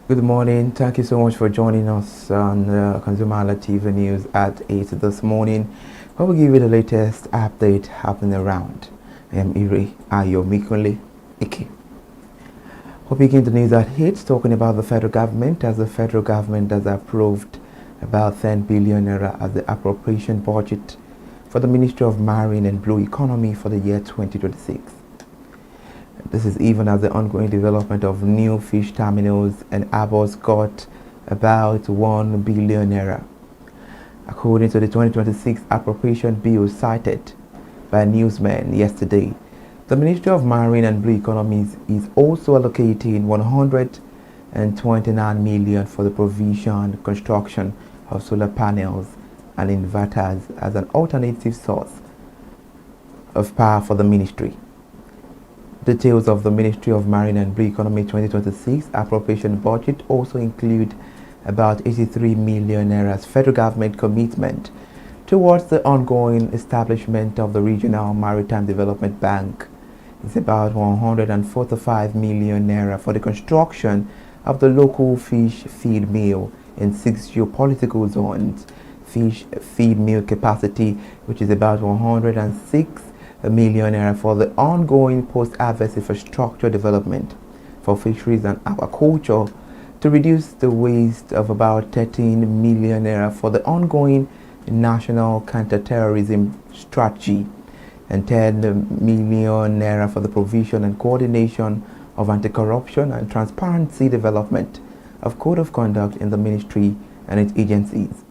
Good morning. Thank you so much for joining us on ConsumerHallaTV News at 8 this morning, where we give you the latest update happening around. I am Iri Ayomikunle Ike. We'll begin the news at 8, talking about the federal government, as the federal government has approved about 10 billion naira as the appropriation budget for the Ministry of Marine and Blue Economy for the year 2026. This is even as the ongoing development of new fish terminals and harbors got about 1 billion naira. According to the 2026 appropriation bill cited by newsmen yesterday, the Ministry of Marine and Blue Economies is also allocating 129 million for the provision, construction of solar panels and inverters as an alternative source of power for the ministry. Details of the Ministry of Marine and Blue Economy 2026 appropriation budget also include about 83 million naira's federal government commitment towards the ongoing establishment of the Regional Maritime Development Bank. It's about 145 million naira for the construction of the local fish feed mill in 6 geopolitical zones. Fish feed mill capacity, which is about 106 million naira for the ongoing post-harvest infrastructure development for fisheries and aquaculture, to reduce the waste of about 13 million naira for the ongoing national counter-terrorism strategy, and 10 million naira for the provision and coordination of anti-corruption and transparency development of code of conduct in the ministry and its agencies.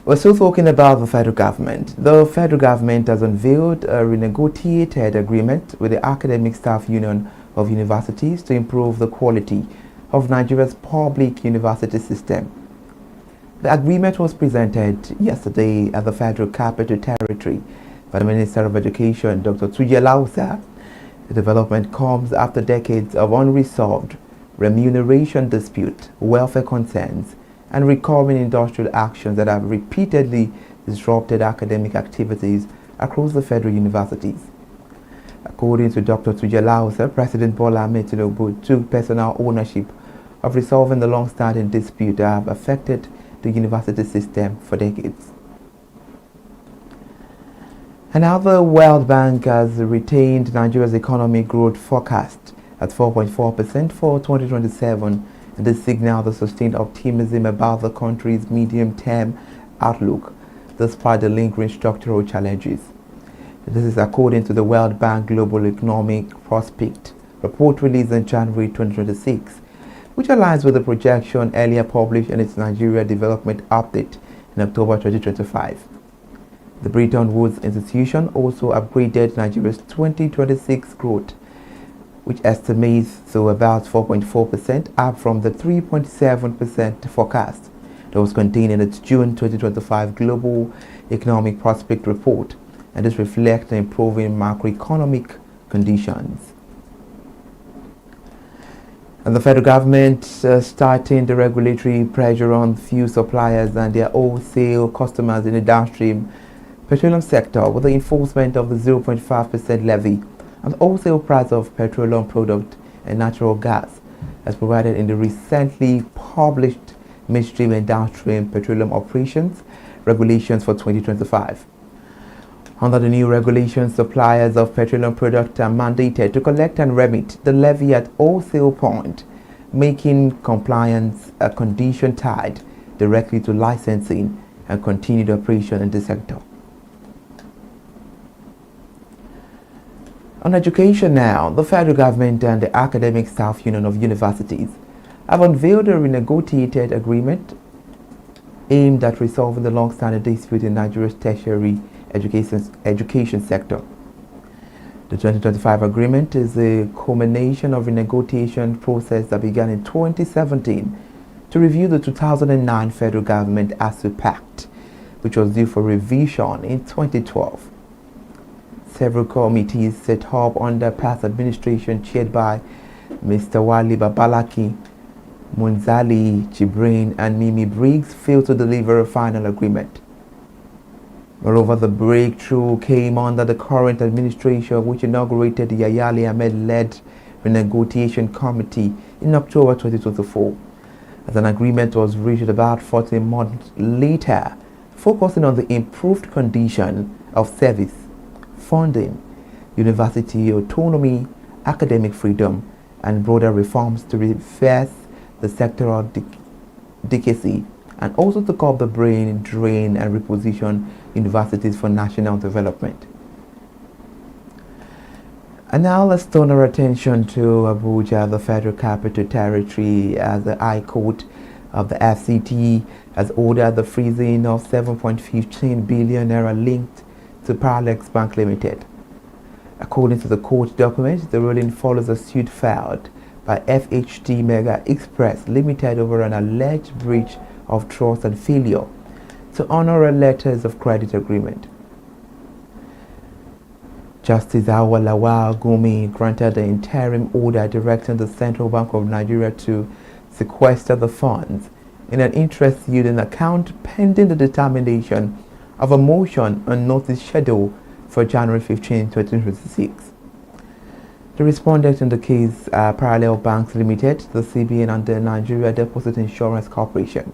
We're still talking about the federal government. The federal government has unveiled a renegotiated agreement with the Academic Staff Union of Universities to improve the quality of Nigeria's public university system. The agreement was presented yesterday at the Federal Capital Territory by the Minister of Education, Dr. Tuji. The development comes after decades of unresolved remuneration dispute, welfare concerns, and recurring industrial actions that have repeatedly disrupted academic activities across the federal universities. According to Dr. Tuji, President Bola Ahmed Tinubu took personal ownership of resolving the long-standing dispute that have affected the university system for decades. And now the World Bank has retained Nigeria's economic growth forecast at 4.4% for 2027, and this signals the sustained optimism about the country's medium-term outlook, despite the lingering structural challenges. This is according to the World Bank Global Economic Prospect report released in January 2026, which aligns with the projection earlier published in its Nigeria Development Update in October 2025. The Bretton Woods institution also upgraded Nigeria's 2026 growth, which estimates to about 4.4%, up from the 3.7% forecast that was contained in its June 2025 Global Economic Prospect Report, and this reflects the improving macroeconomic conditions. And the federal government starting the regulatory pressure on fuel suppliers and their wholesale customers in the downstream petroleum sector with the enforcement of the 0.5% levy and the wholesale price of petroleum product and natural gas, as provided in the recently published midstream and downstream petroleum operations regulations for 2025. Under the new regulations, suppliers of petroleum products are mandated to collect and remit the levy at wholesale point, making compliance a condition tied directly to licensing and continued operation in the sector. On education now, the federal government and the Academic Staff Union of Universities have unveiled a renegotiated agreement aimed at resolving the long-standing dispute in Nigeria's tertiary education sector. The 2025 agreement is a culmination of a negotiation process that began in 2017 to review the 2009 federal government ASU Pact, which was due for revision in 2012. Several committees set up under past administration chaired by Mr. Wali Babalaki, Munzali Chibrin, and Mimi Briggs failed to deliver a final agreement. Moreover, the breakthrough came under the current administration, which inaugurated the Yayali Ahmed-led Renegotiation Committee in October 2024, as an agreement was reached about 14 months later, focusing on the improved condition of service, funding, university autonomy, academic freedom, and broader reforms to reverse the sectoral advocacy, and also to curb the brain drain and reposition universities for national development. And now let's turn our attention to Abuja, the Federal Capital Territory, as the High Court of the FCT has ordered the freezing of 7.15 billion naira linked to Paralex Bank Limited. According to the court document, the ruling follows a suit filed by FHT Mega Express Limited over an alleged breach of trust and failure to honor a letters of credit agreement. Justice Awalawa Gumi granted the interim order directing the Central Bank of Nigeria to sequester the funds in an interest-yielding account pending the determination of a motion on notice schedule for January 15, 2026. The respondents in the case are Parallel Banks Limited, the CBN, and the Nigeria Deposit Insurance Corporation.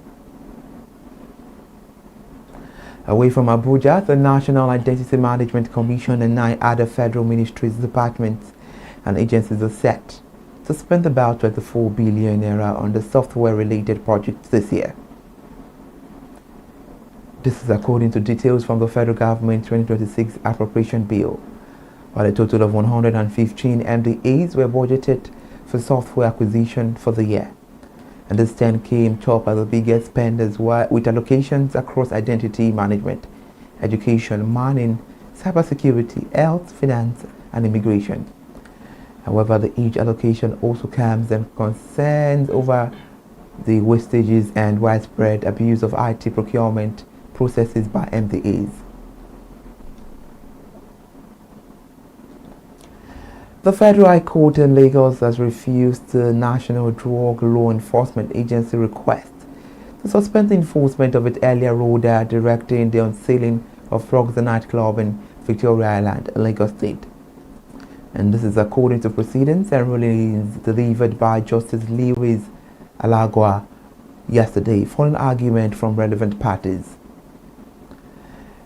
Away from Abuja, the National Identity Management Commission and 9 other federal ministries, departments, and agencies are set to spend about 24 billion naira on the software-related projects this year. This is according to details from the federal government 2026 appropriation bill, while a total of 115 MDAs were budgeted for software acquisition for the year. And this 10 came top as the biggest spenders with allocations across identity management, education, mining, cybersecurity, health, finance, and immigration. However, each allocation also comes and concerns over the wastages and widespread abuse of IT procurement processes by MDAs. The Federal High Court in Lagos has refused the National Drug Law Enforcement Agency request to suspend the enforcement of its earlier order directing the unsealing of Frogs the nightclub in Victoria Island, Lagos State. And this is according to proceedings and rulings delivered by Justice Lewis Alagwa yesterday, following argument from relevant parties.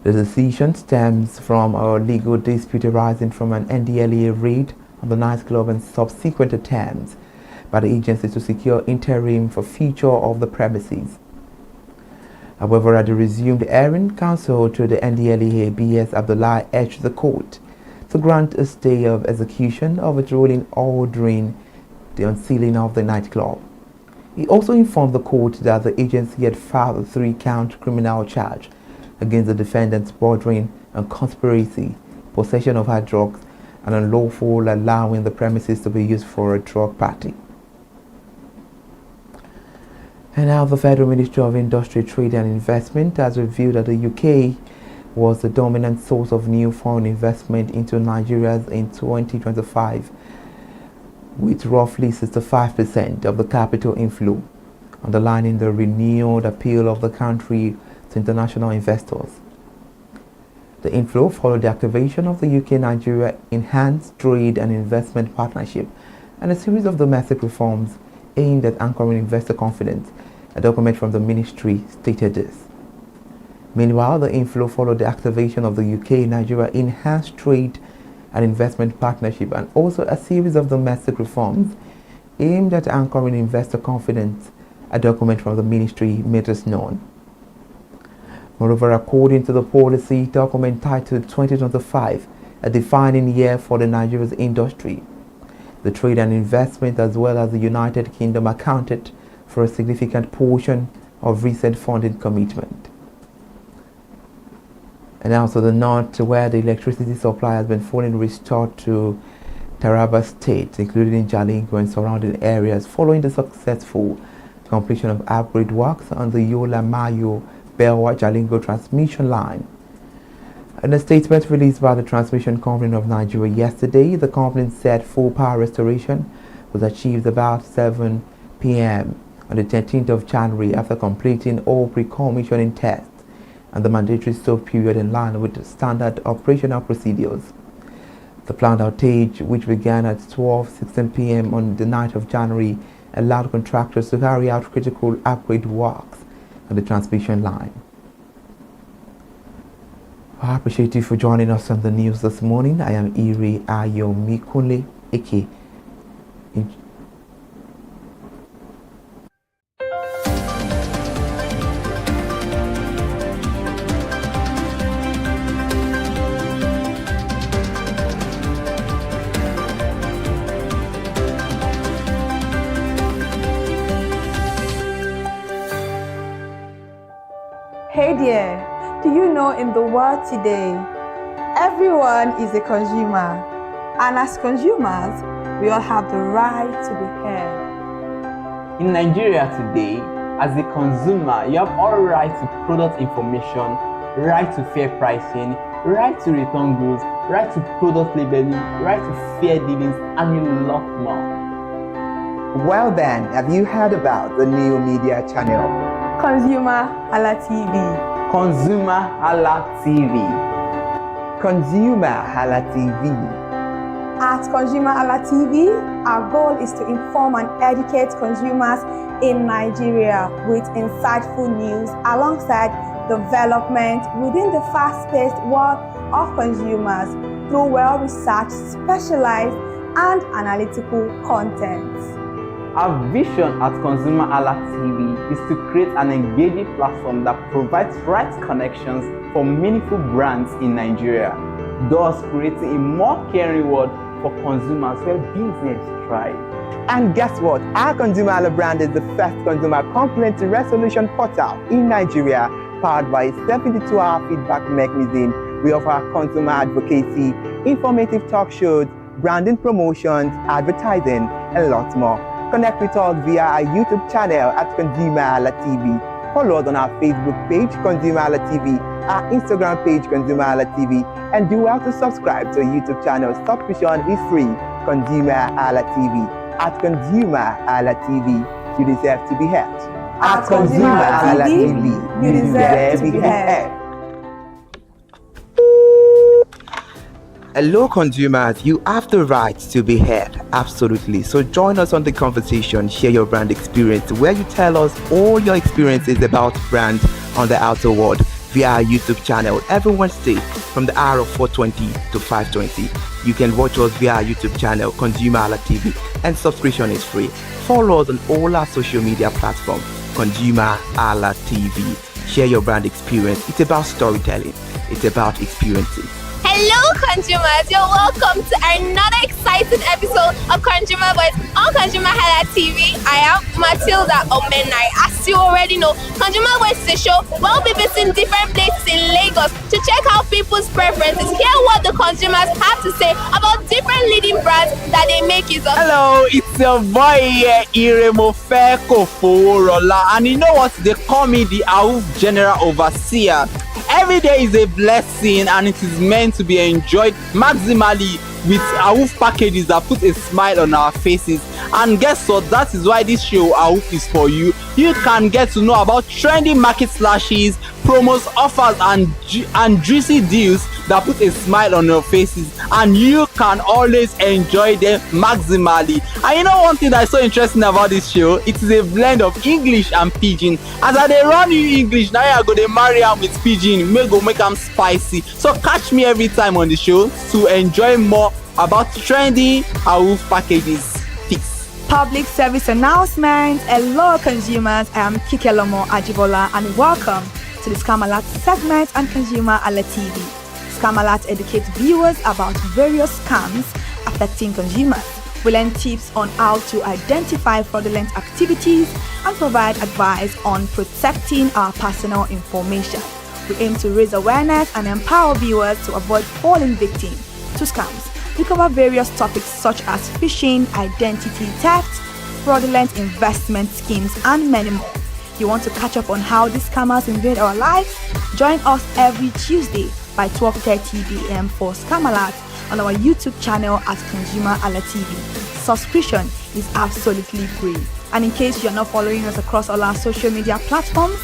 The decision stems from a legal dispute arising from an NDLEA raid on the nightclub and subsequent attempts by the agency to secure interim for future of the premises. However, at the resumed hearing, counsel to the NDLEA B.S. Abdullah urged the court to grant a stay of execution of its ruling ordering the unsealing of the nightclub. He also informed the court that the agency had filed a 3-count criminal charge against the defendants bordering on conspiracy, possession of hard drugs, and unlawful allowing the premises to be used for a drug party. And now the Federal Ministry of Industry, Trade and Investment has revealed that the UK was the dominant source of new foreign investment into Nigeria in 2025, with roughly 65% of the capital inflow, underlining the renewed appeal of the country to international investors. The inflow followed the activation of the UK-Nigeria Enhanced Trade and Investment Partnership and a series of domestic reforms aimed at anchoring investor confidence. A document from the ministry stated this. Meanwhile, the inflow followed the activation of the UK-Nigeria Enhanced Trade and Investment Partnership and also a series of domestic reforms aimed at anchoring investor confidence. A document from the ministry made this known. Moreover, according to the policy document titled 2025, a defining year for the Nigeria's industry, the trade and investment as well as the United Kingdom accounted for a significant portion of recent funding commitment. And also the north, where the electricity supply has been fully restored to Taraba State, including in Jalingo and surrounding areas, following the successful completion of upgrade works on the Yola Mayo Belwa Jalingo transmission line. In a statement released by the Transmission Company of Nigeria yesterday, the company said full power restoration was achieved about 7 p.m. on the 13th of January after completing all pre-commissioning tests and the mandatory stop period in line with the standard operational procedures. The planned outage, which began at 12:16 p.m. on the night of January, allowed contractors to carry out critical upgrade works on the transmission line. I appreciate you for joining us on the news this morning. I am Iri Ayomikunle Eke. Hey there, do you know in the world today, everyone is a consumer, and as consumers, we all have the right to be heard. In Nigeria today, as a consumer, you have all right to product information, right to fair pricing, right to return goods, right to product labeling, right to fair dealings, and a lot more. Well then, have you heard about the new media channel? ConsumerHallaTV. ConsumerHallaTV. ConsumerHallaTV. At ConsumerHallaTV, our goal is to inform and educate consumers in Nigeria with insightful news alongside development within the fast-paced world of consumers through well-researched, specialized, and analytical content. Our vision at ConsumerHallaTV is to create an engaging platform that provides right connections for meaningful brands in Nigeria, thus creating a more caring world for consumers where business thrive. And guess what? Our ConsumerHalla brand is the first consumer complaint resolution portal in Nigeria, powered by a 72-hour feedback mechanism. We offer consumer advocacy, informative talk shows, branding promotions, advertising, and lots more. Connect with us via our YouTube channel at ConsumerHallaTV. Follow us on our Facebook page, ConsumerHallaTV, our Instagram page, ConsumerHallaTV, and do well to subscribe to our YouTube channel. Subscription is free. ConsumerHallaTV. At ConsumerHallaTV, you deserve to be heard. At ConsumerHallaTV, you deserve to be heard. Hello consumers, you have the right to be heard, absolutely. So join us on the conversation, share your brand experience, where you tell us all your experiences about brands on the outer world via our YouTube channel every Wednesday from the hour of 4:20 to 5:20. You can watch us via our YouTube channel, ConsumerHallaTV, and subscription is free. Follow us on all our social media platforms, ConsumerHallaTV. Share your brand experience. It's about storytelling. It's about experiences. Hello consumers, you're welcome to another exciting episode of Consumer Voice on ConsumerHallaTV. I am Matilda Omenai. As you already know, Consumer Voice is a show where we'll be visiting different places in Lagos to check out people's preferences, hear what the consumers have to say about different leading brands that they make use of. Hello, it's your boy Iremofe Koforola, and you know what? They call me the AWUF General Overseer. Every day is a blessing and it is meant to be enjoyed maximally with AWUF packages that put a smile on our faces. And guess what? That is why this show AWUF is for you. You can get to know about trending market slashes, promos, offers, and juicy deals that put a smile on your faces, and you can always enjoy them maximally. And you know one thing that's so interesting about this show? It is a blend of English and Pidgin. As I dey run you English, now I go dey marry am with Pidgin, make am spicy. So catch me every time on the show to enjoy more about trendy AWUF packages. Peace. Public service announcement. Hello consumers, I am Kikelomo Ajibola and welcome to the Scam Alert segment on ConsumerHallaTV. Scam Alert educates viewers about various scams affecting consumers. We learn tips on how to identify fraudulent activities and provide advice on protecting our personal information. We aim to raise awareness and empower viewers to avoid falling victim to scams. We cover various topics such as phishing, identity theft, fraudulent investment schemes, and many more. You want to catch up on how these scammers invade our lives? Join us every Tuesday by 12:30 p.m. for Scam Alert on our YouTube channel at ConsumerHallaTV. Subscription is absolutely free. And in case you're not following us across all our social media platforms,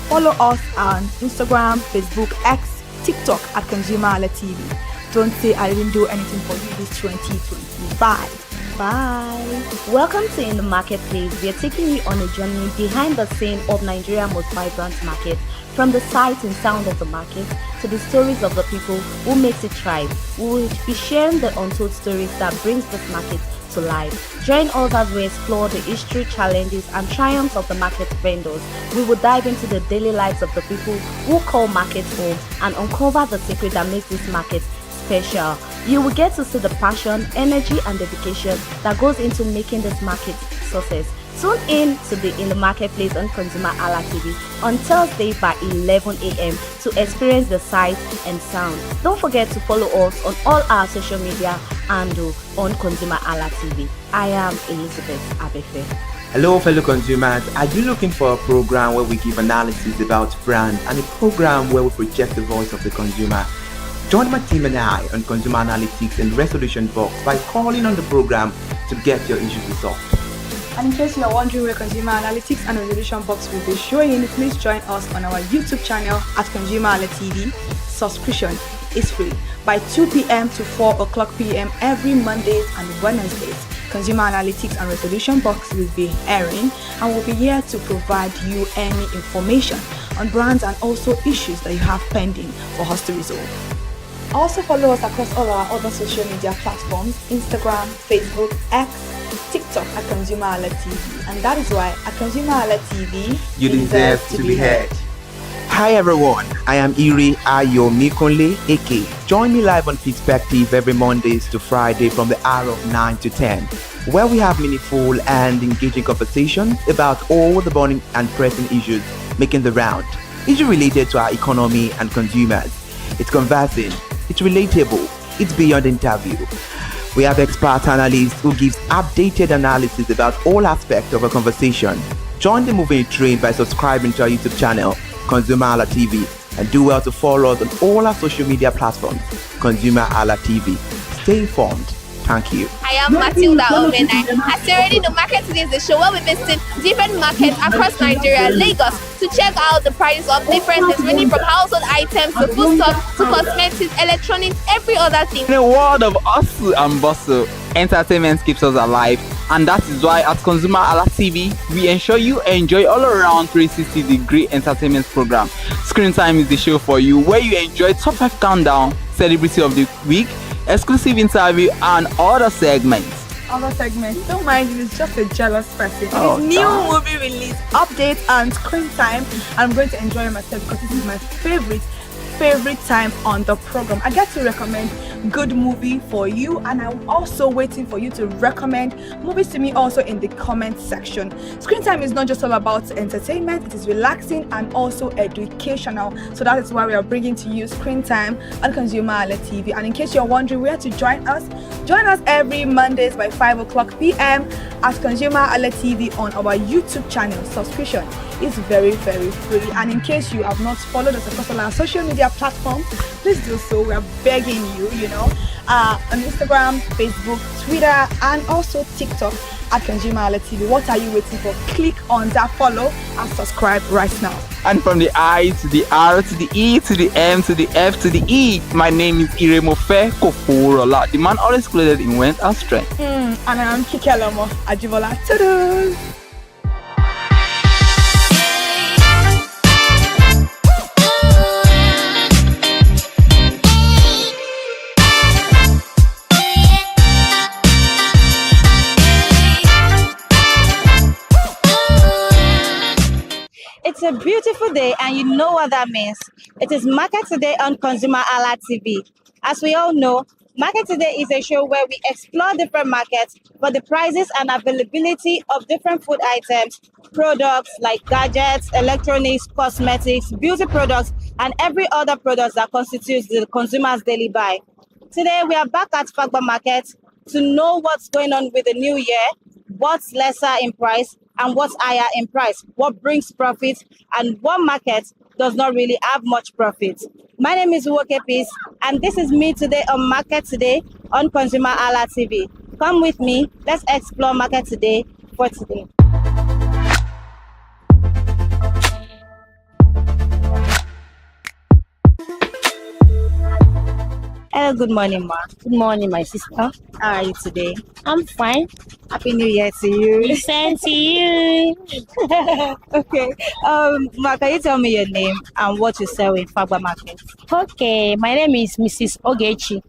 follow us on Instagram, Facebook, X, TikTok at ConsumerHallaTV. don't say I didn't do anything for you this 2025. Bye. Welcome to In the Marketplace. We are taking you on a journey behind the scene of Nigeria's most vibrant market, from the sight and sound of the market to the stories of the people who makes it thrive. We will be sharing the untold stories that brings this market to life. Join us as we explore the history, challenges, and triumphs of the market vendors. We will dive into the daily lives of the people who call markets home and uncover the secret that makes this market special. You will get to see the passion, energy, and dedication that goes into making this market success. Tune in to the In the Marketplace on ConsumerHalla TV on Thursday by 11 a.m. to experience the sight and sound. Don't forget to follow us on all our social media handle on ConsumerHalla TV. I am Elizabeth Abefe. Hello fellow consumers, are you looking for a program where we give analysis about brand and a program where we project the voice of the consumer? Join my team and I on Consumer Analytics and Resolution Box by calling on the program to get your issues resolved. And in case you are wondering where Consumer Analytics and Resolution Box will be showing, please join us on our YouTube channel at ConsumerHallaTV. Subscription is free by 2 p.m. to 4 o'clock p.m. every Mondays and Wednesdays. Consumer Analytics and Resolution Box will be airing and will be here to provide you any information on brands and also issues that you have pending for us to resolve. Also follow us across all our other social media platforms: Instagram, Facebook, X, TikTok at ConsumerHallaTV. And that is why at ConsumerHallaTV, You deserve to be heard. Hi everyone, I am Iri Ayomikunle Eke. Join me live on Perspective every Mondays to Friday from the hour of 9 to 10, where we have meaningful and engaging conversations about all the burning and pressing issues making the round. Issues related to our economy and consumers. It's conversing, it's relatable, it's beyond interview. We have expert analysts who gives updated analysis about all aspects of a conversation. Join the moving train by subscribing to our YouTube channel, ConsumerHallaTV, and do well to follow us on all our social media platforms, ConsumerHallaTV. Stay informed. Thank you. I am Matilda Omenai. As you already know, Market Today is the show where we visit different markets across Nigeria, Lagos, to check out the prices of different things, ranging from household items to foodstuffs to cosmetics, electronics, every other thing. In a world of hustle and bustle, entertainment keeps us alive, and that is why at ConsumerHalla TV, we ensure you enjoy all around 360-degree entertainment program. Screen Time is the show for you, where you enjoy top 5 countdown, celebrity of the week, exclusive interview, and other segments. Don't mind if it's just a jealous person. Oh, It's new movie release, updates, and screen time. I'm going to enjoy myself because this is my favorite time on the program. I get to recommend good movie for you, and I'm also waiting for you to recommend movies to me also in the comment section. Screen time is not just all about entertainment, it is relaxing and also educational. So that is why we are bringing to you Screen Time on ConsumerHalla TV. And in case you're wondering where to join us every Mondays by 5 o'clock p.m. at ConsumerHalla TV on our YouTube channel. Subscription is very, very free. And in case you have not followed us across all our social media platforms, please do so. We are begging you, on Instagram, Facebook, Twitter, and also TikTok at ConsumerHalla TV. What are you waiting for? Click on that follow and subscribe right now. And from the I to the R to the E to the M to the F to the E, my name is Iremofe Koforola, the man always clothed in wealth and strength. And I am Kikelomo Ajibola. Toodles! It's a beautiful day, and you know what that means. It is Market Today on ConsumerHalla TV. As we all know, Market Today is a show where we explore different markets for the prices and availability of different food items, products like gadgets, electronics, cosmetics, beauty products, and every other product that constitutes the consumer's daily buy. Today, we are back at Fagba Market to know what's going on with the new year, what's lesser in price, and what's higher in price, what brings profit, and what market does not really have much profit. My name is Uwoke Peace, and this is me today on Market Today on ConsumerHalla TV. Come with me, let's explore Market Today for today. Hello Yeah, good morning, ma. Good morning, my sister. How are you today? I'm fine. Happy New Year to you. Same to you. Okay. Ma, can you tell me your name and what you sell in Fagba Market? Okay, my name is Mrs. Ogechi.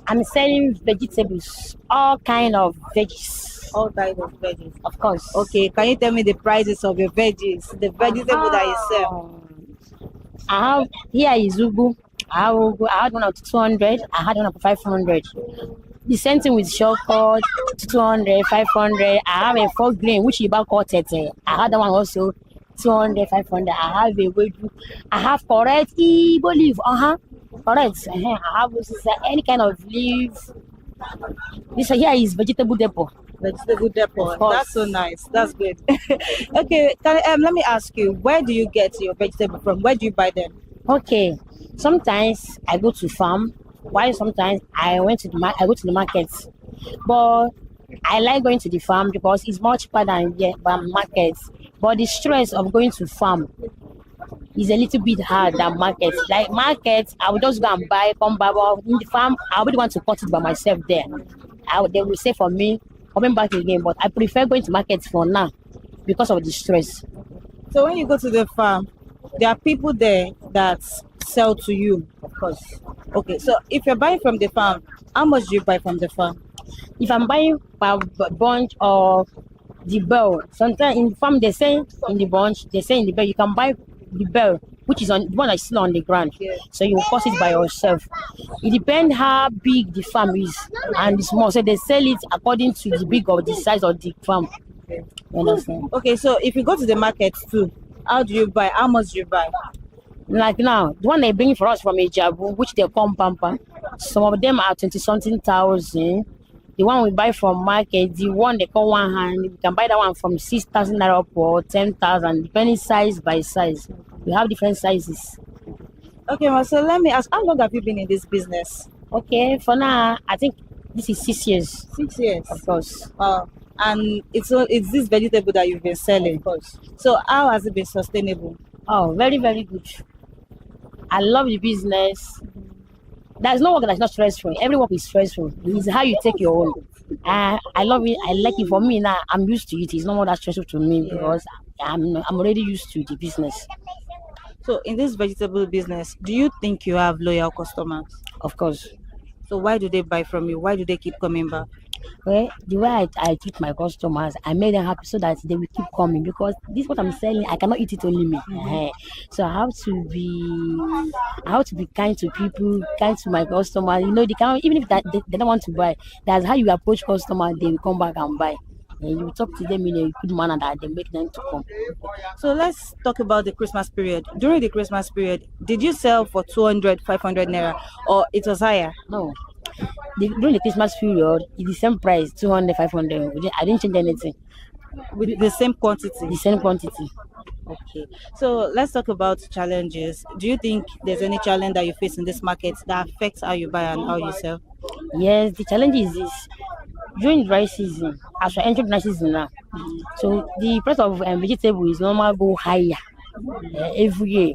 I'm selling vegetables, all kind of veggies, All types of veggies. of course. Okay, can you tell me the prices of your veggies, the vegetable that you sell? I have here is ugu. I have ugu. I had one of 200. I had one of 500. The same thing with shortcut, 200, 500. I have a 4 grain, which is about quartet. I had that one also, 200, 500. I have a wedu. I have correct Igbo leaf. Correct. I have any kind of leaf. This here is vegetable depot. Vegetable depot. Of course. That's so nice. That's good. Okay, let me ask you, where do you get your vegetable from? Where do you buy them? Okay. Sometimes I go to farm, while sometimes I go to the market. But I like going to the farm because it's much cheaper than the market. But the stress of going to farm is a little bit hard than market. Like market, I will just go and buy, come back. But in the farm, I would want to cut it by myself there. They will say for me, coming back again. But I prefer going to market for now because of the stress. So when you go to the farm, there are people there that sell to you. Of course. Okay, so if you're buying from the farm, how much do you buy from the farm? If I'm buying a bunch of the bell, sometimes in the farm they say in the bunch, they say in the bell, you can buy the bell, which is on the one that's still on the ground. Yeah. So you cost it by yourself. It depends how big the farm is and the small. So they sell it according to the big or the size of the farm. Okay. You understand? Okay, so if you go to the market too, how do you buy? How much do you buy? Like now, the one they bring for us from Ijabu, which they call Pampa, some of them are 20-something thousand. The one we buy from market, the one they call one hand, we can buy that one from 6,000 naira up or 10,000, depending size by size. We have different sizes. Okay, well, so let me ask, how long have you been in this business? Okay, for now, I think this is 6 years. 6 years. Of course. Wow. And it's this vegetable that you've been selling. Of course. So how has it been sustainable? Oh, very, very good. I love the business. There's no work that's not stressful. Every work is stressful. It's how you take your own. I love it. I like it. For me now, I'm used to it. It's no more that stressful to me because I'm already used to the business. So in this vegetable business, do you think you have loyal customers? Of course. So why do they buy from you? Why do they keep coming back? Well, the way I treat my customers, I make them happy so that they will keep coming because this is what I'm selling. I cannot eat it only me. So I have to be kind to people, kind to my customers. You know, they can even if they don't want to buy. That's how you approach customers. They will come back and buy. And you talk to them in a good manner that they make them to come. So let's talk about the Christmas period. During the Christmas period, did you sell for 200, 500 naira or it was higher? No. During the Christmas period, it's the same price, 200, 500. I didn't change anything. With the same quantity? The same quantity. Okay. So let's talk about challenges. Do you think there's any challenge that you face in this market that affects how you buy and how you sell? Yes, the challenge is this. During dry season, as we enter dry season now, so the price of vegetable is normally go higher every year.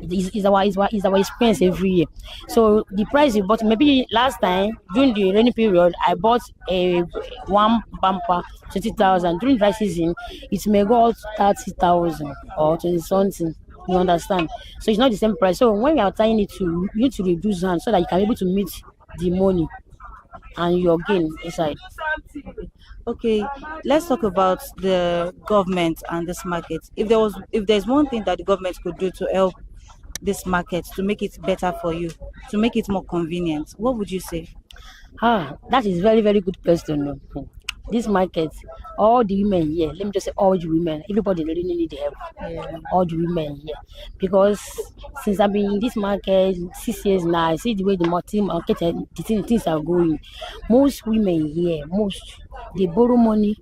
Is our expense every year. So the price you bought, maybe last time during the rainy period, I bought a one bumper 20,000. During dry season, it may go out 30,000 or 20 something. You understand? So it's not the same price. So when we are tying it to, you need to reduce hand so that you can be able to meet the money and your gain inside. Okay, let's talk about the government and this market. If there's one thing that the government could do to help this market to make it better for you, to make it more convenient, what would you say? That is very, very good question. This market, all the women here, let me just say all the women, everybody really need help. All the women here. Because since I've been in this market 6 years now, I see the way the market, things are going. Most women here, they borrow money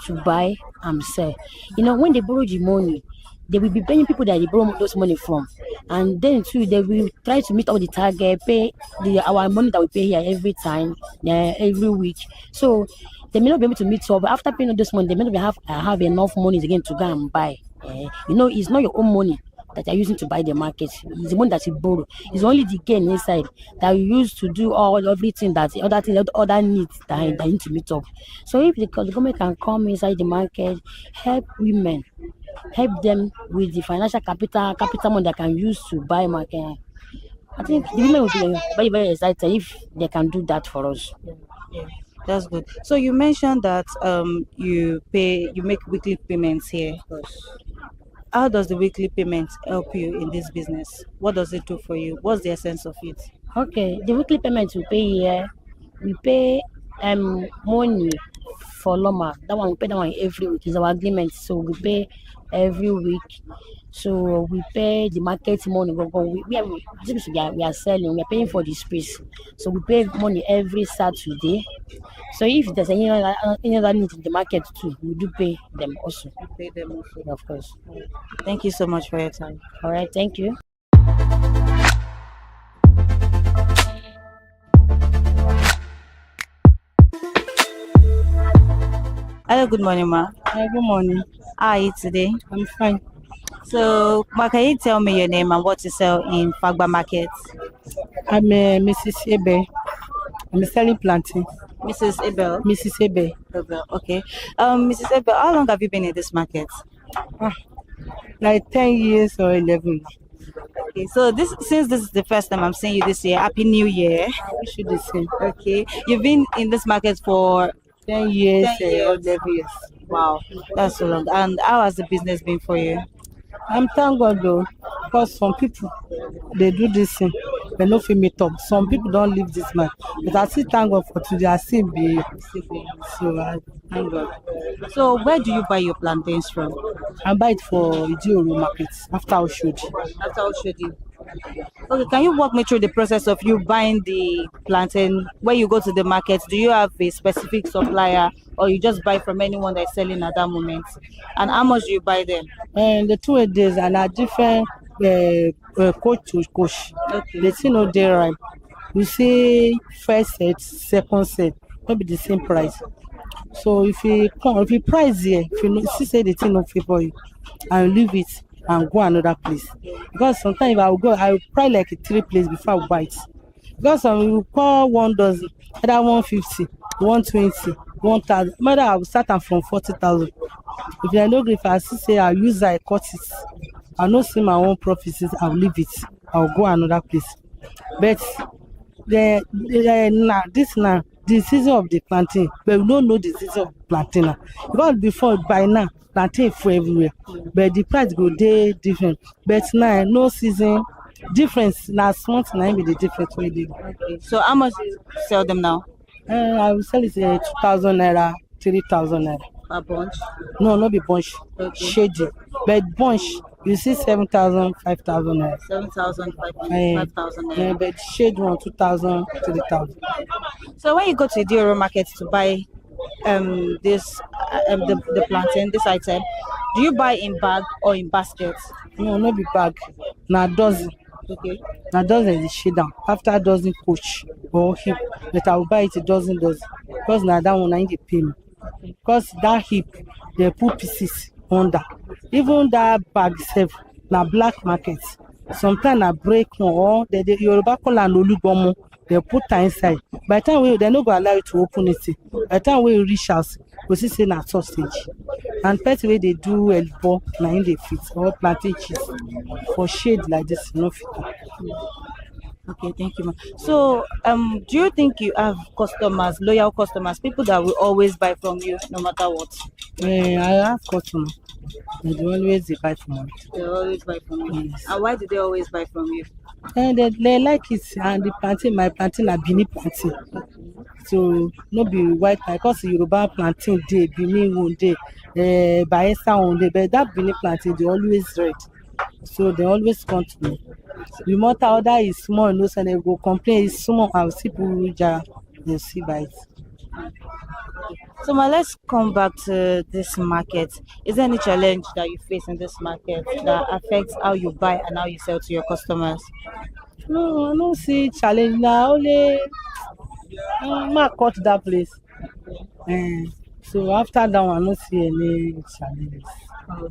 to buy and sell. You know, when they borrow the money, they will be paying people that they borrow those money from. And then too, they will try to meet all the target, pay our money that we pay here every time, every week. So they may not be able to meet up, but after paying all this money, they may not have enough money again to go and buy. You know, it's not your own money. that you're using to buy the market. It's the money that you borrow. It's only the gain inside that you use to do everything that other needs that you need to meet up. So if the government can come inside the market, help women, help them with the financial capital money they can use to buy market, I think the women will be very, very excited if they can do that for us. Yeah, that's good. So you mentioned that you make weekly payments here. How does the weekly payment help you in this business? What does it do for you? What's the essence of it? Okay, the weekly payment we pay here, we pay money for Loma. That one we pay that one every week. It's our agreement. So we pay every week. So we pay the market money. We are selling. We are paying for the space. So we pay money every Saturday. So if there's any other need in the market too, we do pay them also. Pay them also. Of course. Thank you so much for your time. All right. Thank you. Hello, good morning, ma. Hi, good morning. How are you today? I'm fine. So, ma, can you tell me your name and what you sell in Fagba Market? I'm Mrs. Ebe. I'm selling plantain. Mrs. Abel. Mrs. Ebe. Abel, okay. Mrs. Abel, how long have you been in this market? Like 10 years or 11 years. Okay, so since this is the first time I'm seeing you this year, Happy New Year. I wish you the same. Okay, you've been in this market for 10 years, 10 years. or 11 years. Wow, that's so long. And how has the business been for you? I'm thank God though, because some people they do this thing, they no fit meet up. Some people don't leave this man, but I still thank God for today. I still be so I thank God. So where do you buy your plantains from? I buy it for Idioro market after Oshodi. After Oshodi. Okay, can you walk me through the process of you buying the plantain? When you go to the market, do you have a specific supplier or you just buy from anyone that's selling at that moment? And how much do you buy them? And the 2 days and are different coach to coach. Okay. The thing no dey right. You see first set, second set, not be the same price. So if you price here, if you see say the thing no favor you, and leave it and go another place. Because sometimes if I will price like 3 places before I buy it. Because you call 1 dozen, either 150, 120, 1,000. Matter I will start am from 40,000. If I no gree, if I see say I use I cut it, I no see my own profits, I will leave it. I will go another place. But the season of the plantain, but we don't know the season of plantain now. Because before by now, plantain for everywhere, but the price go dey different. But now no season difference. Last month now be the difference wey dey. Okay. So how much do you sell them now? I will sell it 2,000 naira, 3,000 naira. A bunch? No, not be bunch. Okay. Shady, but bunch you see 7,000, 5,000 naira. 7,000, 5,000 naira. But shade one 2,000, 3,000. So when you go to the Euro market to buy this the plantain, this item, do you buy in bag or in basket? No, not be bag. Na dozen. Okay. Na dozen is shade down. After dozen coach or hip, but I will buy it a dozen. Because na that one I need to pay me. Because that hip, they put pieces under. Even that bag itself, na black market. Sometimes I break one or the Yoruba call an olugomo. They put her inside. By the time they no go allow you to open it. By the time we reach house, we see say na sausage. And person wey they do elbow na in the fit or plantain cheese for shade like this, no fit. Okay, thank you, ma'am. So, do you think you have customers, loyal customers, people that will always buy from you no matter what? I have customers. They always buy from me. They always buy from you. Yes. And why do they always buy from you? And they like it, and the plantain, my plantain are Benin plantain. So no be white because Yoruba plantain dey, Benin one day, Bayelsa one day, but that Benin plantain they always red. So they always come to me. The matter order is small, no, so they go complain it's small. I'll see people they see by it. So, ma, let's come back to this market. Is there any challenge that you face in this market that affects how you buy and how you sell to your customers? No, I don't see challenge now. Only I cut that place. So after that one, I don't see any challenge. Oh,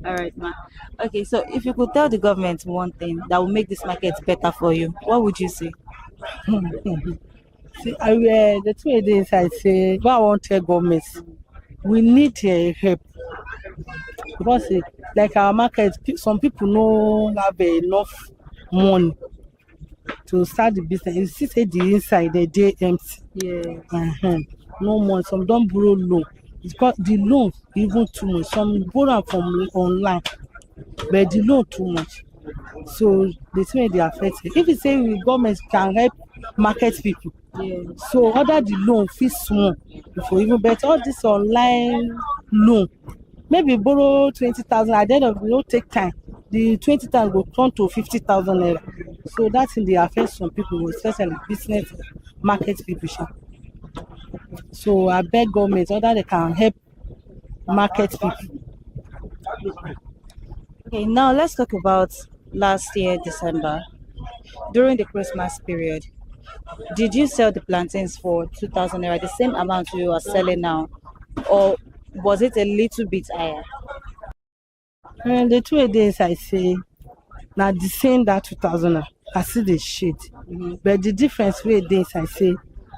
all right, ma. Okay, so if you could tell the government one thing that will make this market better for you, what would you say? See, the two days I say, what I want to tell government, we need help because like our market, some people no have enough money to start the business. You see, say the inside the day empty. Yeah. No money. Some don't borrow loan. It's got the loan even too much. Some borrow from online, but the loan too much. So the thing they affect it. If you say the government can help market people, Yeah. so other the loan fee small before even better all this online loan. Maybe borrow 20,000 at the end of the day, no take time. The 20,000 will turn to 50,000 naira. So that's in the affect some people, especially business market people. So I beg government other they can help market people. Okay, now let's talk about last year, December. During the Christmas period, did you sell the plantains for 2,000 naira, the same amount you are selling now, or was it a little bit higher? And the 2 days I say now the same that 2,000 I see the shade. But the difference with days I say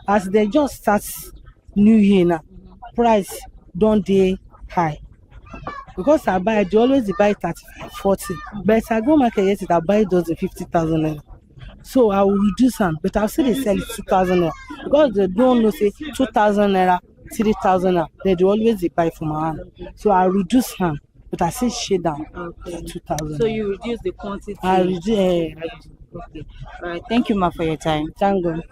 as they just start new year now, price don't they high. Because I buy, they always buy 35, 40. But if I go market yesterday, I buy those 50,000 naira. So I will reduce them, but I'll say they sell it 2,000 naira. Because they don't know say 2,000 naira, 3,000 naira. They do always buy from my hand. So I reduce them, but I say shade down to 2,000. So you reduce the quantity. I reduce. Okay. All right. Thank you, ma, for your time. Thank God.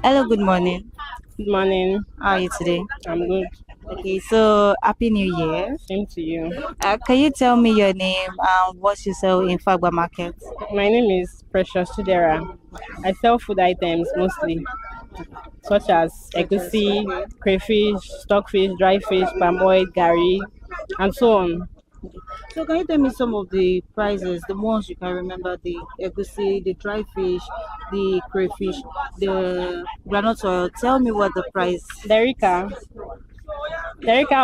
Hello, good morning. Good morning. How are you today? I'm good. Okay, so Happy New Year. Same to you. Can you tell me your name and what you sell in Fagba Market? My name is Precious Chidera. I sell food items mostly, such as egusi, crayfish, stockfish, dry fish, palm oil, gari, and so on. So can you tell me some of the prices, the ones you can remember, the egusi, the dry fish, the crayfish, the granite oil. Tell me what the price. Derica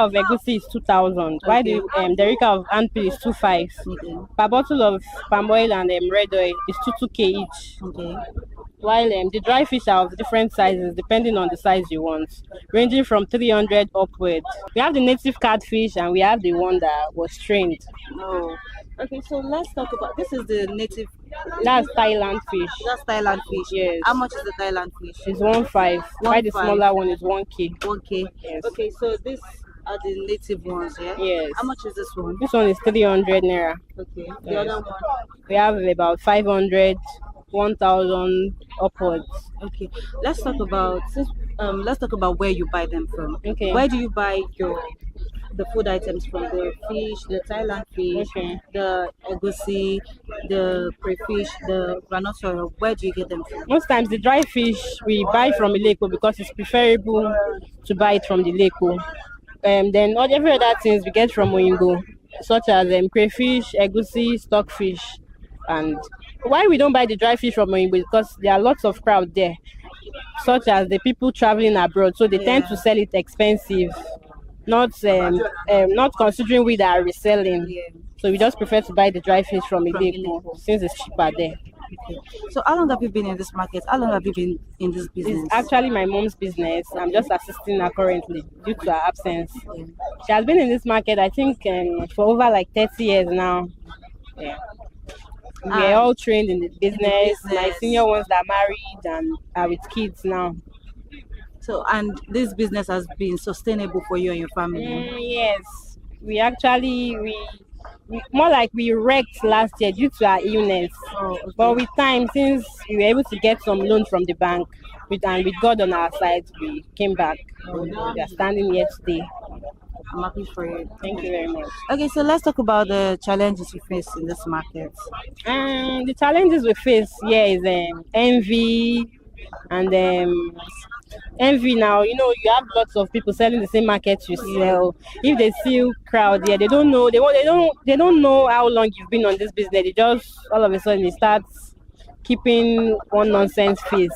of egusi is 2,000. While the derica of anpil is 2,500. Okay. Per bottle of palm oil and red oil is 2k each. Okay. While the dry fish are of different sizes depending on the size you want, ranging from 300 upwards. We have the native catfish and we have the one that was trained. Oh. Okay, so let's talk about this is the native. That's Thailand fish. That's Thailand fish. Yes. How much is the Thailand fish? It's 1,500. While the smaller one is 1k. 1k. Yes. Okay, so this are the native ones, yeah? Yes. How much is this one? This one is 300 naira. Okay. The Yes. other one. We have about 500, 1,000 upwards. Okay. Let's talk about where you buy them from. Okay. Where do you buy the food items from? The fish, the Thailand fish, Okay. the egusi, the crayfish, the granite oil. Where do you get them from? Most times the dry fish we buy from Ileko because it's preferable to buy it from the Ileko. Then every other things we get from Oyinbo, such as crayfish, egusi, stockfish. And why we don't buy the dry fish from Oyinbo is because there are lots of crowd there, such as the people traveling abroad, so they tend to sell it expensive, not considering we that are reselling. So we just prefer to buy the dry fish from Ileko since it's cheaper there. Okay. So how long have you been in this market? How long have you been in this business? It's actually my mom's business. I'm just assisting her currently due to her absence. She has been in this market, I think, for over like 30 years now. Yeah. We're all trained in the business. My senior ones that are married and are with kids now. So, and this business has been sustainable for you and your family? Yes. We actually, we wrecked last year due to our illness. Oh, okay. But with time, since we were able to get some loan from the bank, and with God on our side, we came back. We are standing here today. I'm happy for you. Thank you very much. Okay, so let's talk about the challenges you face in this market. The challenges we face here is envy and envy. Now you have lots of people selling the same market you sell. If they see crowd here, they don't know. They don't know how long you've been on this business. They just all of a sudden they start keeping one nonsense face.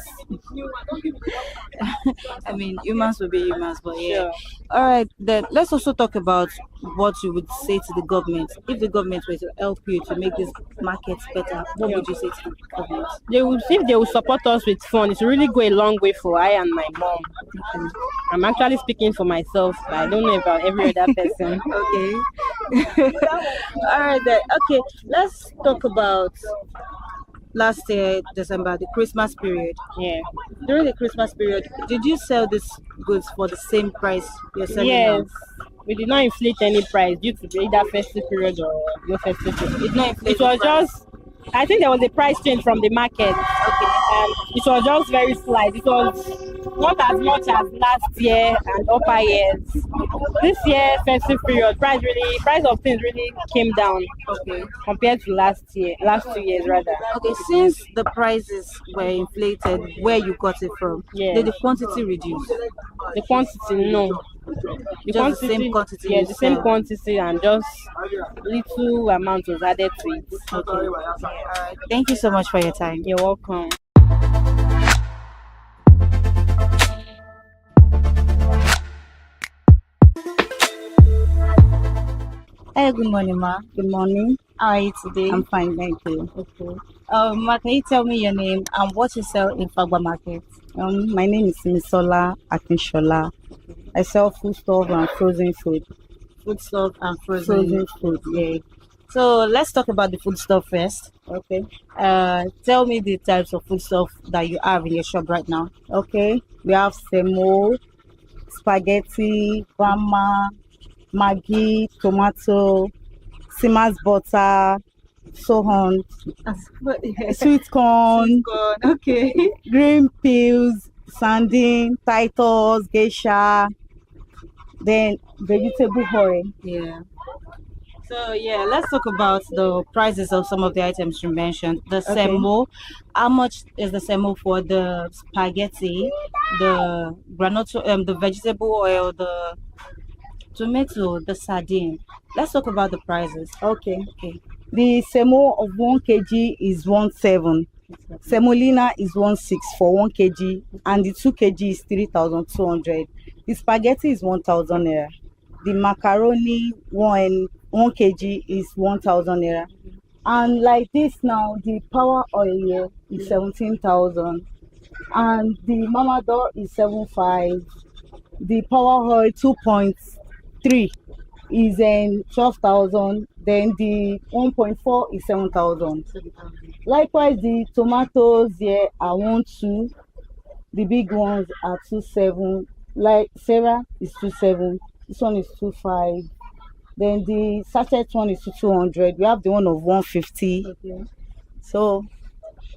I mean, humans will be humans, but yeah. Sure. All right, then let's also talk about what you would say to the government. If the government were to help you to make these markets better, what would you say to the government? If they will support us with funds, it will really go a long way for I and my mom. I'm actually speaking for myself, but I don't know about every other person. Okay. All right, then. Okay, let's talk about last year, December, the Christmas period. Yeah. During the Christmas period, did you sell these goods for the same price you're selling Yes. now? We did not inflate any price due to either festive period or no festive period. It did not inflate It was the price. just, I think there was a price change from the market. Okay. And it was just very slight. It was not as much as last year and upper years. This year, festive period, price of things really came down. Okay. Compared to last 2 years rather. Okay, since the prices were inflated, where you got it from, Yeah. did the quantity reduce? The quantity, no. Just the same quantity Yeah, you the same sell. quantity and just little amount was added to it. Okay. All right. Thank you so much for your time. You're welcome. Hey, good morning, ma. Good morning. How are you today? I'm fine, thank you. okay. Ma, can you tell me your name and what you sell in Fagba Market? My name is Misola Akinshola. I sell food stuff and frozen food. Food stuff and Frozen food, yeah. So let's talk about the food stuff first. Okay. Tell me the types of food stuff that you have in your shop right now. Okay. We have semo, spaghetti, bama, Maggi, tomato, Simas butter, so on, sweet corn, Okay. green peas, sardine, Titus, geisha, then vegetable oil. Yeah. So yeah, let's talk about the prices of some of the items you mentioned. The Okay. semo, how much is the semo for the spaghetti, the granola, the vegetable oil, the tomato, the sardine? Let's talk about the prices. Okay. Okay. The semo of 1 kg is 1.7. Semolina is 1.6 for 1 kg, and the 2 kg is 3,200. The spaghetti is 1,000 naira. The macaroni 1 kg is 1,000 naira. And like this now, the power oil here is 17,000, and the mama door is 7.5. The power oil 2.3 is 12,000. Then the 1.4 is 7,000. Likewise, the tomatoes here are 1.2. The big ones are 2.7. Like Sarah is 2.7. This one is 2.5. Then the sachet one is 200. We have the one of 150. Okay. So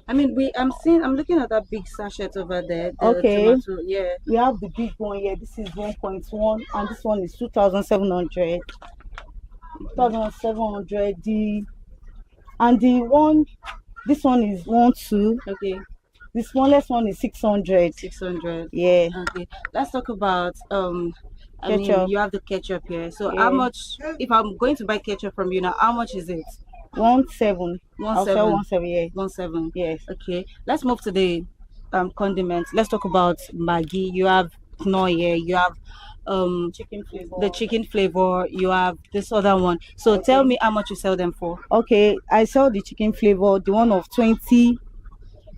I mean, I'm looking at that big sachet over there. The Okay. Tomato, yeah. we have the big one here. This is 1.1, and this one is 2,700. 2,700. This one is 1.2. Okay. The smallest one is 600. 600. Yeah. Okay. Let's talk about I mean, Ketchup. you have the ketchup here. So Yeah. how much? If I'm going to buy ketchup from you now, how much is it? 1.7. I'll sell 1.7. 1.7. Yeah. 1.7. Yes. Okay. Let's move to the condiments. Let's talk about Maggi. You have Knorr here. You have Chicken flavor. the chicken flavor. You have this other one. So tell me how much you sell them for. Okay, I sell the chicken flavor, the one of 20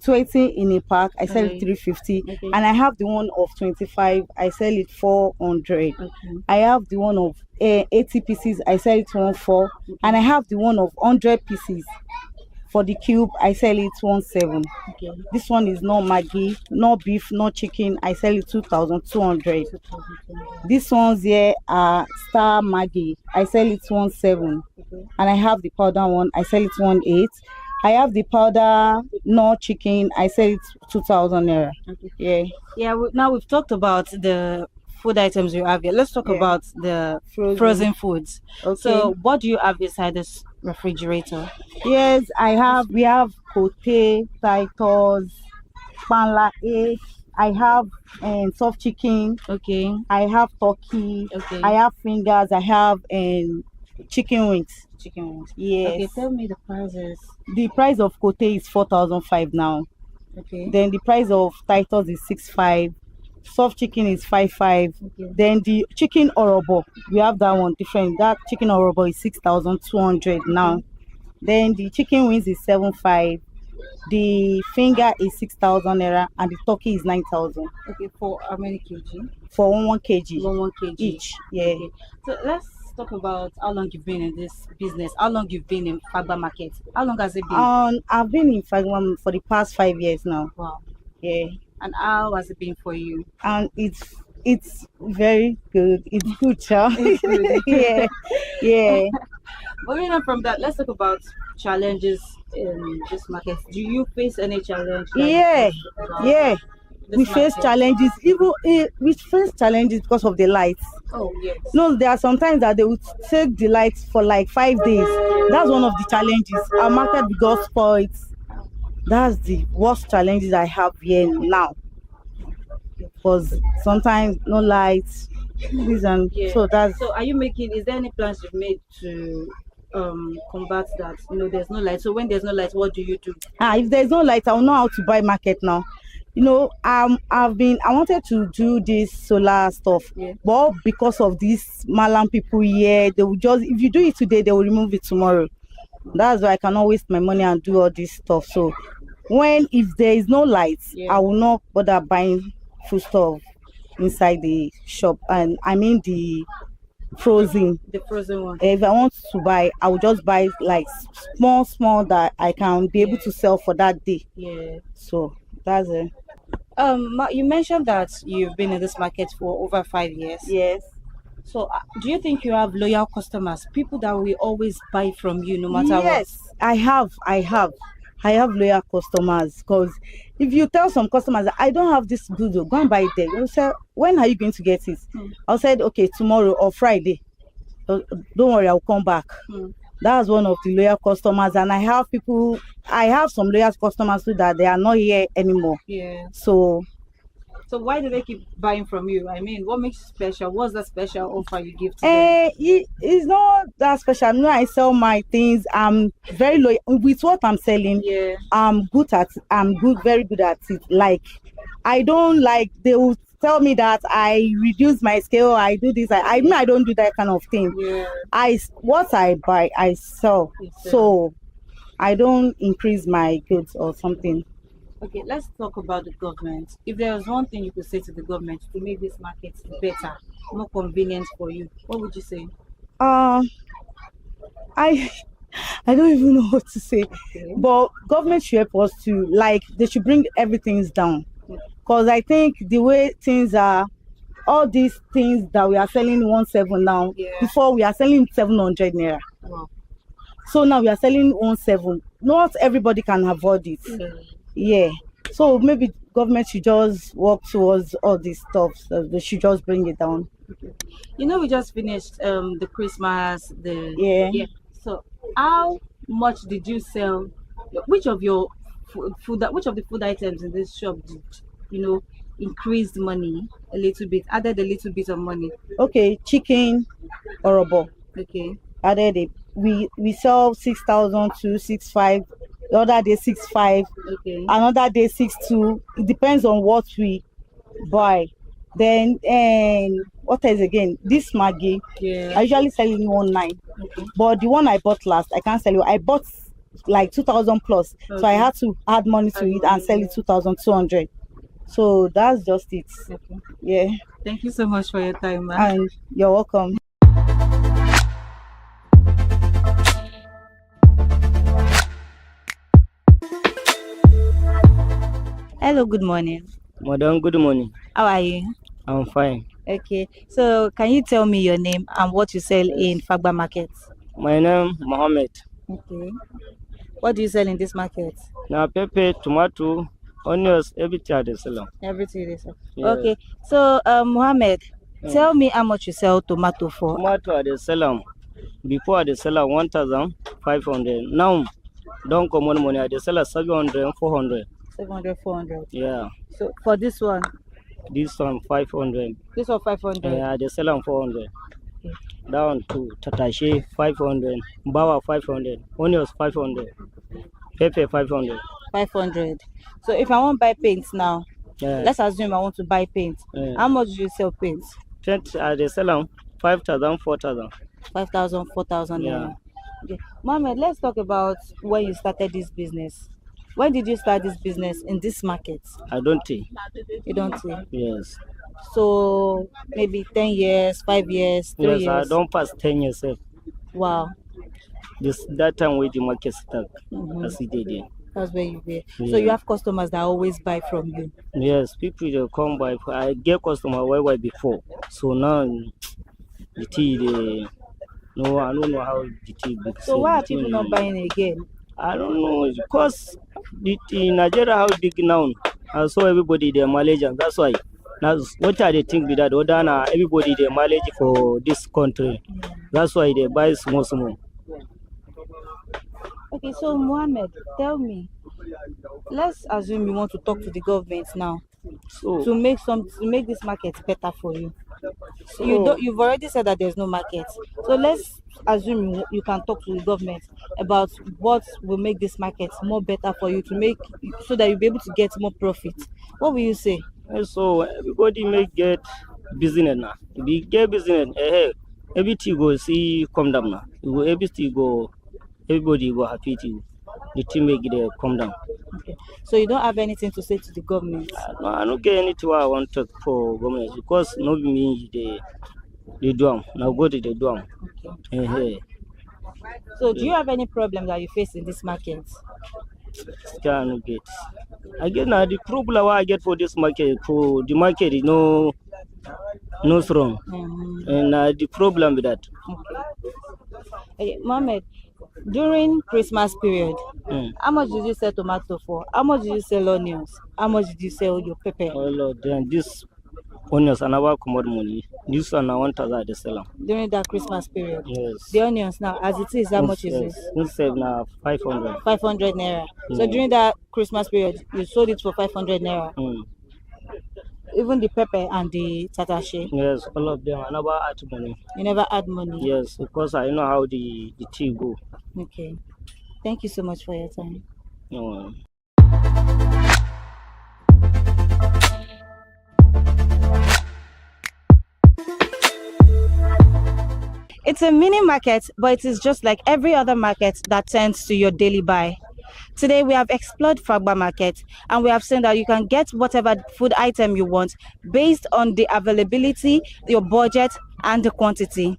in a pack. I sell Okay. it 350. Okay. And I have the one of 25. I sell it 400. Okay. I have the one of 80 pieces. I sell it 1.4. And I have the one of 100 pieces. For the cube, I sell it 1.7. Okay. This one is not Maggi, no beef, no chicken. I sell it 2,200. These ones here are Star Maggi. I sell it 1.7. And I have the powder one. I sell it 1.8. I have the powder no chicken. I sell it 2,000 naira. Okay. Yeah. Yeah. Now we've talked about the food items you have here. Let's talk Yeah. about the frozen foods. Okay. So what do you have inside this refrigerator? Yes, we have Kote, Titus, Panla egg. I have soft chicken. Okay. I have turkey. Okay. I have fingers. I have chicken wings. Chicken wings. Yes. Okay, tell me the prices. The price of kote is 4,500 now. Okay. Then the price of Titus is 6,500. Soft chicken is 5,500. Okay. Then the chicken orobo, we have that one different. That chicken orobo is 6,200 now. Then the chicken wings is 7,500. The finger is 6,000 naira, and the turkey is 9,000 Okay, for how many kg? for 1 kg. 1 kg each. Yeah. Okay. So let's talk about how long you've been in this business. How long you've been in Fagba market? How long has it been? I've been in Fagba for the past 5 years now. Wow. Yeah. And how has it been for you? And it's very good. It's good, child. It's good. Yeah. Yeah. Moving on from that, let's talk about challenges in this market. Do you face any challenge? Yeah. Yeah. We face challenges. Even we face challenges because of the lights. Oh yes. No, there are sometimes that they would take the lights for like 5 days. That's one of the challenges. Our market got spoiled. That's the worst challenges I have here now. Because sometimes no lights. Yeah. So that's. So are you making? Is there any plans you've made to combat that? There's no light. So when there's no light, what do you do? If there's no light, I'll know how to buy market now. I wanted to do this solar stuff, Yeah. but because of these Malam people here, they will just, if you do it today, they will remove it tomorrow. That's why I cannot waste my money and do all this stuff. So if there is no light, Yeah. I will not bother buying food stuff inside the shop, and I mean the frozen. The frozen one. If I want to buy, I will just buy like small that I can be able to sell for that day. Yeah. So that's it. You mentioned that you've been in this market for over 5 years. Yes. So do you think you have loyal customers, people that will always buy from you no matter what? Yes, I have loyal customers, because if you tell some customers that I don't have this good, go and buy it there, they'll say, when are you going to get it? I'll say, okay, tomorrow or Friday. Don't worry, I'll come back. That's one of the loyal customers, and I have some loyal customers too that they are not here anymore. Yeah. So why do they keep buying from you? I mean, what makes you special? What's the special offer you give to them? It's not that special. No, I sell my things. I'm very loyal with what I'm selling. Yeah. I'm very good at it. Like, I don't like, they will tell me that I reduce my scale, I do this. I don't do that kind of thing. Yeah. What I buy, I sell. So I don't increase my goods or something. Okay, let's talk about the government. If there was one thing you could say to the government to make this market better, more convenient for you, what would you say? I don't even know what to say. Okay. But government should help us to, like, they should bring everything down. Because I think the way things are, all these things that we are selling 17 now, before we are selling 700 naira. Wow. So now we are selling 17. Not everybody can afford it. Yeah. So maybe government should just work towards all this stuff. So they should just bring it down. We just finished the Christmas. Yeah. So how much did you sell? Which of your which of the food items in this shop did increased money a little bit, added a little bit of money? Okay, chicken orobo. Okay. Added it. We sell 6,000 to 6,500. The other day 6,500. Okay. Another day 6,200. It depends on what we buy. Then what else again? This Maggi. Yeah. I usually sell it 19,000. Okay. But the one I bought last, I can't sell it. I bought like 2,000 plus. Okay. So I had to add money to it and sell it 2,200. So that's just it. Okay. Yeah. Thank you so much for your time, ma'am. And you're welcome. Hello, good morning. Madam, good morning. How are you? I'm fine. Okay. So can you tell me your name and what you sell in Fagba market? My name Mohammed. Okay. What do you sell in this market? Now pepper, tomato, onions, everything they sell. Everything they sell. Yeah. Okay. So Mohammed, tell me how much you sell tomato for. Tomato they sell before they sell 1,500. Now don't come on money. They sell 700, 400. 700, 400. Yeah. So for this one? This one 500. This one 500. Yeah, they sell 400. Okay. down to tatashe 500, bawa 500, onions 500, pepper 500. 500. So if I want to buy paint now, Yeah. let's assume I want to buy paint. Yeah. How much do you sell paint? Paint they sell them 5,000, 4,000. 5,000, 4,000. Yeah. Okay. Mohammed, let's talk about when you started this business. When did you start this business in this market? I don't think. You don't see? Yes. So maybe 10 years, 5 years, 3 Yes, years. I don't pass 10 years. Wow. That time where the market start. As it did. That's where you were. Yeah. So you have customers that always buy from you. Yes, people they come by. I get customer way before. So now the tea they no, I don't know how the tea big. So why are people not buying again? I don't know because in Nigeria how big now. I saw everybody they Malaysian. That's why. Now what are they think with that? Other than everybody they Malaysia for this country. That's why they buy small. Okay, so Mohammed, tell me. Let's assume you want to talk to the government now So to make this market better for you. You've already said that there's no market. So let's assume you can talk to the government about what will make this market more better for you so that you'll be able to get more profit. What will you say? So everybody may get business now. If you get business, everything go see come down now. Everybody go happy to the team make it come down. Okay. So you don't have anything to say to the government? No, I don't get anything I want to for government because no be me they do them. Now go to the do them. Okay. So do you have any problem that you face in this market? Can get. Again, the problem I get for this market, for the market is no strong, and the problem with that. Okay, Mohammed, during Christmas period, how much did you sell tomato for? How much did you sell onions? How much did you sell your pepper? Oh, then this onions and our commodity money. This one I want to sell them. During that Christmas period? Yes. The onions now, as it is, how much is it? Instead now 500. 500 naira. So during that Christmas period, you sold it for 500 naira. Even the pepper and the tatashe? Yes, all of them. I never add money. You never add money? Yes, because I know how the tea go. Okay. Thank you so much for your time. No. It's a mini market, but it is just like every other market that tends to your daily buy. Today we have explored Fagba Market and we have seen that you can get whatever food item you want based on the availability, your budget and the quantity.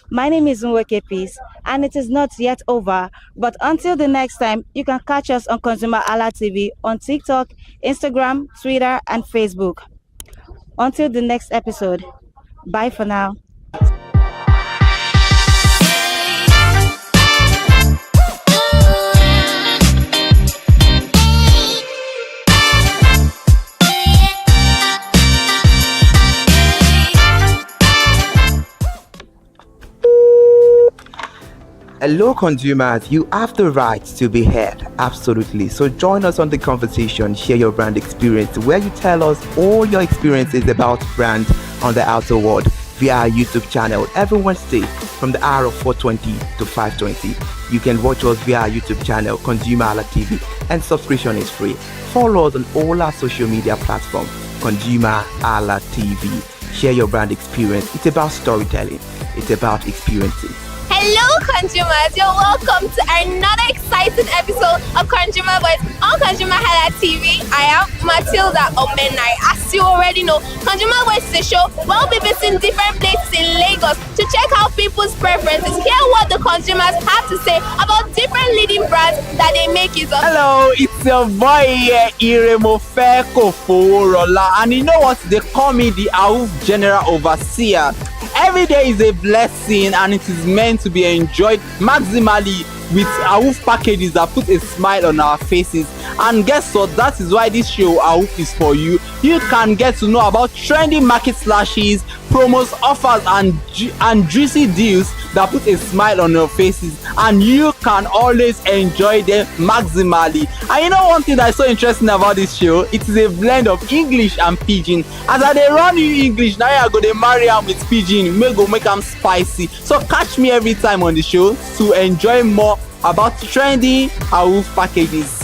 My name is Nweke Peace and it is not yet over, but until the next time, you can catch us on ConsumerHallaTV on TikTok, Instagram, Twitter and Facebook. Until the next episode, bye for now. Hello consumers, you have the right to be heard, absolutely. So join us on the conversation, share your brand experience, where you tell us all your experiences about brand on the outer world via our YouTube channel every Wednesday from the hour of 4:20 to 5:20. You can watch us via our YouTube channel, ConsumerHallaTV, and subscription is free. Follow us on all our social media platforms, ConsumerHallaTV. Share your brand experience. It's about storytelling. It's about experiences. Hello consumers, you're welcome to another exciting episode of Consumer Voice on ConsumerHallaTV. I am Matilda Omenai. As you already know, Consumer Voice is a show where we'll be visiting different places in Lagos to check out people's preferences, hear what the consumers have to say about different leading brands that they make use of. Hello, it's your boy here, Iremofeko Foworola, and you know what? They call me the AUF General Overseer. Every day is a blessing and it is meant to be enjoyed maximally with AUF packages that put a smile on our faces. And guess what? That is why this show AUF is for you. You can get to know about trendy market slashes, promos, offers and juicy deals that put a smile on your faces, and you can always enjoy them maximally. And you know one thing that's so interesting about this show? It is a blend of English and Pidgin. As I dey run you English, now I go dey marry am with Pidgin, may go make am spicy. So catch me every time on the show to enjoy more about trendy Awoof packages.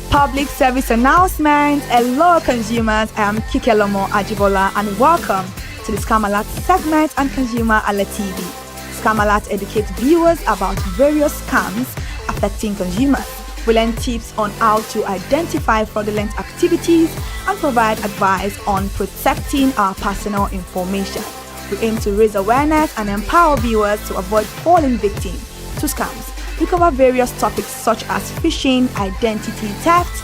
Public service announcement. Hello consumers, I am Kikelomo Ajibola and welcome to the Scam Alert segment on ConsumerHalla TV. Scam Alert educates viewers about various scams affecting consumers. We learn tips on how to identify fraudulent activities and provide advice on protecting our personal information. We aim to raise awareness and empower viewers to avoid falling victim to scams. We cover various topics such as phishing, identity theft,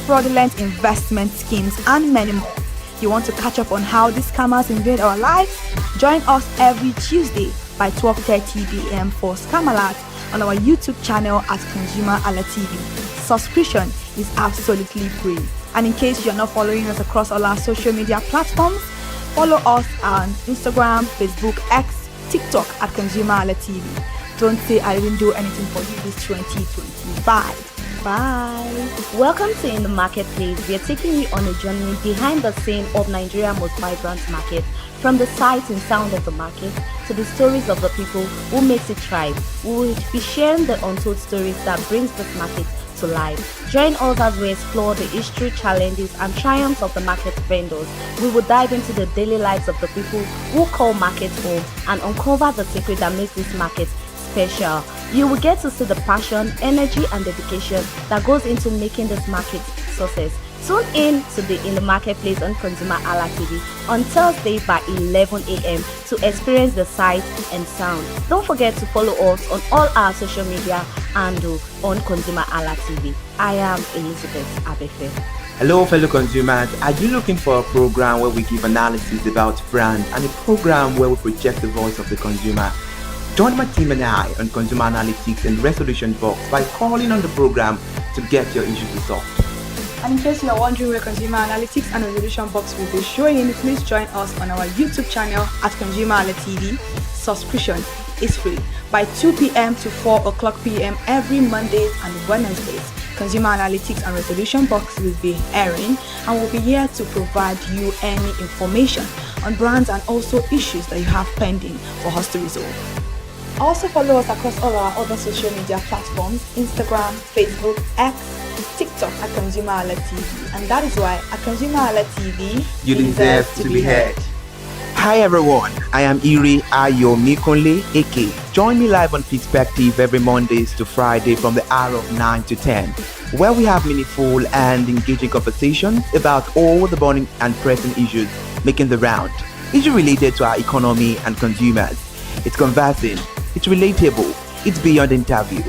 fraudulent investment schemes, and many more. You want to catch up on how these scammers invade our lives? Join us every Tuesday by 12:30 p.m. for Scam Alert on our YouTube channel at ConsumerHalla TV. Subscription is absolutely free. And in case you're not following us across all our social media platforms, follow us on Instagram, Facebook, X, TikTok at ConsumerHalla TV. Don't say I didn't do anything for you this 2025. Bye. Welcome to In the Marketplace. We are taking you on a journey behind the scene of Nigeria's most vibrant market, from the sight and sound of the market to the stories of the people who makes it thrive. We will be sharing the untold stories that brings this market to life. Join us as we explore the history, challenges, and triumphs of the market vendors. We will dive into the daily lives of the people who call market home and uncover the secret that makes this market special. You will get to see the passion, energy, and dedication that goes into making this market success. Tune in to the In the Marketplace on ConsumerHalla TV on Thursday by 11 a.m. to experience the sight and sound. Don't forget to follow us on all our social media and on ConsumerHalla TV. I am Elizabeth Abefe. Hello fellow consumers, are you looking for a program where we give analysis about brand and a program where we project the voice of the consumer? Join my team and I on Consumer Analytics and Resolution Box by calling on the program to get your issues resolved. And in case you are wondering where Consumer Analytics and Resolution Box will be showing, please join us on our YouTube channel at ConsumerHalla TV. Subscription is free by 2 p.m. to 4 o'clock p.m. every Mondays and Wednesdays. Consumer Analytics and Resolution Box will be airing and will be here to provide you any information on brands and also issues that you have pending for us to resolve. Also follow us across all our other social media platforms, Instagram, Facebook, X, TikTok at ConsumerHalla TV. And that is why at ConsumerHalla TV, you deserve to be heard. Hi everyone, I am Iri Ayomikunle Eke. Join me live on Perspective every Mondays to Friday from the hour of 9 to 10, where we have meaningful and engaging conversations about all the burning and pressing issues making the round. Issues related to our economy and consumers. It's conversing, it's relatable, it's beyond interview.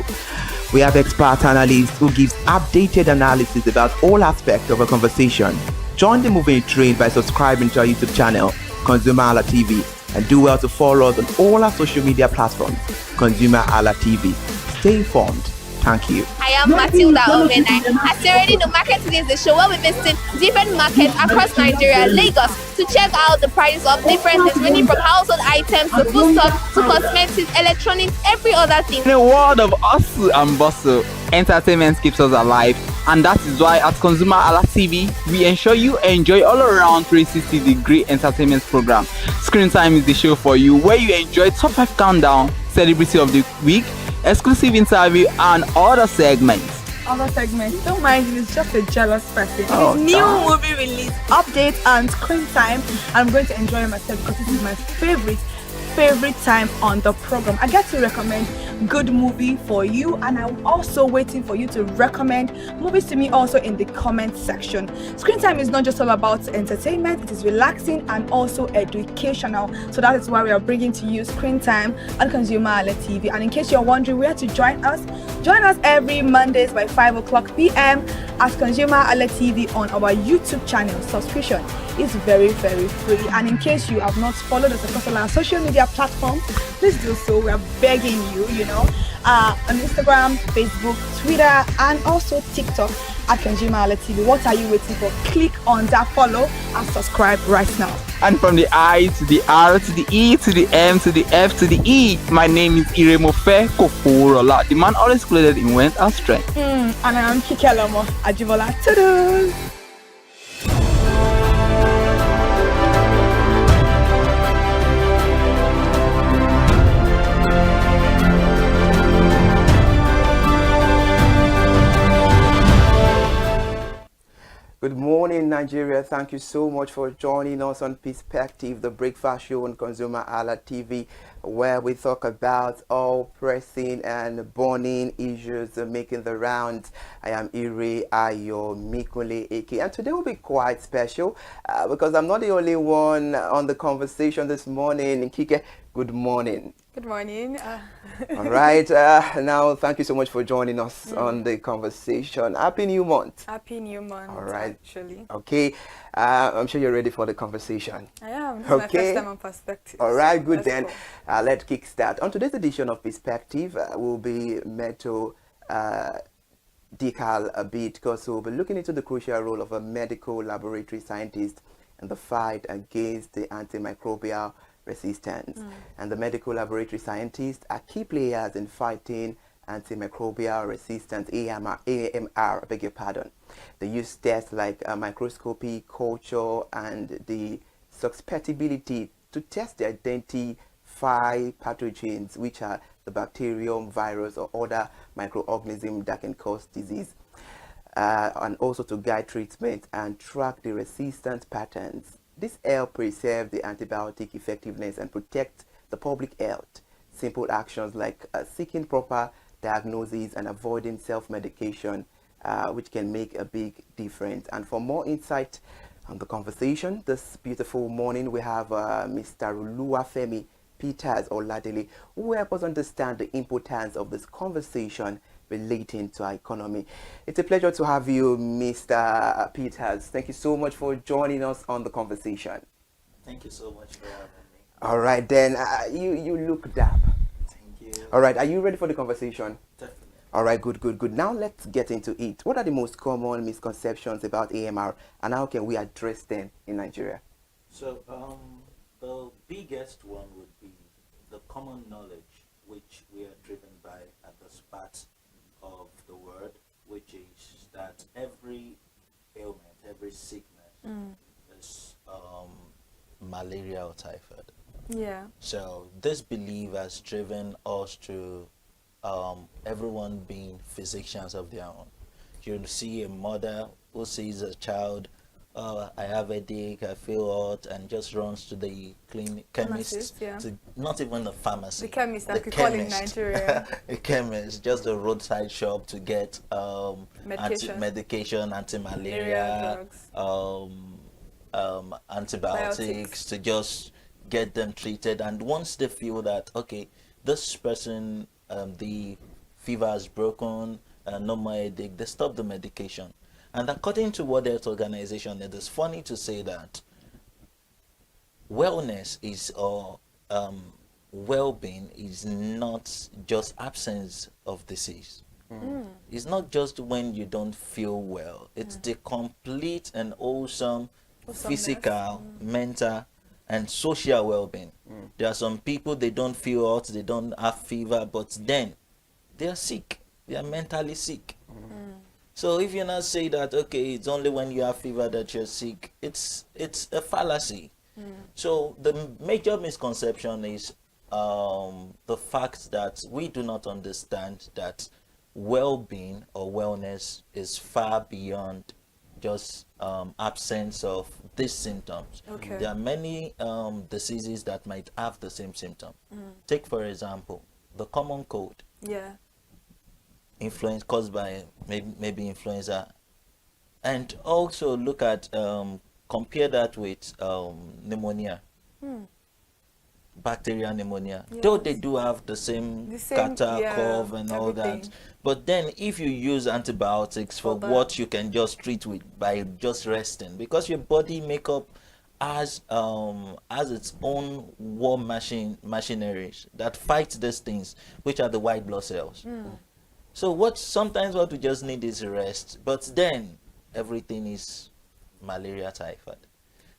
We have expert analysts who gives updated analysis about all aspects of a conversation. Join the moving train by subscribing to our YouTube channel, ConsumerHalla TV, and do well to follow us on all our social media platforms, ConsumerHalla TV. Stay informed. Thank you. I am Matilda Omenai. As you already know, Market Today is the show where we visit different markets across Nigeria, Lagos, to check out the prices of different things, ranging from household items to food stuff to cosmetics, electronics, every other thing. In a world of hustle and bustle, entertainment keeps us alive, and that is why at ConsumerHalla TV, we ensure you enjoy all around 360-degree entertainment program. Screen Time is the show for you, where you enjoy top 5 countdown, celebrity of the week, exclusive interview, and other segments. Don't mind him, he's just a jealous person. Oh, His new movie release, update, and Screen Time. I'm going to enjoy myself because this is my favorite time on the program. I get to recommend good movie for you, and I'm also waiting for you to recommend movies to me also in the comment section. Screen Time is not just all about entertainment, it is relaxing and also educational. So that is why we are bringing to you Screen Time on ConsumerHalla TV. And in case you're wondering where to join us every Mondays by 5 o'clock p.m. at ConsumerHalla TV on our YouTube channel. Subscription is very, very free. And in case you have not followed us across all our social media platforms, please do so. We are begging you, on Instagram, Facebook, Twitter, and also TikTok at ConsumerHalla TV. What are you waiting for? Click on that follow and subscribe right now. And from the I to the R to the E to the M to the F to the E, my name is Iremofe Koforola, the man always clothed in wealth and strength. And I am Kikelomo Ajibola. Toodles! Good morning, Nigeria. Thank you so much for joining us on Perspective, the breakfast show on ConsumerHalla TV, where we talk about all pressing and burning issues making the rounds. I am Ire Ayo Mikule Eke, and today will be quite special because I'm not the only one on the conversation this morning. Kike, good morning. Good morning. All right. Now, thank you so much for joining us on the conversation. Happy New Month. Happy New Month. All right. Actually. Okay. I'm sure you're ready for the conversation. I am. This Okay. is my first time on Perspective. All right. So Good let's then. go. Let's kickstart. On today's edition of Perspective, we'll be met to decal a bit because we'll be looking into the crucial role of a medical laboratory scientist in the fight against the antimicrobial resistance. And the medical laboratory scientists are key players in fighting antimicrobial resistance, AMR, I beg your pardon. They use tests like microscopy, culture, and the susceptibility to test the identify pathogens, which are the bacterium, virus, or other microorganisms that can cause disease, and also to guide treatment and track the resistance patterns. This helps preserve the antibiotic effectiveness and protect the public health. Simple actions like seeking proper diagnosis and avoiding self-medication, which can make a big difference. And for more insight on the conversation this beautiful morning, we have Mr. Oluwafemi Peters Oladele, who will help us understand the importance of this conversation relating to our economy. It's a pleasure to have you, Mr. Peters. Thank you so much for joining us on the conversation. Thank you so much for having me. All right, then you look dap. Thank you. All right, are you ready for the conversation? Definitely. All right, good. Now let's get into it. What are the most common misconceptions about AMR, and how can we address them in Nigeria? So the biggest one would be the common knowledge which we are driven by at the start of the word, which is that every ailment, every sickness is malaria or typhoid. Yeah. So this belief has driven us to everyone being physicians of their own. You'll see a mother who sees a child, I have a headache, I feel hot, and just runs to the chemist, yeah. to not even the pharmacy. The chemist, that we call in Nigeria. A chemist, just a roadside shop to get Medication. anti-malaria, antibiotics, to just get them treated. And once they feel that, okay, this person, the fever has broken, no more headache, they stop the medication. And according to World Health Organization, it is funny to say that wellness is, or well-being is not just absence of disease. It's not just when you don't feel well. It's the complete and awesome physical, mental, and social well-being. There are some people, they don't feel hot, they don't have fever, but then they are sick. They are mentally sick. So if you not say that, okay, it's only when you have fever that you're sick, it's a fallacy. So the major misconception is the fact that we do not understand that well-being or wellness is far beyond just absence of these symptoms. Okay. There are many diseases that might have the same symptom. Take, for example, the common cold. Yeah. Influence caused by maybe influenza, and also look at compare that with pneumonia, bacterial pneumonia. Yes. Though they do have the same catarrh, cough, and all that, but then if you use antibiotics for what you can just treat with by just resting, because your body makeup has its own war machineries that fight these things, which are the white blood cells. So sometimes what we just need is rest, but then everything is malaria, typhoid.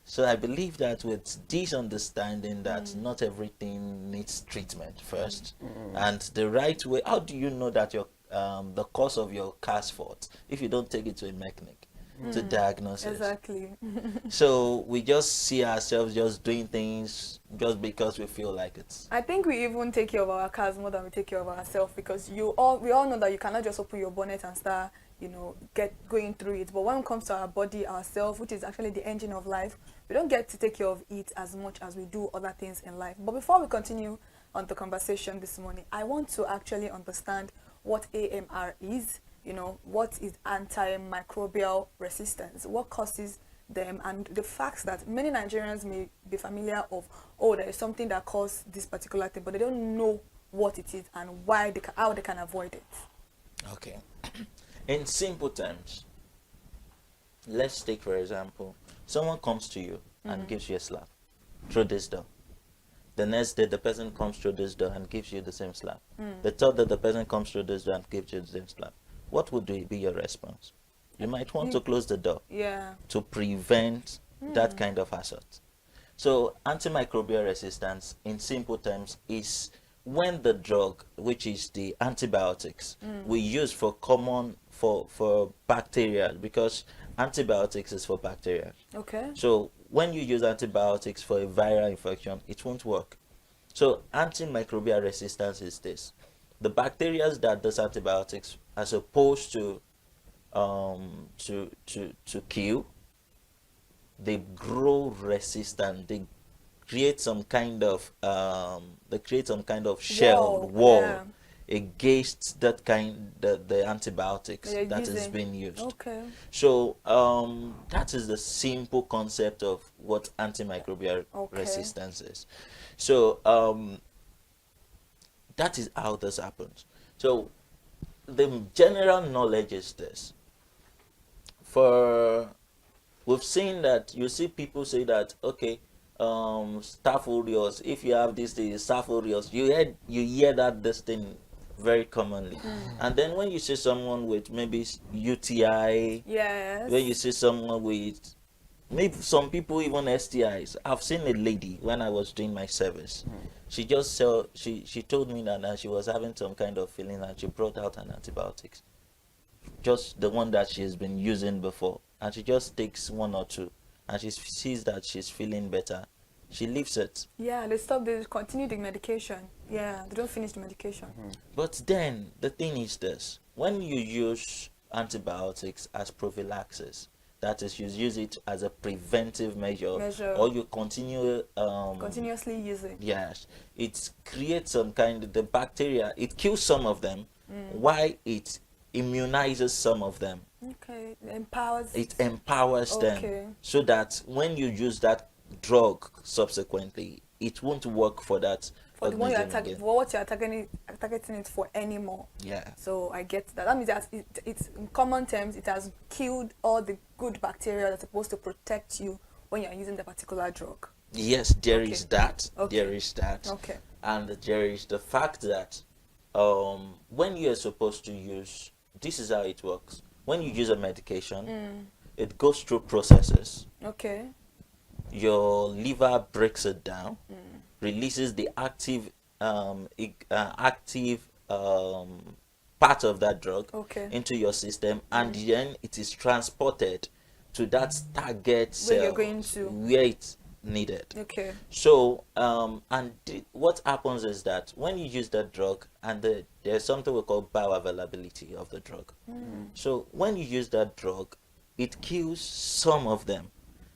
So I believe that with this understanding that not everything needs treatment first, and the right way, how do you know that your the cause of your car's fault if you don't take it to a mechanic to diagnose it? Exactly. So we just see ourselves just doing things just because we feel like it. I think we even take care of our cars more than we take care of ourselves, because we all know that you cannot just open your bonnet and start, going through it. But when it comes to our body, ourselves, which is actually the engine of life, we don't get to take care of it as much as we do other things in life. But before we continue on the conversation this morning, I want to actually understand what AMR is. What is antimicrobial resistance? What causes them, and the fact that many Nigerians may be familiar of, there is something that causes this particular thing, but they don't know what it is and how they can avoid it. Okay. In simple terms, let's take for example, someone comes to you and gives you a slap through this door. The next day, the person comes through this door and gives you the same slap. The third day, the person comes through this door and gives you the same slap. What would be your response? You might want to close the door to prevent that kind of assault. So antimicrobial resistance, in simple terms, is when the drug, which is the antibiotics, we use for bacteria, because antibiotics is for bacteria. Okay. So when you use antibiotics for a viral infection, it won't work. So antimicrobial resistance is this: the bacteria that does antibiotics are supposed to kill, they grow resistant. They create some kind of shell wall against the antibiotics that is being used. Okay. So that is the simple concept of what antimicrobial resistance is. So that is how this happens. So the general knowledge is this: we've seen that, you see people say that, okay, staph aureus, if you have this thing, staph aureus, you hear that this thing very commonly. And then when you see someone with maybe UTI, when you see someone with, maybe some people even STIs. I've seen a lady when I was doing my service. She just she told me that she was having some kind of feeling, and she brought out an antibiotics, just the one that she's been using before, and she just takes one or two, and she sees that she's feeling better. She leaves it. Yeah, they continue the medication. Yeah, they don't finish the medication. But then the thing is this: when you use antibiotics as prophylaxis, that is, you use it as a preventive measure. Or you continuously use it. Yes, it creates some kind of the bacteria. It kills some of them, while it immunizes some of them. Okay, it empowers them, so that when you use that drug subsequently, it won't work for that. For the one you're what you're targeting it for anymore. Yeah. So I get that. That means that it's in common terms, it has killed all the good bacteria that's supposed to protect you when you're using the particular drug. Yes, there is that. There is that. Okay. And there is the fact that when you're supposed to use, this is how it works. When you use a medication, it goes through processes. Okay. Your liver breaks it down, releases the active part of that drug into your system, and then it is transported to that target cell where you're going to, where it's needed. Okay. So what happens is that when you use that drug, and there's something we call bioavailability of the drug. So when you use that drug, it kills some of them,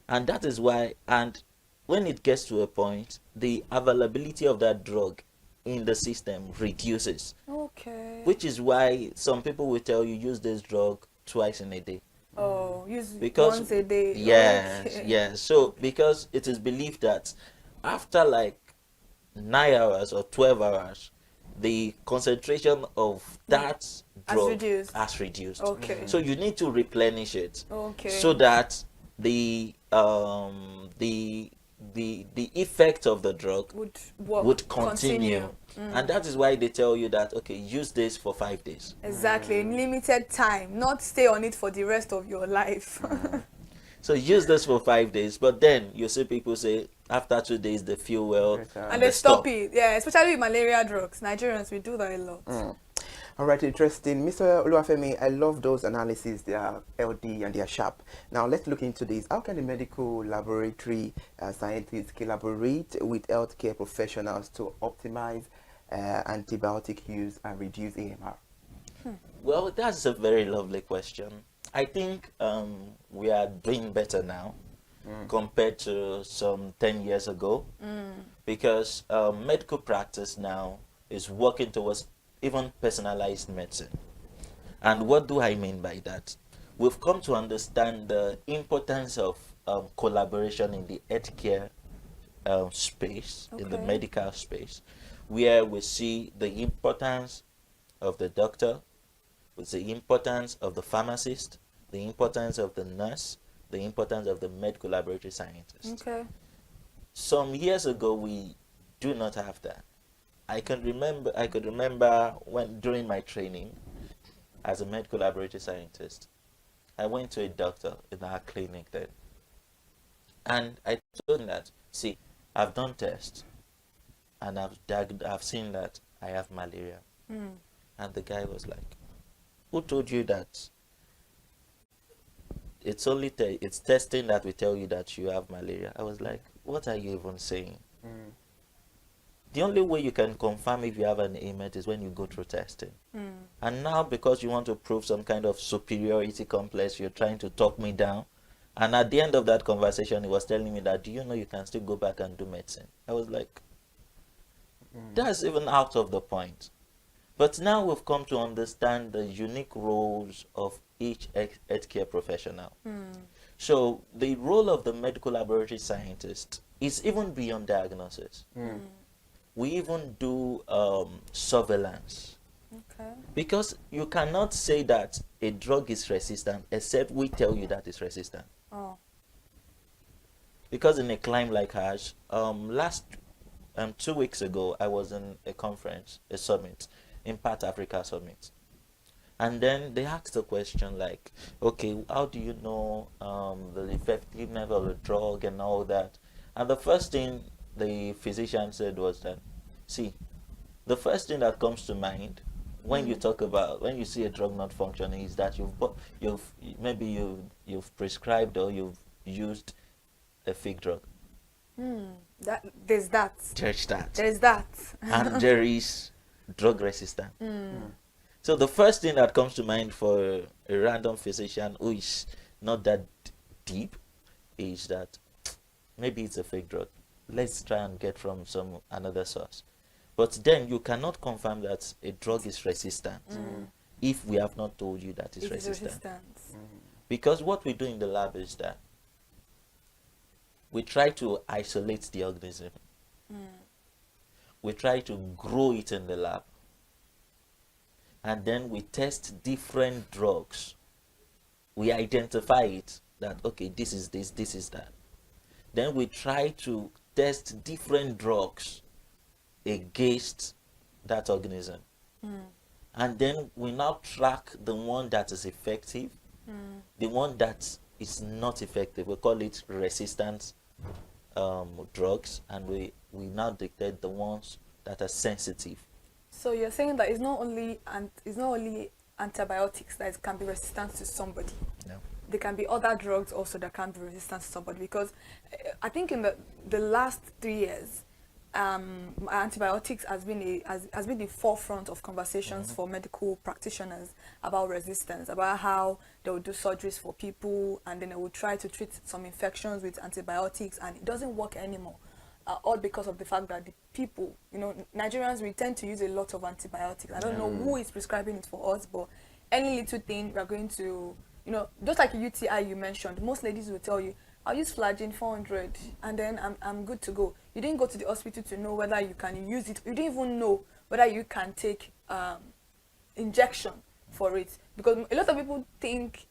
and that is why, and when it gets to a point, the availability of that drug in the system reduces. Okay. Which is why some people will tell you use this drug twice in a day. Oh, use once a day. Yes, yes. So because it is believed that after like 9 hours or 12 hours, the concentration of that drug has reduced. Okay. So you need to replenish it. Okay. So that the the effect of the drug would continue. And that is why they tell you that, okay, use this for 5 days. Exactly, limited time, not stay on it for the rest of your life. So use this for 5 days, but then you see people say after 2 days they feel well and they stop it. Yeah, especially with malaria drugs. Nigerians, we do that a lot. All right, interesting. Mr. Oluwafemi, I love those analyses. They are LD and they are sharp. Now, let's look into this. How can the medical laboratory scientists collaborate with healthcare professionals to optimize antibiotic use and reduce AMR? Well, that's a very lovely question. I think we are doing better now compared to some 10 years ago, because medical practice now is working towards even personalized medicine. And what do I mean by that? We've come to understand the importance of collaboration in the healthcare space, in the medical space, where we see the importance of the doctor, with the importance of the pharmacist, the importance of the nurse, the importance of the medical laboratory scientist. Some years ago, we do not have that. I could remember when during my training as a medical laboratory scientist, I went to a doctor in our clinic then, and I told him that, see, I've done tests and I've seen that I have malaria. And the guy was like, who told you that? It's only it's testing that will tell you that you have malaria. I was like, what are you even saying? The only way you can confirm if you have an ailment is when you go through testing. And now, because you want to prove some kind of superiority complex, you're trying to talk me down. And at the end of that conversation, he was telling me that, do you know you can still go back and do medicine? I was like, that's even out of the point. But now we've come to understand the unique roles of each healthcare professional. So the role of the medical laboratory scientist is even beyond diagnosis. We even do surveillance. Because you cannot say that a drug is resistant except we tell you that it's resistant. Because in a climb like ours, 2 weeks ago, I was in a conference, a summit, Impact Africa Summit. And then they asked a question like, okay, how do you know the effectiveness of the drug and all that? And the first thing the physician said was that, see, the first thing that comes to mind when you talk about, when you see a drug not functioning, is that you've prescribed or you've used a fake drug. There's that. And there is drug resistance. So the first thing that comes to mind for a random physician who is not that deep is that maybe it's a fake drug. Let's try and get from another source. But then you cannot confirm that a drug is resistant if we have not told you that it's resistant. Because what we do in the lab is that we try to isolate the organism. We try to grow it in the lab. And then we test different drugs. We identify it that, okay, this is this, this is that. Then we try to test different drugs against that organism. And then we now track the one that is effective, the one that is not effective. We call it resistant drugs, and we now detect the ones that are sensitive. So you're saying that it's not only antibiotics that can be resistant to somebody. No. There can be other drugs also that can be resistant to somebody, because I think in the last 3 years, antibiotics has been the forefront of conversations for medical practitioners about resistance, about how they will do surgeries for people and then they will try to treat some infections with antibiotics, and it doesn't work anymore. All because of the fact that the people, Nigerians, we tend to use a lot of antibiotics. I don't know who is prescribing it for us, but any little thing we're going to, just like a UTI you mentioned, most ladies will tell you, I'll use Flagyl 400 and then I'm good to go. You didn't go to the hospital to know whether you can use it. You didn't even know whether you can take injection for it, because a lot of people think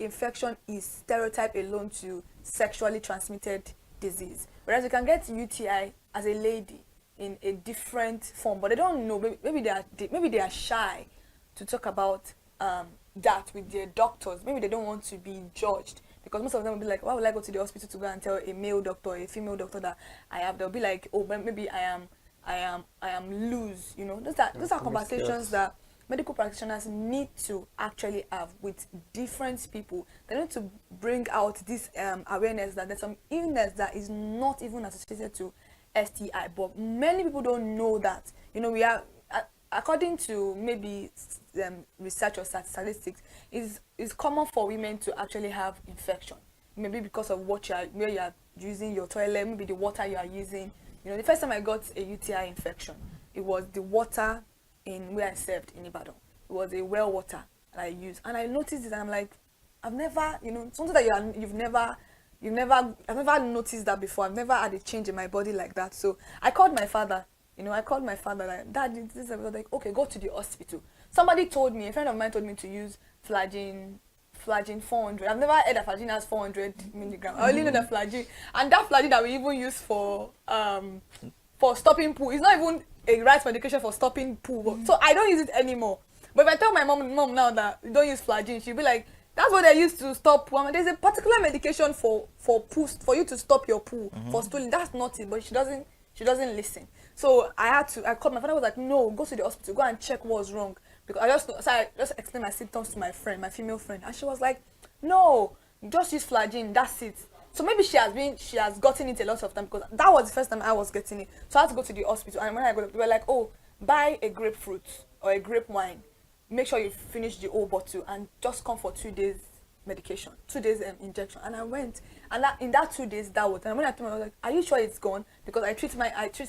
infection is stereotype alone to sexually transmitted disease. Whereas you can get UTI as a lady in a different form, but they don't know. Maybe they are shy to talk about that with their doctors. Maybe they don't want to be judged, because most of them will be like, why would I go to the hospital to go and tell a male doctor or a female doctor that I have? They'll be like, oh, maybe I am loose. You know, those are conversations that medical practitioners need to actually have with different people. They need to bring out this awareness that there's some illness that is not even associated to STI, but many people don't know that. You know, we are, according to maybe research or statistics, is common for women to actually have infection. Maybe because of where you are using your toilet, maybe the water you are using. You know, the first time I got a UTI infection, it was the water in where I served in Ibadan. It was a well water that I used, and I noticed it, and I'm like, I've never, you know, something that I've never noticed that before. I've never had a change in my body like that. So I called my father. You know, I called my father, like, Dad, this is like, okay, go to the hospital. Somebody told me, a friend of mine told me to use flagyl 400. I've never heard that flagyl has 400 milligrams. I only know the flagyl, and that flagyl that we even use for stopping poo, it's not even a right medication for stopping poo. So I don't use it anymore. But if I tell my mom now that you don't use flagyl, she'll be like, that's what they used to stop poo. There's a particular medication for poo, for you to stop your poo, for stooling. That's not it, but she doesn't listen. So I called my father. Was like, no, go to the hospital, go and check what's wrong, because I just explained my symptoms to my female friend, and she was like, no, just use flagyl, that's it. So maybe she has gotten it a lot of time, because that was the first time I was getting it. So I had to go to the hospital, and when I got, they were like, oh, buy a grapefruit or a grape wine, make sure you finish the whole bottle, and just come for 2 days medication, 2 days injection. And I went, and in that 2 days that was, and when I told her, I was like, are you sure it's gone? Because I treat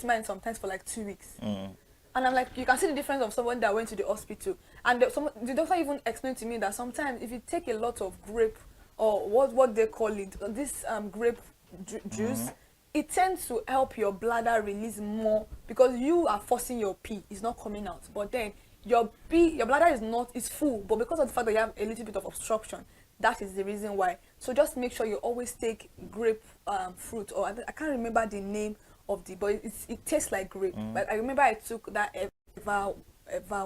mine sometimes for like 2 weeks. And I'm like, you can see the difference of someone that went to the hospital. And the doctor even explained to me that sometimes if you take a lot of grape, or what they call it, this grape juice, it tends to help your bladder release more, because you are forcing your pee, it's not coming out. But then your bladder is full, but because of the fact that you have a little bit of obstruction, that is the reason why. So just make sure you always take grape fruit, or I can't remember the name of but it tastes like grape. But I remember I took that Eva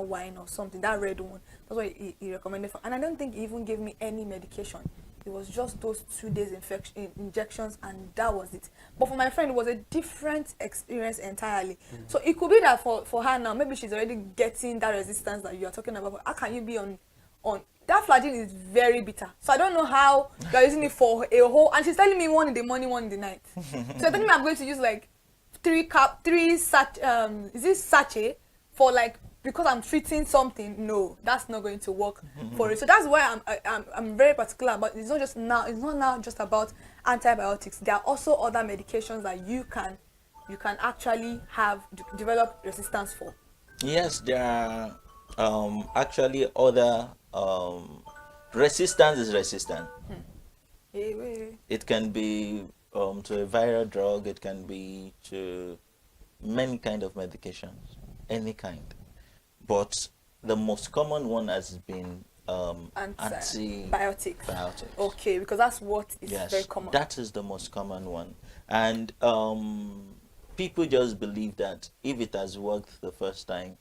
wine or something, that red one. That's what he recommended for. And I don't think he even gave me any medication. It was just those 2 days injections, and that was it. But for my friend, it was a different experience entirely. So it could be that for her now, maybe she's already getting that resistance that you are talking about. But how can you be on that flagyl is very bitter. So I don't know how you're using it for a whole, and she's telling me 1 in the morning, 1 in the night. So you're telling me I'm going to use like 3 sachet for like, because I'm treating something. No, that's not going to work for it. So that's why I'm very particular. But it's not now just about antibiotics. There are also other medications that you can actually develop resistance for. Yes, there are actually other resistance is resistant. It can be to a viral drug, it can be to many kind of medications, any kind. But the most common one has been antibiotics. Biotics. Okay, because that's what is very common. That is the most common one. And people just believe that if it has worked the first time,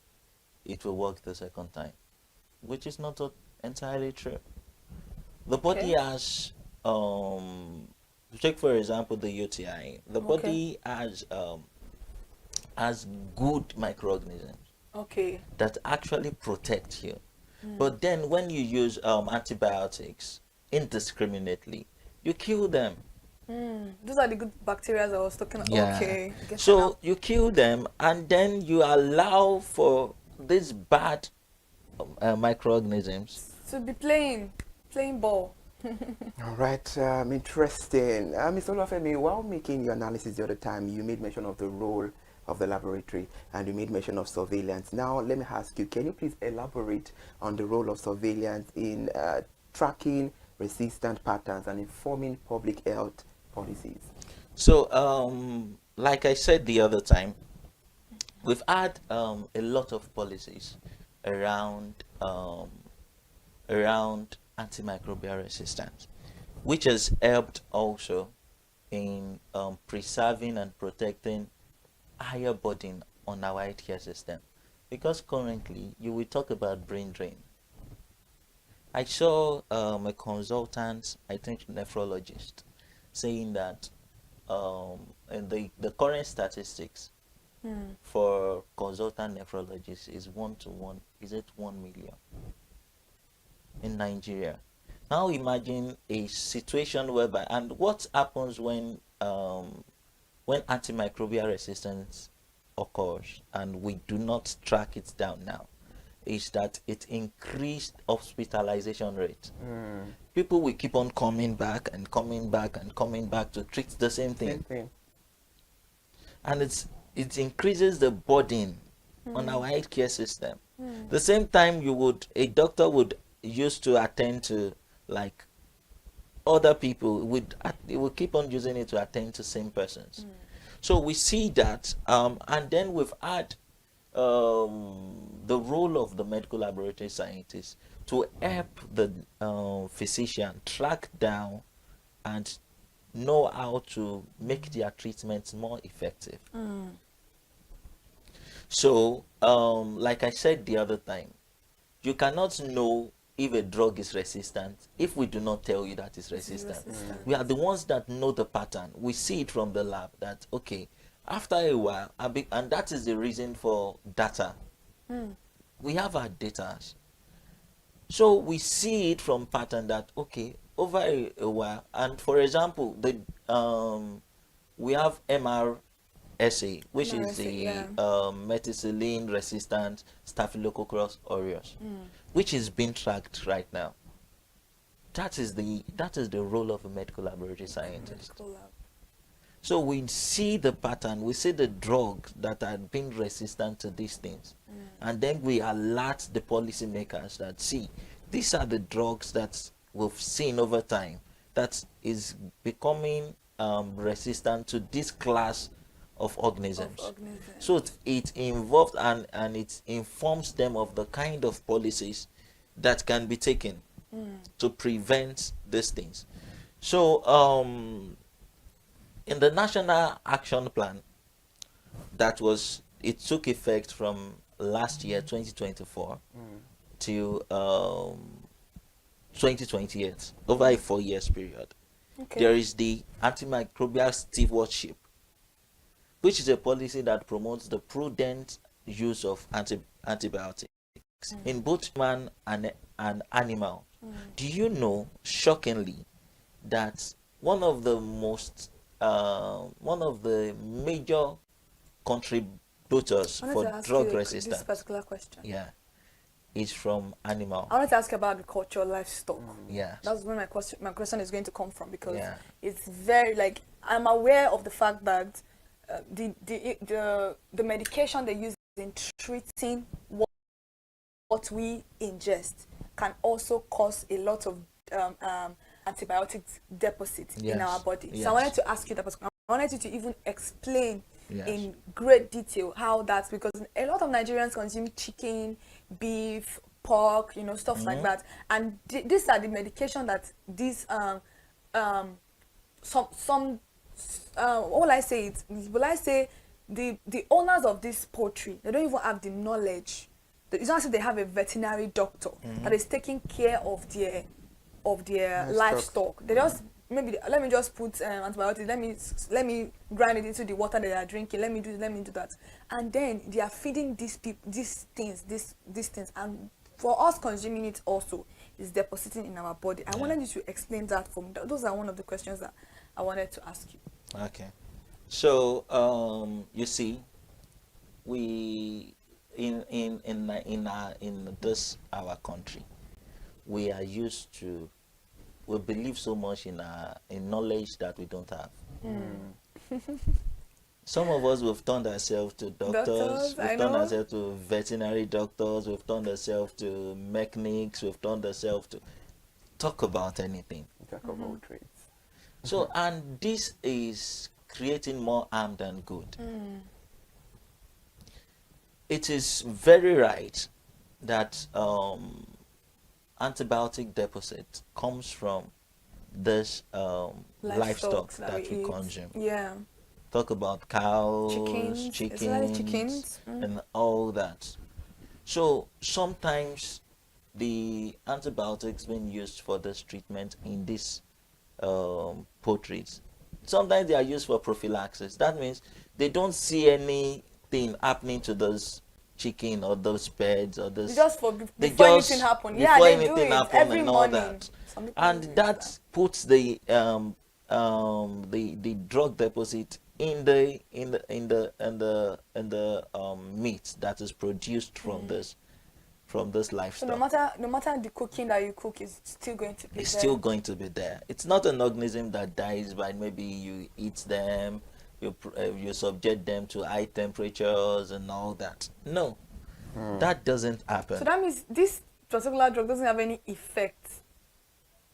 it will work the second time, which is not entirely true. The body has, take for example the UTI, the body has good microorganisms that actually protect you. But then when you use antibiotics indiscriminately, you kill them. Those are the good bacteria I was talking about. Yeah. So you kill them, and then you allow for these bad microorganisms to be playing ball. All right, interesting. Mr. Olafemi, while making your analysis the other time, you made mention of the role of the laboratory, and you made mention of surveillance. Now, let me ask you, can you please elaborate on the role of surveillance in tracking resistant patterns and informing public health policies? So, like I said the other time, we've had a lot of policies around antimicrobial resistance, which has helped also in preserving and protecting higher burden on our healthcare system. Because currently, you will talk about brain drain. I saw a consultant, I think nephrologist, saying that in the current statistics for consultant nephrologists is 1 to 1, is it 1 million in Nigeria? Now imagine a situation whereby, and what happens when antimicrobial resistance occurs and we do not track it down now, is that it increased hospitalization rate. People will keep on coming back and coming back and coming back to treat the same thing. And it increases the burden on our healthcare system. The same time a doctor would used to attend to like other people, it will keep on using it to attend to same persons. So we see that, and then we've had the role of the medical laboratory scientist to help the physician track down and know how to make their treatments more effective. So, like I said the other time, you cannot know if a drug is resistant if we do not tell you that it's resistant. We are the ones that know the pattern. We see it from the lab that, okay, after a while, and that is the reason for data. We have our data. So we see it from pattern that, okay, over a while, and for example, we have MRSA, which is the methicillin resistant Staphylococcus aureus, which is being tracked right now. That is the role of a medical laboratory scientist. So we see the pattern, we see the drugs that are being resistant to these things, and then we alert the policymakers that, see, these are the drugs that we've seen over time that is becoming resistant to this class of organisms. So it involves and it informs them of the kind of policies that can be taken to prevent these things. So in the National Action Plan it took effect from last year 2024 to 2028, over a 4 years period. There is the antimicrobial stewardship, which is a policy that promotes the prudent use of antibiotics in both human and animal. Do you know, shockingly, that one of the major contributors for drug resistance, this particular question, is from animal? I wanted to ask you about agriculture, livestock. That's where my question is going to come from, because it's very, like, I'm aware of the fact that the medication they use in treating what we ingest can also cause a lot of antibiotic deposits in our body. So I wanted to ask you that. I wanted you to even explain in great detail how that's, because a lot of Nigerians consume chicken, beef, pork, stuff like that, and these are the medication that these what will I say? The owners of this poultry, they don't even have the knowledge. It's not as they have a veterinary doctor that is taking care of their livestock. They just, maybe, let me just put antibiotics, let me grind it into the water they are drinking, let me do that, and then they are feeding these things, and for us consuming it also is depositing in our body. I wanted you to explain that for me. Those are one of the questions that I wanted to ask you. Okay, so you see, we in this our country, we are used to, we believe so much in knowledge that we don't have. Some of us, we've turned ourselves to doctors, we've turned ourselves to veterinary doctors, we've turned ourselves to mechanics, we've turned ourselves to talk about anything. Talk about trades. So, and this is creating more harm than good. It is very right that antibiotic deposit comes from this livestock that we eat. consume. Yeah. Talk about cows, chickens, and all that. So sometimes the antibiotics being used for this treatment in these poultries, sometimes they are used for prophylaxis. That means they don't see anything happening to those chicken or those birds or those. Just before anything happens. Yeah, they do it every morning. That. And that puts the drug deposit in the meat that is produced from this livestock. So no matter the cooking that you cook is still going to be there. It's still going to be there. It's not an organism that dies by maybe you eat them, you subject them to high temperatures and all that. No, that doesn't happen. So that means this particular drug doesn't have any effect,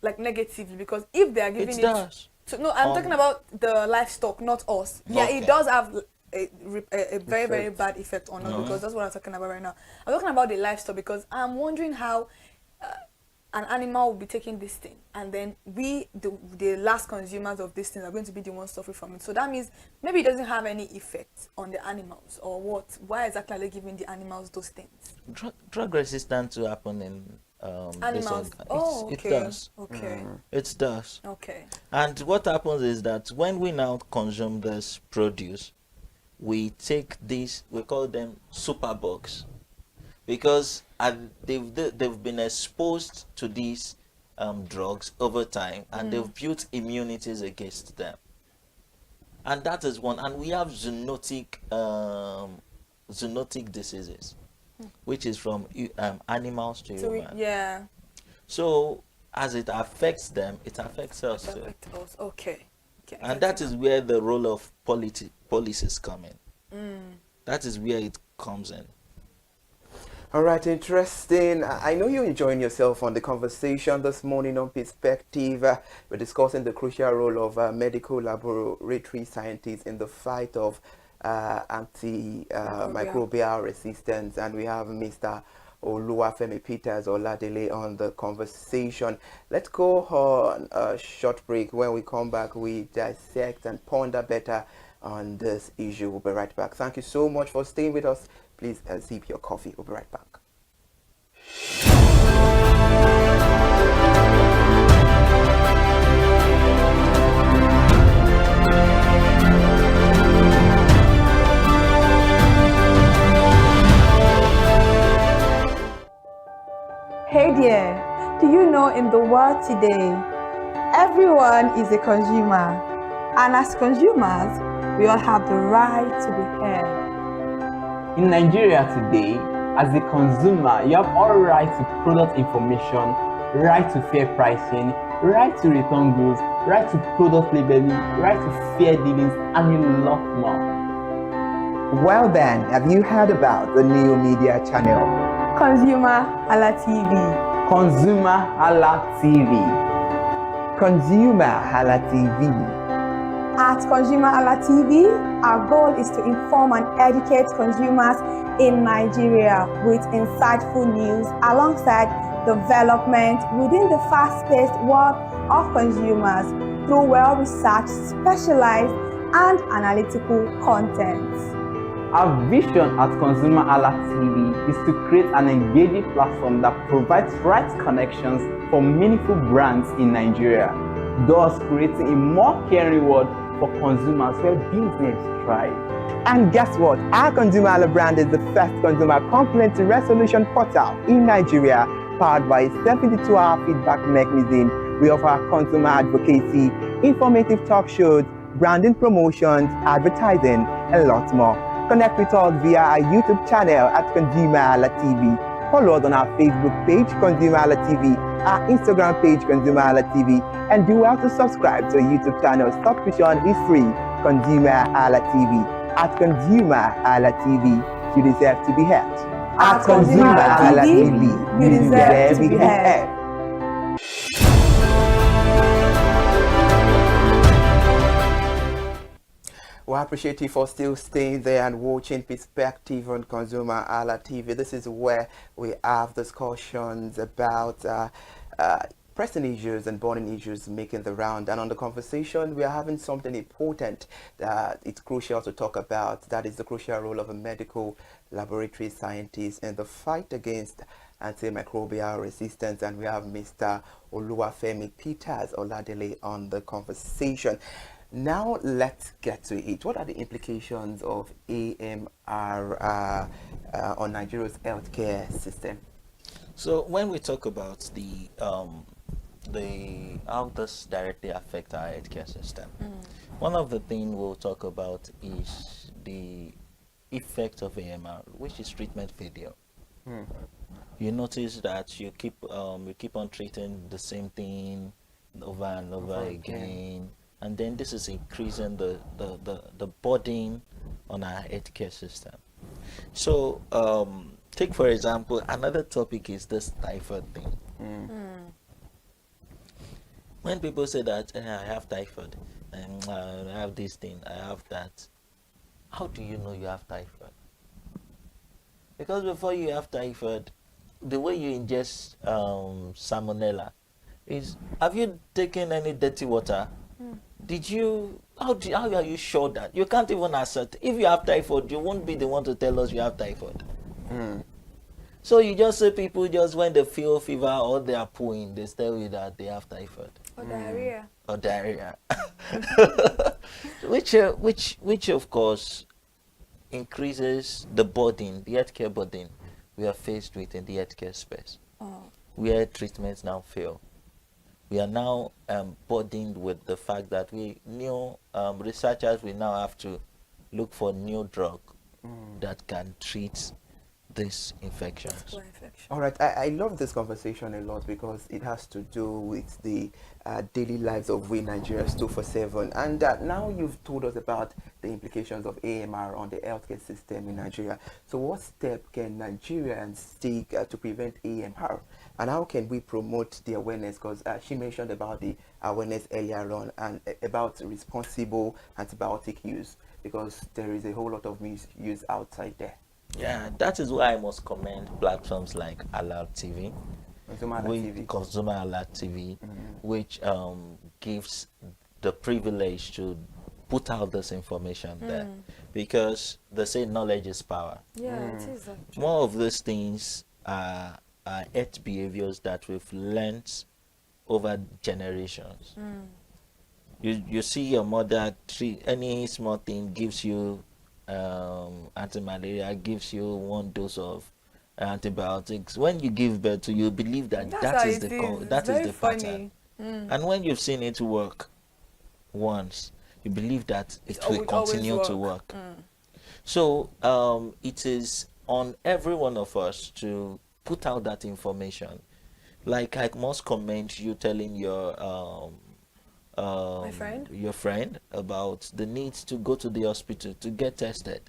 like negatively, because if they are giving it does. So no, I'm talking about the livestock, not us. Yeah, okay. It does have a very, very bad effect on us, because that's what I'm talking about right now. I'm talking about the livestock because I'm wondering how an animal will be taking this thing, and then we, the last consumers of this thing, are going to be the ones suffering from it. So that means maybe it doesn't have any effect on the animals, or what? Why exactly are they giving the animals those things? Drug resistance to happen in animals. Okay. It does. Okay. It does. Okay. And what happens is that when we now consume this produce, we take these, we call them superbugs, because they've been exposed to these drugs over time, and they've built immunities against them. And that is one. And we have zoonotic diseases, which is from animals to humans. Yeah. So as it affects them, it affects us too. Okay. And that is where the role of policies come in. That is where it comes in. All right, interesting. I know you're enjoying yourself on the conversation this morning on Perspective. We're discussing the crucial role of medical laboratory scientists in the fight of antimicrobial resistance, and we have Mr. Oluwafemi Peters Oladele on the conversation. Let's go on a short break. When we come back, we dissect and ponder better on this issue. We'll be right back. Thank you so much for staying with us. Please sip your coffee. We'll be right back. Hey there, do you know in the world today, everyone is a consumer, and as consumers, we all have the right to be heard. In Nigeria today, as a consumer, you have all right to product information, right to fair pricing, right to return goods, right to product labeling, right to fair dealings, and a lot more. Well then, have you heard about the new media channel? ConsumerHallaTV. ConsumerHallaTV. ConsumerHallaTV. At ConsumerHallaTV, our goal is to inform and educate consumers in Nigeria with insightful news alongside development within the fast-paced world of consumers through well-researched, specialized, and analytical content. Our vision at ConsumerHallaTV is to create an engaging platform that provides right connections for meaningful brands in Nigeria, thus creating a more caring world for consumers where business thrive. And guess what? Our ConsumerHalla brand is the first consumer complaint resolution portal in Nigeria, powered by a 72-hour feedback mechanism. We offer consumer advocacy, informative talk shows, branding promotions, advertising, and lots more. Connect with us via our YouTube channel at ConsumerHallaTV. Follow us on our Facebook page, ConsumerHallaTV, our Instagram page, ConsumerHallaTV, and do well to subscribe to our YouTube channel. Subscription is free. ConsumerHallaTV. At ConsumerHallaTV, you deserve to be heard. At ConsumerHallaTV, you deserve to be heard. Well, I appreciate you for still staying there and watching Perspective on ConsumerHallaTV. This is where we have discussions about pressing issues and burning issues making the round. And on the conversation, we are having something important that it's crucial to talk about. That is the crucial role of a medical laboratory scientist in the fight against antimicrobial resistance. And we have Mr. Oluwafemi Peters Oladele on the conversation. Now let's get to it. What are the implications of AMR on Nigeria's healthcare system? So when we talk about the how this directly affect our healthcare system, one of the things we'll talk about is the effect of AMR, which is treatment failure. You notice that you keep on treating the same thing over and over again, and then this is increasing the burden on our healthcare system. So take for example, another topic is this typhoid thing. When people say that I have typhoid, and I have this thing, I have that, how do you know you have typhoid? Because before you have typhoid, the way you ingest salmonella is, have you taken any dirty water? Did you, how are you sure that? You can't even assert. If you have typhoid, you won't be the one to tell us you have typhoid. So you just say people just when they feel fever or they are pooing, they tell you that they have typhoid. Or diarrhea. Or diarrhea. which of course increases the burden, the healthcare burden we are faced with in the healthcare space, where treatments now fail. We are now burdened with the fact that researchers will now have to look for new drug that can treat these infections. All right, I love this conversation a lot because it has to do with the daily lives of we Nigerians 24/7. And now you've told us about the implications of AMR on the healthcare system in Nigeria. So what step can Nigerians take to prevent AMR? And how can we promote the awareness? Because she mentioned about the awareness earlier on and about responsible antibiotic use, because there is a whole lot of misuse outside there. Yeah, that is why I must commend platforms like ConsumerHallaTV, ConsumerHallaTV, which gives the privilege to put out this information there, because they say knowledge is power. Yeah, it is. More of these things are health behaviors that we've learned over generations. You see your mother treat any small thing, gives you anti-malaria, gives you one dose of antibiotics. When you give birth to, you believe that that is the pattern. And when you've seen it work once, you believe that it will continue to work. So it is on every one of us to put out that information. Like I must commend you telling your friend about the need to go to the hospital to get tested,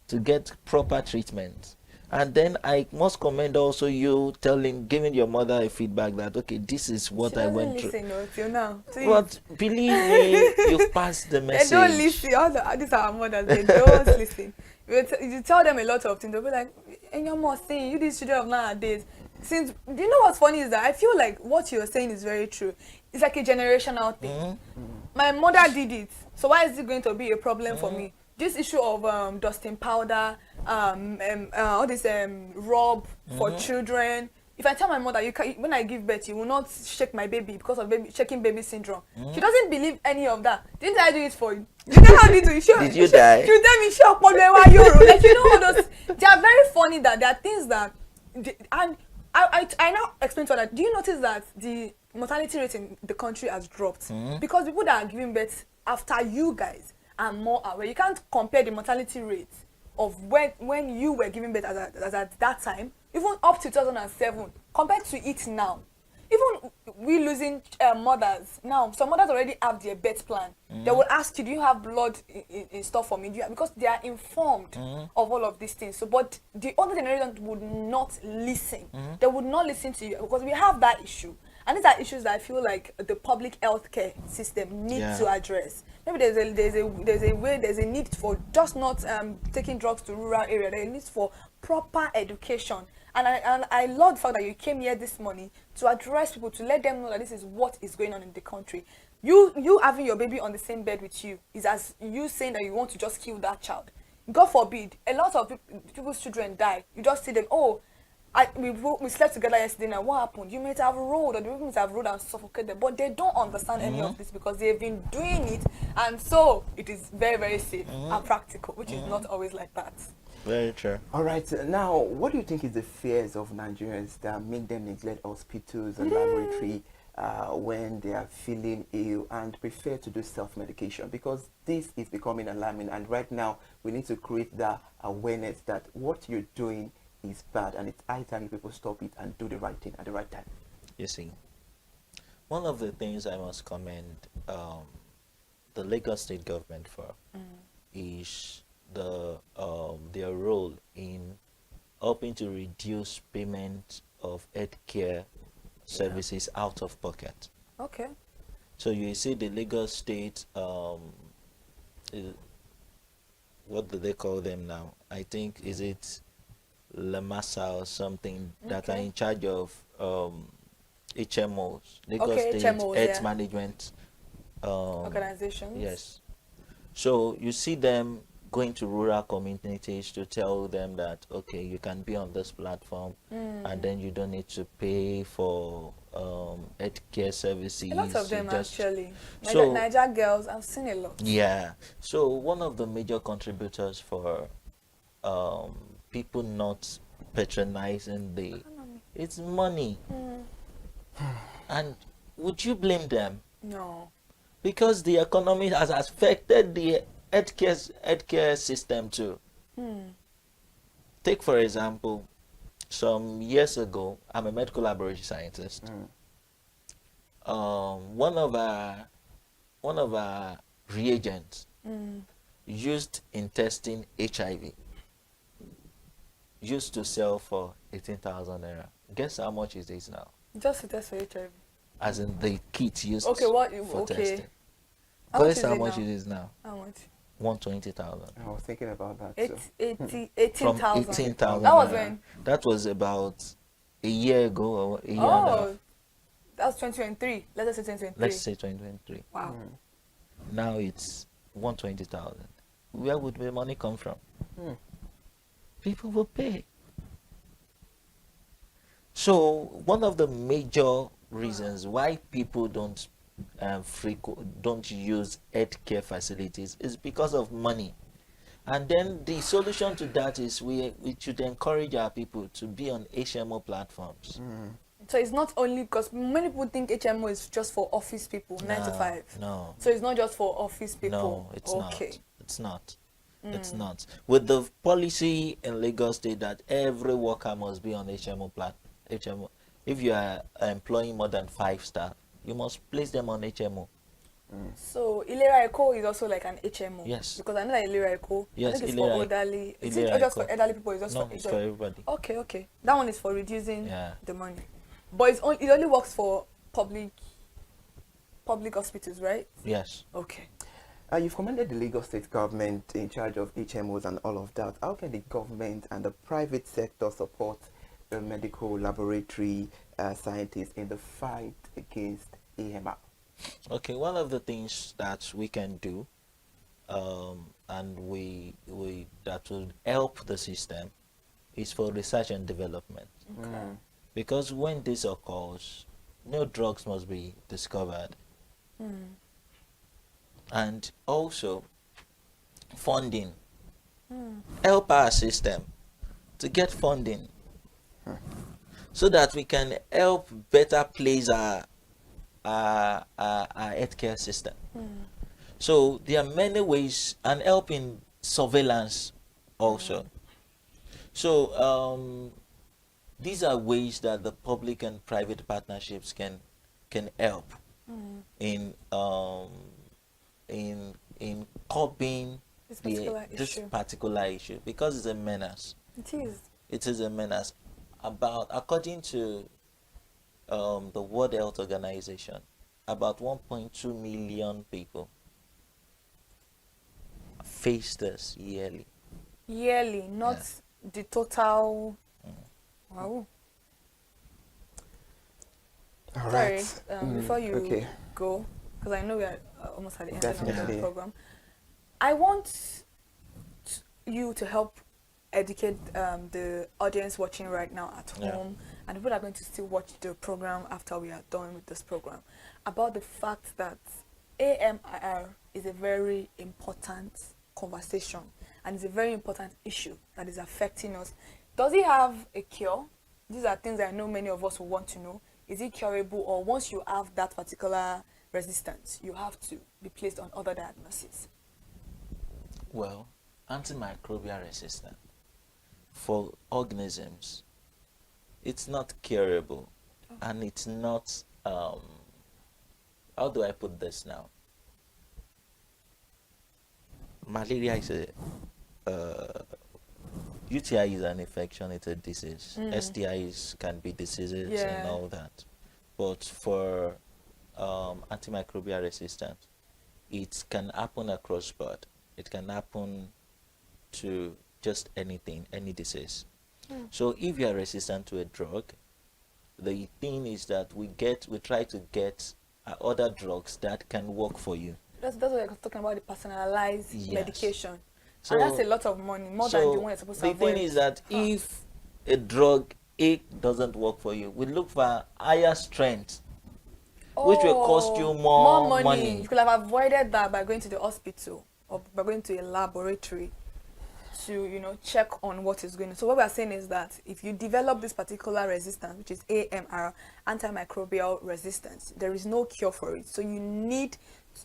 to get proper treatment. And then I must commend also you giving your mother a feedback that, okay, this is what I went through. Till now. But believe me, you've passed the message. They don't listen. These are our mothers. They don't listen. You tell them a lot of things. They'll be like, and your mom saying, you these children of nowadays. Do you know what's funny is that I feel like what you're saying is very true. It's like a generational thing. My mother did it, so why is it going to be a problem for me? This issue of dusting powder, all this rub for children. If I tell my mother, when I give birth, you will not shake my baby because of shaking baby syndrome. She doesn't believe any of that. Didn't I do it for you? You know how did you? Did you die? You tell me, shock, like you know all those. They are very funny that there are things that, and I now explain to that. Do you notice that the mortality rate in the country has dropped because people that are giving birth after you guys are more aware? You can't compare the mortality rate of when you were giving birth as at that time, even up to 2007, compared to it now. Even we losing mothers now. Some mothers already have their birth plan. They will ask you, do you have blood in store for me? Because they are informed of all of these things. So, but the older generation would not listen. They would not listen to you because we have that issue. And these are issues that I feel like the public healthcare system needs to address. Maybe there's a need for just not taking drugs to rural area. There is a need for proper education. And I love the fact that you came here this morning to address people, to let them know that this is what is going on in the country. You having your baby on the same bed with you is as you saying that you want to just kill that child. God forbid, a lot of people's children die. You just see them, oh, we slept together yesterday, now what happened? You might have rolled, or the people might have rolled and suffocated, but they don't understand any of this because they've been doing it, and so it is very, very safe and practical, which is not always like that. Very true. All right, now, what do you think is the fears of Nigerians that make them neglect hospitals and laboratory when they are feeling ill and prefer to do self-medication? Because this is becoming alarming, and right now we need to create that awareness that what you're doing is bad, and it's high time people stop it and do the right thing at the right time. You see, one of the things I must commend the Lagos state government for is their role in helping to reduce payment of healthcare services out of pocket. Okay. So you see the Lagos state, what do they call them now? I think, is it Lamasa or something, that are in charge of HMOs, Lagos State HMOs, Health Management organizations. Yes. So you see them going to rural communities to tell them that, okay, you can be on this platform and then you don't need to pay for healthcare services. A lot of them just, actually. so, Niger girls, I've seen a lot. Yeah. So one of the major contributors for people not patronizing it's money. And would you blame them? No. Because the economy has affected the healthcare system too. Take for example, some years ago, I'm a medical laboratory scientist. One of our reagents used in testing HIV used to sell for 18,000 naira. Guess how much it is now? Just to test for HIV. As in the kit used for testing. Guess how much it is now? How much? 120,000. I was thinking about that. 18,000. From 18,000. That was when? That was about a year ago or a year and a half. That's 2023. Let's say 2023. Let's say 2023. Wow. Now it's 120,000. Where would the money come from? People will pay. So one of the major reasons why people don't use healthcare facilities is because of money. And then the solution to that is we should encourage our people to be on HMO platforms. So it's not only because many people think HMO is just for office people, 9 to 5. No. So it's not just for office people. No, it's not. It's not. It's Mm. not. With the policy in Lagos State that every worker must be on HMO HMO. If you are employing more than 5 staff, you must place them on HMO. So Ilera Eco is also like an HMO. Yes. Because I know that Ilera Eco, I think it's for elderly. Is it just for elderly people? It's just No, for it's for everybody. Okay, okay. That one is for reducing Yeah. the money. But it only works for public hospitals, right? Yes. Okay. You've commended the Lagos State government in charge of HMOs and all of that. How can the government and the private sector support the medical laboratory scientists in the fight against AMR? Okay, one of the things that we can do, and we that will help the system, is for research and development. Okay. Because when this occurs, new drugs must be discovered, and also funding. Help our system to get funding, so that we can help better place our healthcare system. So there are many ways, and help in surveillance also. So these are ways that the public and private partnerships can help in curbing this particular issue, because it's a menace. It is. It is a menace. According to the World Health Organization, about 1.2 million people face this yearly. Yearly, not the total. Wow. All Sorry, right. before you Okay. go, because I know we are almost at the end of the Definitely. program, I want you to help educate the audience watching right now at home and people are going to still watch the program after we are done with this program about the fact that AMR is a very important conversation and it's a very important issue that is affecting us. Does it have a cure? These are things I know many of us will want to know. Is it curable, or once you have that particular resistance, you have to be placed on other diagnoses? Well, antimicrobial resistance for organisms, it's not curable, and it's not, how do I put this now? Malaria is UTI is an infection, it's a disease. STIs can be diseases and all that. But for antimicrobial resistance, it can happen across board. It can happen to just anything, any disease. So if you are resistant to a drug, the thing is that we try to get other drugs that can work for you. That's what we're talking about, the personalized medication. So, and that's a lot of money, more than the one you're supposed to avoid. The thing is that if a drug A doesn't work for you, we look for higher strength, which will cost you more money. You could have avoided that by going to the hospital or by going to a laboratory to, check on what is going on. So what we are saying is that if you develop this particular resistance, which is AMR, antimicrobial resistance, there is no cure for it. So you need,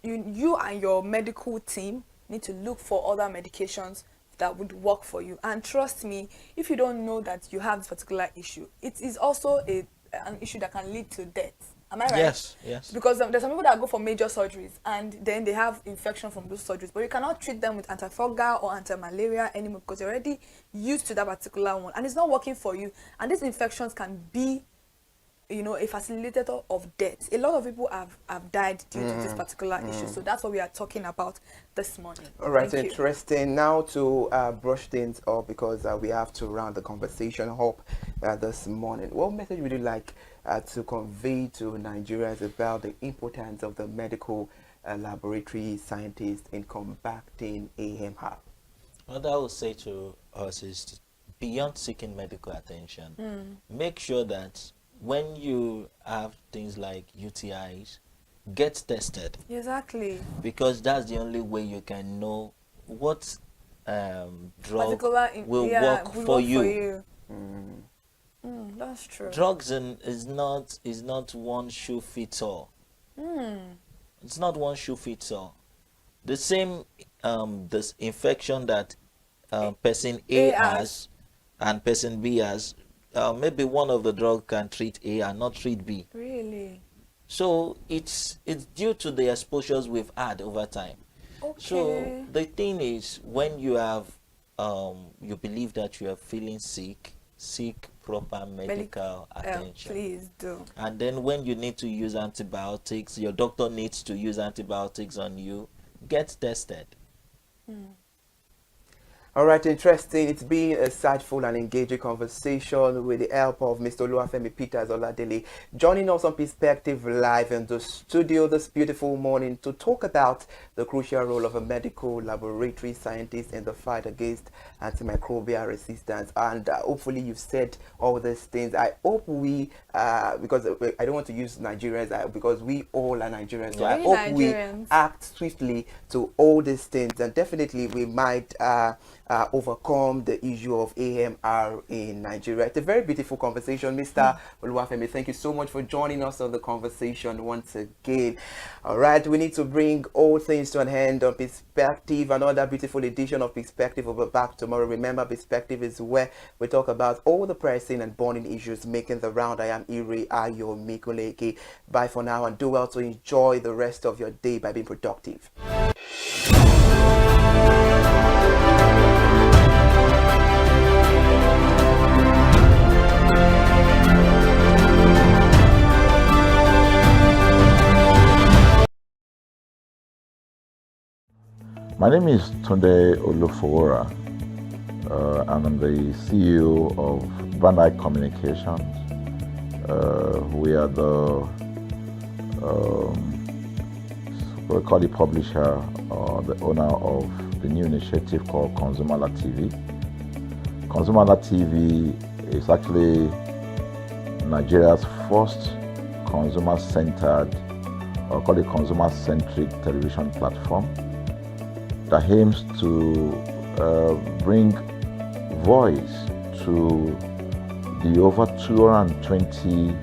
you and your medical team need to look for other medications that would work for you. And trust me, if you don't know that you have this particular issue, it is also an issue that can lead to death. Am I right? Yes, yes. Because there's some people that go for major surgeries and then they have infection from those surgeries, but you cannot treat them with antifungal or anti-malaria anymore because you're already used to that particular one and it's not working for you. And these infections can be, a facilitator of death. A lot of people have died due to this particular issue. So that's what we are talking about this morning. All right, Thank you. interesting. Now to brush things up because we have to round the conversation up this morning. What message would you like to convey to Nigerians about the importance of the medical laboratory scientists in combating AMR? What I would say to us is, beyond seeking medical attention, make sure that when you have things like UTIs, get tested. Exactly. Because that's the only way you can know what drug will work for you. That's true. Drugs is not one shoe fits all. It's not one shoe fits all. The same this infection that person A has and person B has, maybe one of the drugs can treat A and not treat B. Really? So it's due to the exposures we've had over time. Okay. So the thing is, when you have you believe that you are feeling sick, seek proper medical attention. Please do. And then when you need to use antibiotics, your doctor needs to use antibiotics on you, get tested. All right, interesting. It's been a insightful and engaging conversation with the help of Mr. Oluwafemi Peters Oladele, joining us on Perspective Live in the studio this beautiful morning to talk about the crucial role of a medical laboratory scientist in the fight against antimicrobial resistance. And hopefully you've said all these things. I hope we, because I don't want to use Nigerians, because we all are Nigerians, so I hope we act swiftly to all these things, and definitely we might overcome the issue of AMR in Nigeria. It's a very beautiful conversation. Mr. Oluwafemi, thank you so much for joining us on the conversation once again. All right, we need to bring all things to an end on Perspective, another beautiful edition of Perspective. Will be back tomorrow. Remember, Perspective is where we talk about all the pressing and burning issues making the round. I am Iri Ayo Mikuleke. Bye for now, and do well to enjoy the rest of your day by being productive. My name is Tunde Olufowora. I'm the CEO of Bandai Communications. We are we call the publisher or the owner of the new initiative called ConsumerHallaTV. ConsumerHallaTV is actually Nigeria's first consumer-centered, or call it consumer-centric television platform that aims to bring voice to the over 220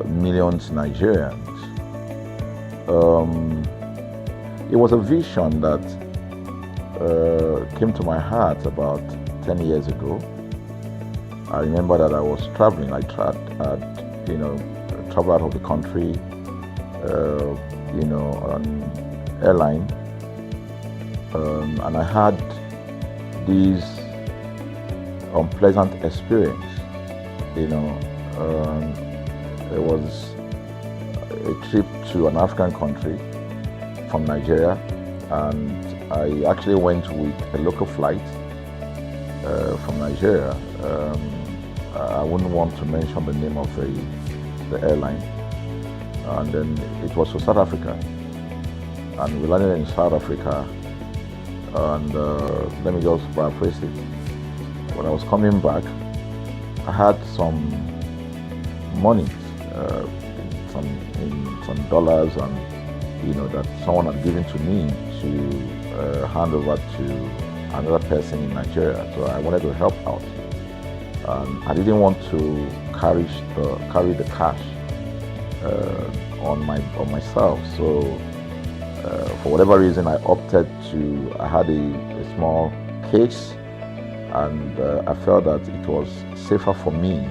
million Nigerians. It was a vision that came to my heart about 10 years ago. I remember that I was traveling. I traveled out of the country, on airline, and I had this unpleasant experience. It was a trip to an African country from Nigeria, and I actually went with a local flight from Nigeria. I wouldn't want to mention the name of the airline, and then it was to South Africa, and we landed in South Africa, and let me just paraphrase it. When I was coming back, I had some money, some dollars, and that someone had given to me to hand over to another person in Nigeria. So I wanted to help out. I didn't want to carry the cash on myself. So for whatever reason, I opted to. I had a small case, and I felt that it was safer for me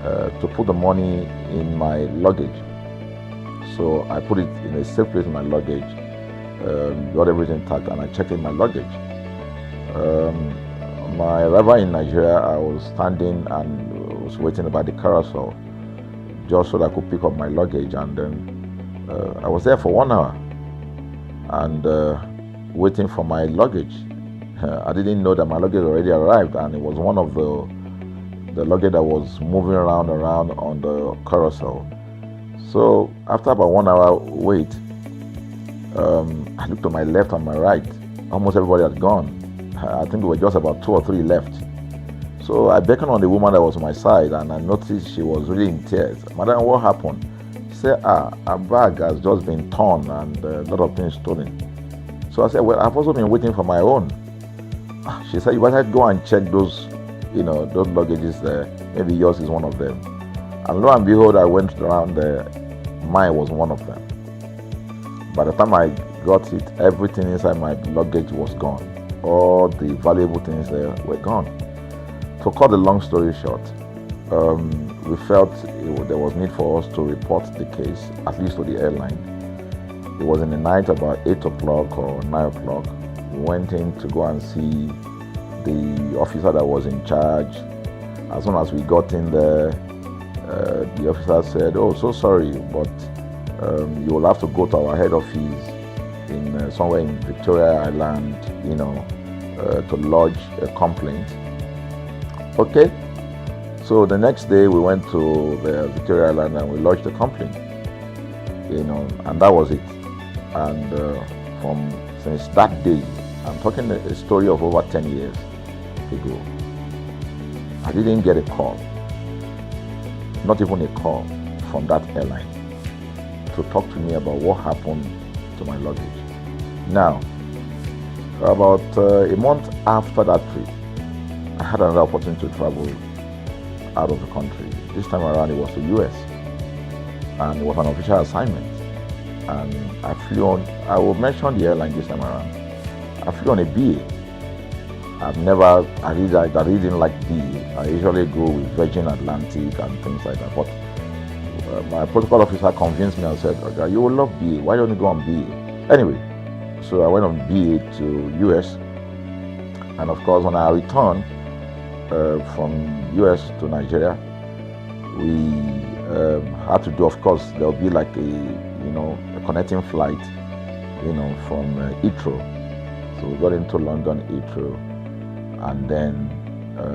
to put the money in my luggage. So I put it in a safe place in my luggage, got everything intact, and I checked in my luggage. My arrival in Nigeria, I was standing and was waiting by the carousel just so that I could pick up my luggage, and then I was there for 1 hour and waiting for my luggage. I didn't know that my luggage already arrived, and it was one of the luggage that was moving around on the carousel. So after about 1 hour wait, I looked to my left and my right. Almost everybody had gone. I think there were just about 2 or 3 left. So I beckoned on the woman that was on my side, and I noticed she was really in tears. Madam, what happened? She said, her bag has just been torn and a lot of things stolen. So I said, well, I've also been waiting for my own. She said, you better go and check those luggages there. Maybe yours is one of them. And lo and behold, I went around there. Mine was one of them. By the time I got it, everything inside my luggage was gone. All the valuable things there were gone. To cut the long story short, we felt there was need for us to report the case, at least to the airline. It was in the night, about 8 o'clock or 9 o'clock. We went in to go and see the officer that was in charge. As soon as we got in there, the officer said, "Oh, so sorry, but you will have to go to our head office in somewhere in Victoria Island, to lodge a complaint." Okay. So the next day we went to the Victoria Island and we lodged a complaint, and that was it. And since that day, I'm talking a story of over 10 years ago, I didn't get a call, not even a call from that airline to talk to me about what happened to my luggage. Now, about a month after that trip, I had another opportunity to travel out of the country. This time around it was to US, and it was an official assignment. And I flew on, I will mention the airline this time around. I flew on a BA. I didn't like BA. I usually go with Virgin Atlantic and things like that. But my protocol officer convinced me and said, "Okay, you will love BA. Why don't you go on BA?" Anyway, so I went on BA to US. And of course, when I returned from US to Nigeria, we had to do, of course, there'll be like a connecting flight, from Heathrow So we got into London Heathrow, and then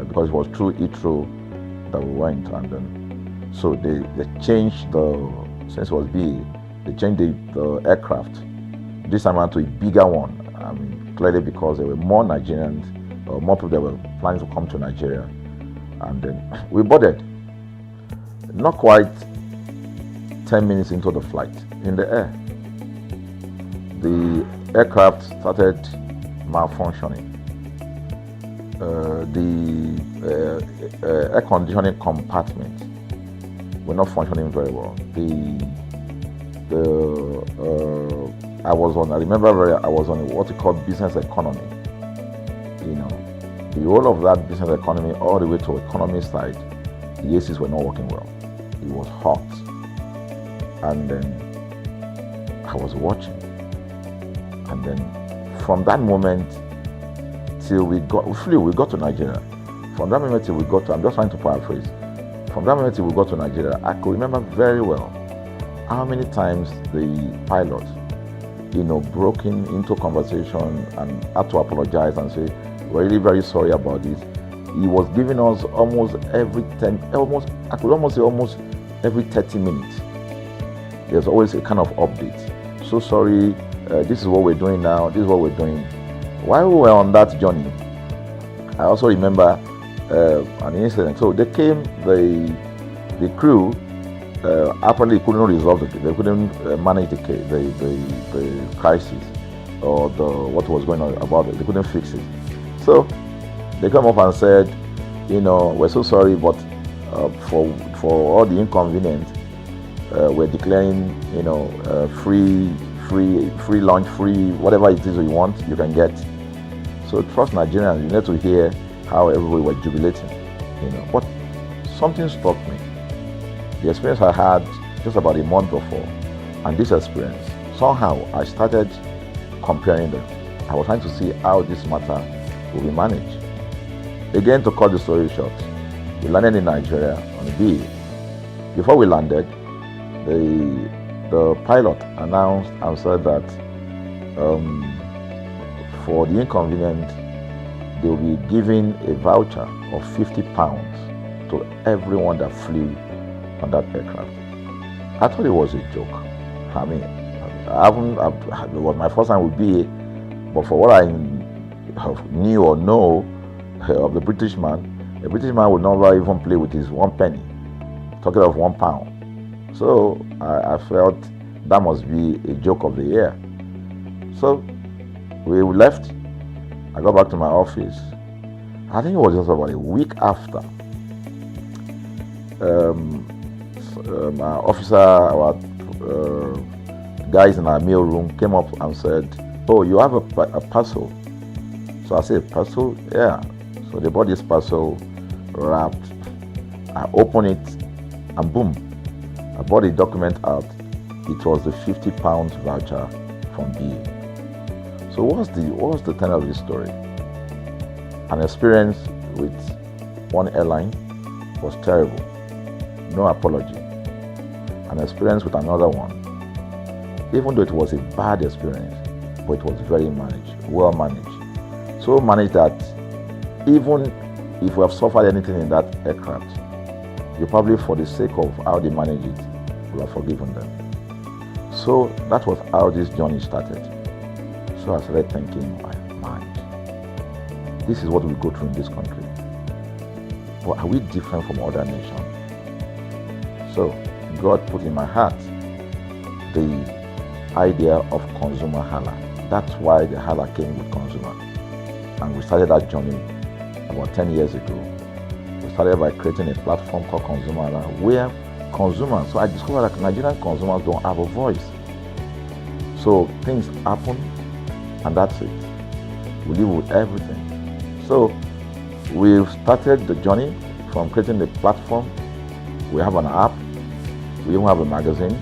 because it was through Heathrow that we went, and then so they changed since it was BA, they changed the aircraft this time around to a bigger one. I mean, clearly because there were more Nigerians, or more people that were planning to come to Nigeria, and then we boarded. Not quite 10 minutes into the flight, in the air, the aircraft started malfunctioning. The air conditioning compartment were not functioning very well. I was on what we call business economy. You know, the whole of that business economy all the way to economy side, the ACs were not working well. It was hot, and then I was watching, and then from that moment till we got to Nigeria. From that moment till we got to, I'm just trying to paraphrase. From that moment till we got to Nigeria, I could remember very well how many times the pilot, broke into conversation and had to apologize and say, "We're really very sorry about this." He was giving us almost every 30 minutes. There's always a kind of update. So sorry, this is what we're doing now, this is what we're doing. While we were on that journey, I also remember an incident. So they came, the crew apparently couldn't resolve they couldn't manage the crisis or what was going on about it. They couldn't fix it. So they come up and said, we're so sorry, but for all the inconvenience, we're declaring, free lunch, free whatever it is you want, you can get. So trust Nigerians, you need to hear how everybody was jubilating, But something struck me. The experience I had just about a month before, and this experience, somehow I started comparing them. I was trying to see how this matter will be managed. Again, to cut the story short, we landed in Nigeria on a BA. Before we landed, the pilot announced and said that for the inconvenience, they will be giving a voucher of £50 to everyone that flew on that aircraft. I thought it was a joke. I mean, it was my first time with BA, but for what I knew or know of the British man would never even play with his 1 penny, talking of £1. So I felt that must be a joke of the year. So we left. I got back to my office. I think it was just about a week after. Our guys in our mail room came up and said, "Oh, you have a parcel." So I said, "Parcel? Yeah." So they bought this parcel wrapped. I opened it, and boom, I bought the document out. It was the £50 voucher from BA. So what's the tenor of this story? An experience with one airline was terrible, no apology. An experience with another one, even though it was a bad experience, but it was very well managed. So managed that even if we have suffered anything in that aircraft, you probably, for the sake of how they manage it, will have forgiven them. So that was how this journey started. So I started thinking, my mind, this is what we go through in this country. But are we different from other nations? So God put in my heart the idea of ConsumerHalla. That's why the Halla came with consumer. And we started that journey about 10 years ago. We started by creating a platform called ConsumerHalla, where consumers, so I discovered that Nigerian consumers don't have a voice. So things happen, and that's it. We live with everything. So we've started the journey from creating the platform. We have an app, we even have a magazine,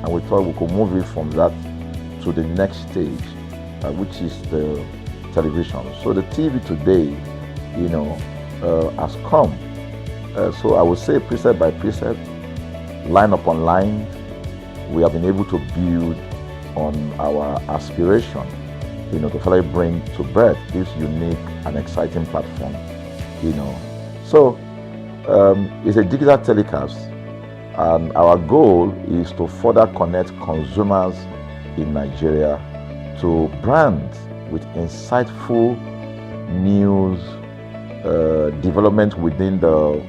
and we thought we could move it from that to the next stage, which is the television. So the TV today, has come. So I would say precept by precept, line upon line, we have been able to build on our aspiration to finally bring to birth this unique and exciting platform, So it's a digital telecast, and our goal is to further connect consumers in Nigeria to brands with insightful news, development within the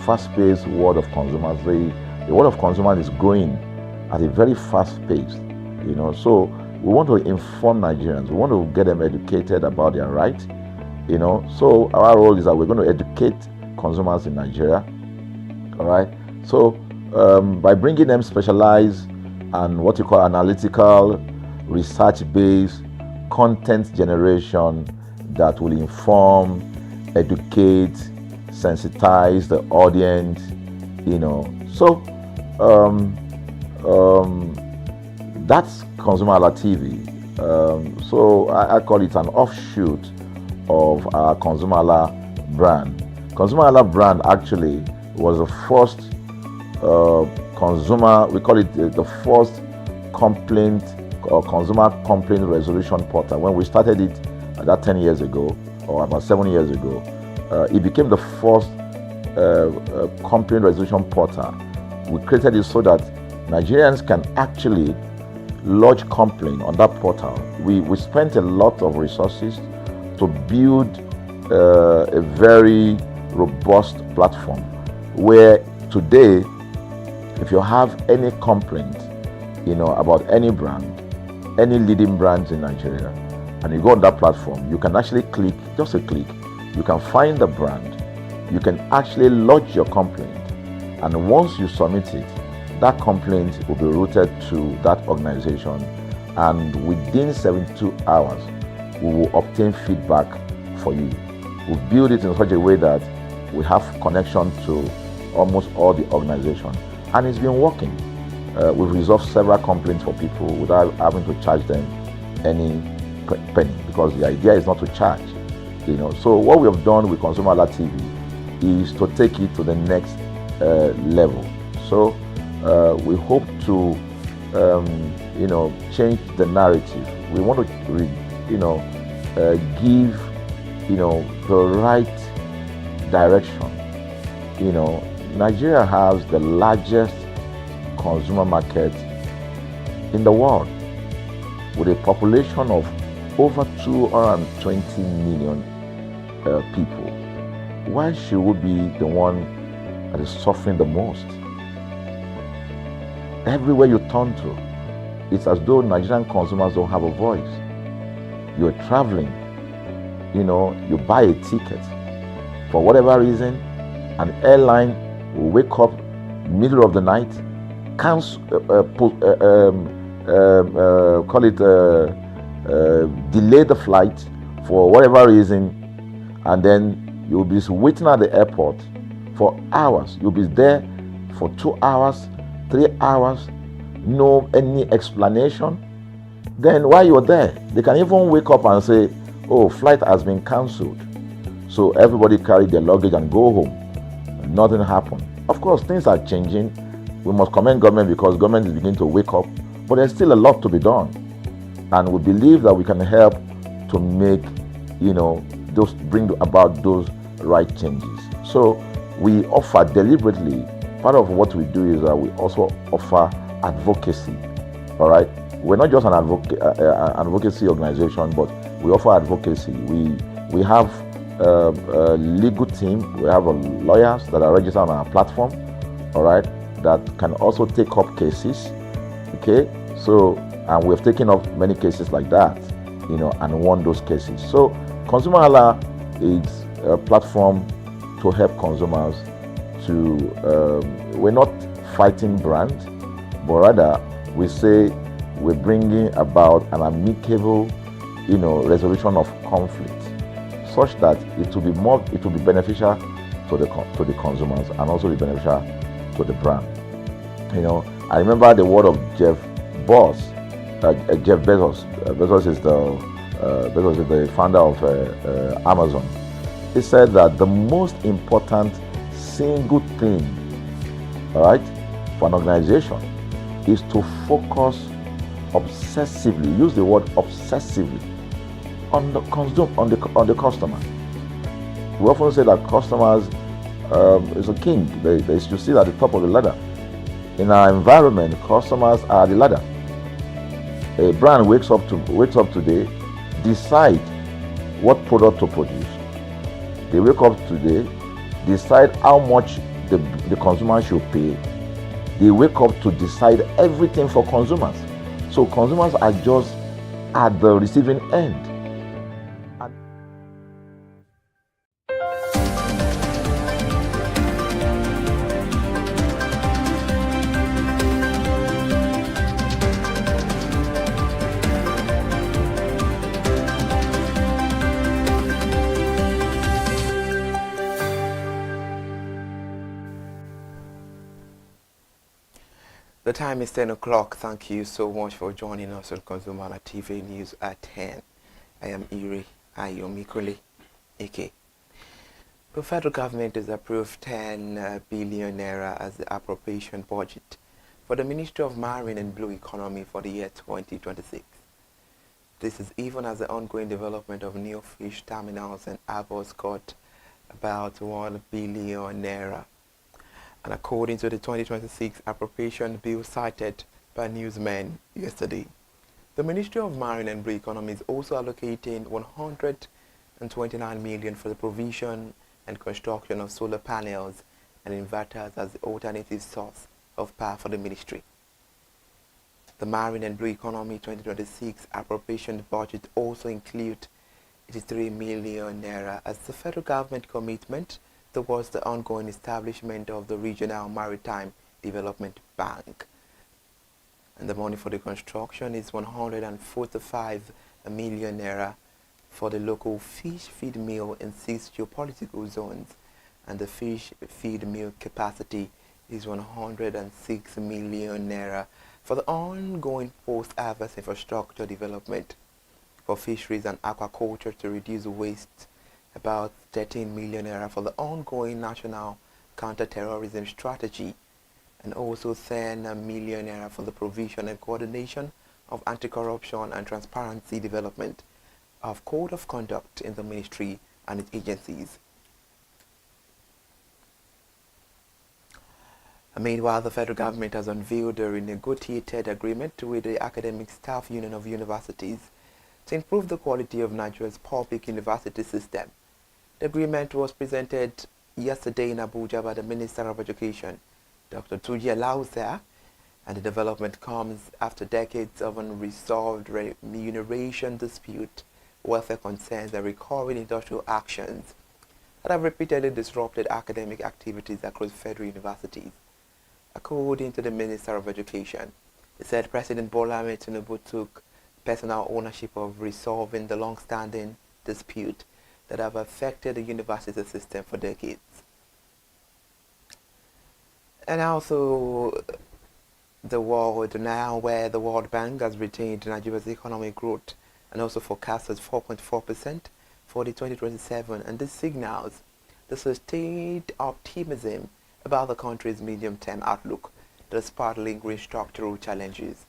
fast-paced world of consumers. The world of consumers is growing at a very fast pace, So we want to inform Nigerians. We want to get them educated about their rights, So our role is that we're going to educate consumers in Nigeria, all right? So by bringing them specialized and what you call analytical, research-based content generation that will inform, educate, sensitize the audience, So that's ConsumerHallaTV. So I call it an offshoot of our ConsumerHalla brand. ConsumerHalla brand actually was the first we call it the first complaint or consumer complaint resolution portal. When we started it about 10 years ago, or about 7 years ago, it became the first complaint resolution portal. We created it so that Nigerians can actually lodge complaint on that portal. We spent a lot of resources to build a very robust platform where today, if you have any complaint, about any brand, any leading brands in Nigeria, and you go on that platform, you can actually click, just a click, you can find the brand, you can actually lodge your complaint, and once you submit it, that complaint will be routed to that organization, and within 72 hours, we will obtain feedback for you. We build it in such a way that we have connection to almost all the organizations, and it's been working. We've resolved several complaints for people without having to charge them any penny, because the idea is not to charge. So what we have done with ConsumerHallaTV is to take it to the next level. So we hope to change the narrative. We want to give the right direction. Nigeria has the largest consumer market in the world, with a population of over 220 million people. Why should we be the one that is suffering the most? Everywhere you turn to, it's as though Nigerian consumers don't have a voice. You're traveling, you buy a ticket. For whatever reason, an airline will wake up middle of the night, delay the flight for whatever reason, and then you'll be waiting at the airport for hours. You'll be there for 2 hours, 3 hours, no any explanation. Then while you're there, they can even wake up and say, oh, flight has been cancelled. So everybody carry their luggage and go home. Nothing happened. Of course, things are changing. We must commend government because government is beginning to wake up, but there's still a lot to be done. And we believe that we can help to make, bring about those right changes. So we offer deliberately, part of what we do is that we also offer advocacy, all right? We're not just an advocacy organization, but we offer advocacy. We have a legal team, we have lawyers that are registered on our platform, all right, that can also take up cases, okay? So, and we've taken up many cases like that, and won those cases. So, ConsumerHalla is a platform to help consumers we're not fighting brands, but rather we say we're bringing about an amicable, resolution of conflict, such that it will be beneficial to the consumers and also be beneficial to the brand. I remember the word of Jeff Bezos. Bezos is the founder of Amazon. He said that the most important single thing, all right, for an organization is to focus obsessively, use the word obsessively, on the on the customer. We often say that customers is a king. They should sit at the top of the ladder. In our environment, customers are the ladder. A brand wakes up today, decide what product to produce. They wake up today, decide how much the consumer should pay. They wake up to decide everything for consumers. So consumers are just at the receiving end. The time is 10 o'clock. Thank you so much for joining us on ConsumerHallaTV News at 10. I am Iri Ayomikole, AK. The federal government has approved 10 billion naira as the appropriation budget for the Ministry of Marine and Blue Economy for the year 2026. This is even as the ongoing development of new fish terminals and harbors got about 1 billion naira. And according to the 2026 appropriation bill cited by newsmen yesterday, the Ministry of Marine and Blue Economy is also allocating 129 million for the provision and construction of solar panels and inverters as the alternative source of power for the ministry. The Marine and Blue Economy 2026 appropriation budget also includes 83 million naira as the federal government commitment towards the ongoing establishment of the Regional Maritime Development Bank. And the money for the construction is 145 million naira for the local fish feed mill in 6 geopolitical zones, and the fish feed mill capacity is 106 million naira for the ongoing post-harvest infrastructure development for fisheries and aquaculture to reduce waste, about 13 million naira for the ongoing national counter-terrorism strategy, and also 10 million naira for the provision and coordination of anti-corruption and transparency development of code of conduct in the ministry and its agencies. Meanwhile, the federal government has unveiled a renegotiated agreement with the Academic Staff Union of Universities to improve the quality of Nigeria's public university system. The agreement was presented yesterday in Abuja by the Minister of Education, Dr. Tuji Alausa, and the development comes after decades of unresolved remuneration dispute, welfare concerns, and recurring industrial actions that have repeatedly disrupted academic activities across federal universities. According to the Minister of Education, he said President Bola Ahmed Tinubu took personal ownership of resolving the long-standing dispute that have affected the university system for decades. And also the world now, where the World Bank has retained Nigeria's economic growth and also forecast as 4.4% for the 2027, and this signals the sustained optimism about the country's medium-term outlook despite lingering structural challenges.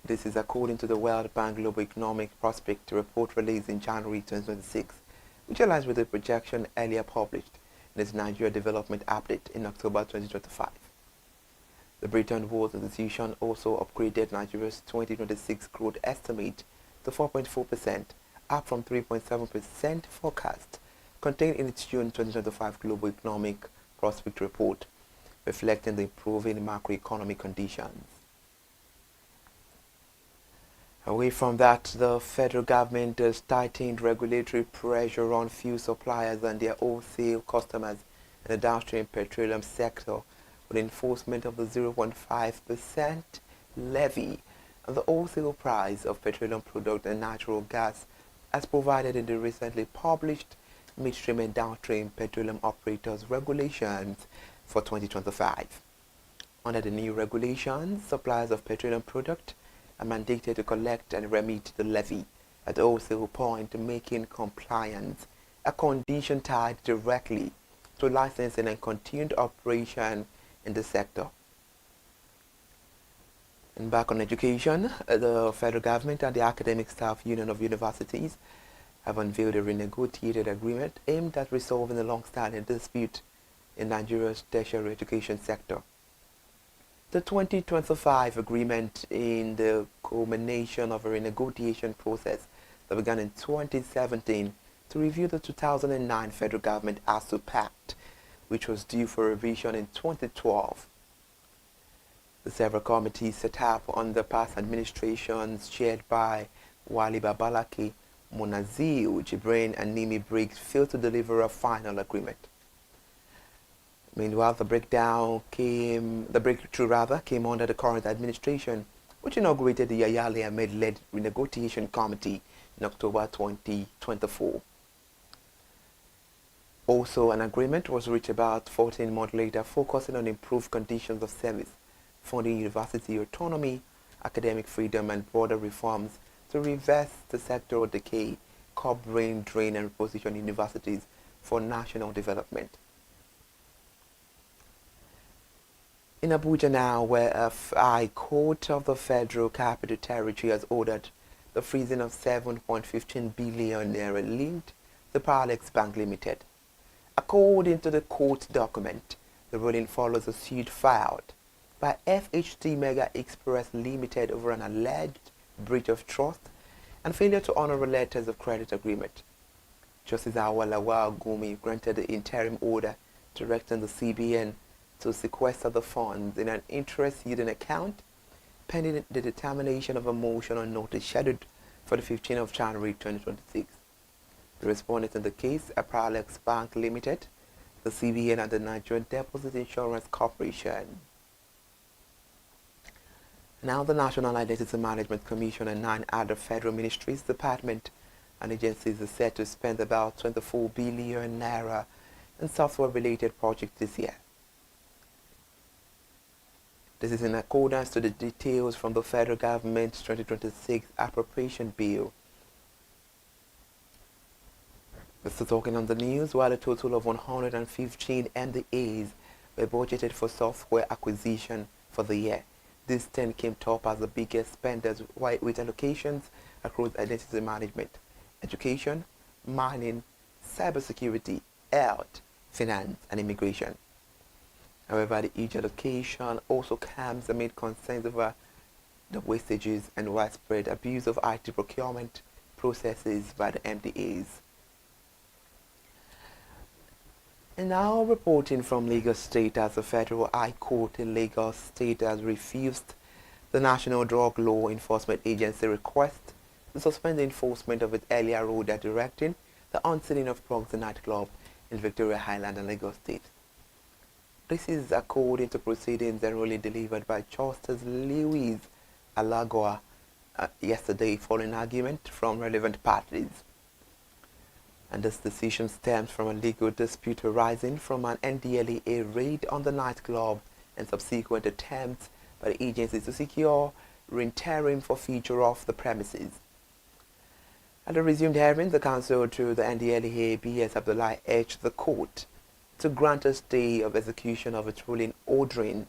This is according to the World Bank Global Economic Prospect report released in January 2026, which aligns with the projection earlier published in its Nigeria Development Update in October 2025. The Bretton Woods Institution also upgraded Nigeria's 2026 growth estimate to 4.4%, up from 3.7% forecast contained in its June 2025 Global Economic Prospect report, reflecting the improving macroeconomic conditions. Away from that, the federal government has tightened regulatory pressure on fuel suppliers and their wholesale customers in the downstream petroleum sector with enforcement of the 0.5% levy on the wholesale price of petroleum product and natural gas as provided in the recently published Midstream and Downstream Petroleum Operators Regulations for 2025. Under the new regulations, suppliers of petroleum product are mandated to collect and remit the levy at the wholesale point, making compliance a condition tied directly to licensing and continued operation in the sector. And back on education, the federal government and the Academic Staff Union of Universities have unveiled a renegotiated agreement aimed at resolving the long-standing dispute in Nigeria's tertiary education sector. The 2025 agreement in the culmination of a renegotiation process that began in 2017 to review the 2009 federal government ASU Pact, which was due for revision in 2012. The several committees set up under past administrations chaired by Wali Babalaki, Munazil, Jibrin and Nimi Briggs failed to deliver a final agreement. Meanwhile, the breakthrough came under the current administration, which inaugurated the Yayali Ahmed-led renegotiation committee in October 2024. Also, an agreement was reached about 14 months later, focusing on improved conditions of service, funding university autonomy, academic freedom, and broader reforms to reverse the sectoral decay, curb brain drain, and reposition universities for national development. In Abuja now, where a High Court of the Federal Capital Territory has ordered the freezing of 7.15 billion naira linked to Paralex Bank Limited. According to the court document, the ruling follows a suit filed by FHT Mega Express Limited over an alleged breach of trust and failure to honor a letters of credit agreement. Justice Awalawa Gumi granted the interim order directing the CBN to sequester the funds in an interest-yielding account pending the determination of a motion on notice scheduled for the 15th of January 2026. The respondents in the case are Paralex Bank Limited, the CBN, and the Nigerian Deposit Insurance Corporation. Now, the National Identity Management Commission and 9 other federal ministries, departments, and agencies are set to spend about 24 billion naira in software-related projects this year. This is in accordance to the details from the federal government's 2026 appropriation bill. We're still talking on the news, while a total of 115 MDAs were budgeted for software acquisition for the year. This 10 came top as the biggest spenders with allocations across identity management, education, mining, cybersecurity, health, finance, and immigration. However, each allocation also comes amid concerns over the wastages and widespread abuse of IT procurement processes by the MDAs. And now reporting from Lagos State, as the Federal High Court in Lagos State has refused the National Drug Law Enforcement Agency request to suspend the enforcement of its earlier order directing the unsealing of Bronx nightclub in Victoria Island and Lagos State. This is according to proceedings generally delivered by Justice Lewis Alagoa yesterday following argument from relevant parties. And this decision stems from a legal dispute arising from an NDLEA raid on the nightclub and subsequent attempts by the agency to secure interim forfeiture of the premises. At the resumed hearing, the counsel to the NDLEA, B.S. Abdullah, urged the court to grant a stay of execution of its ruling ordering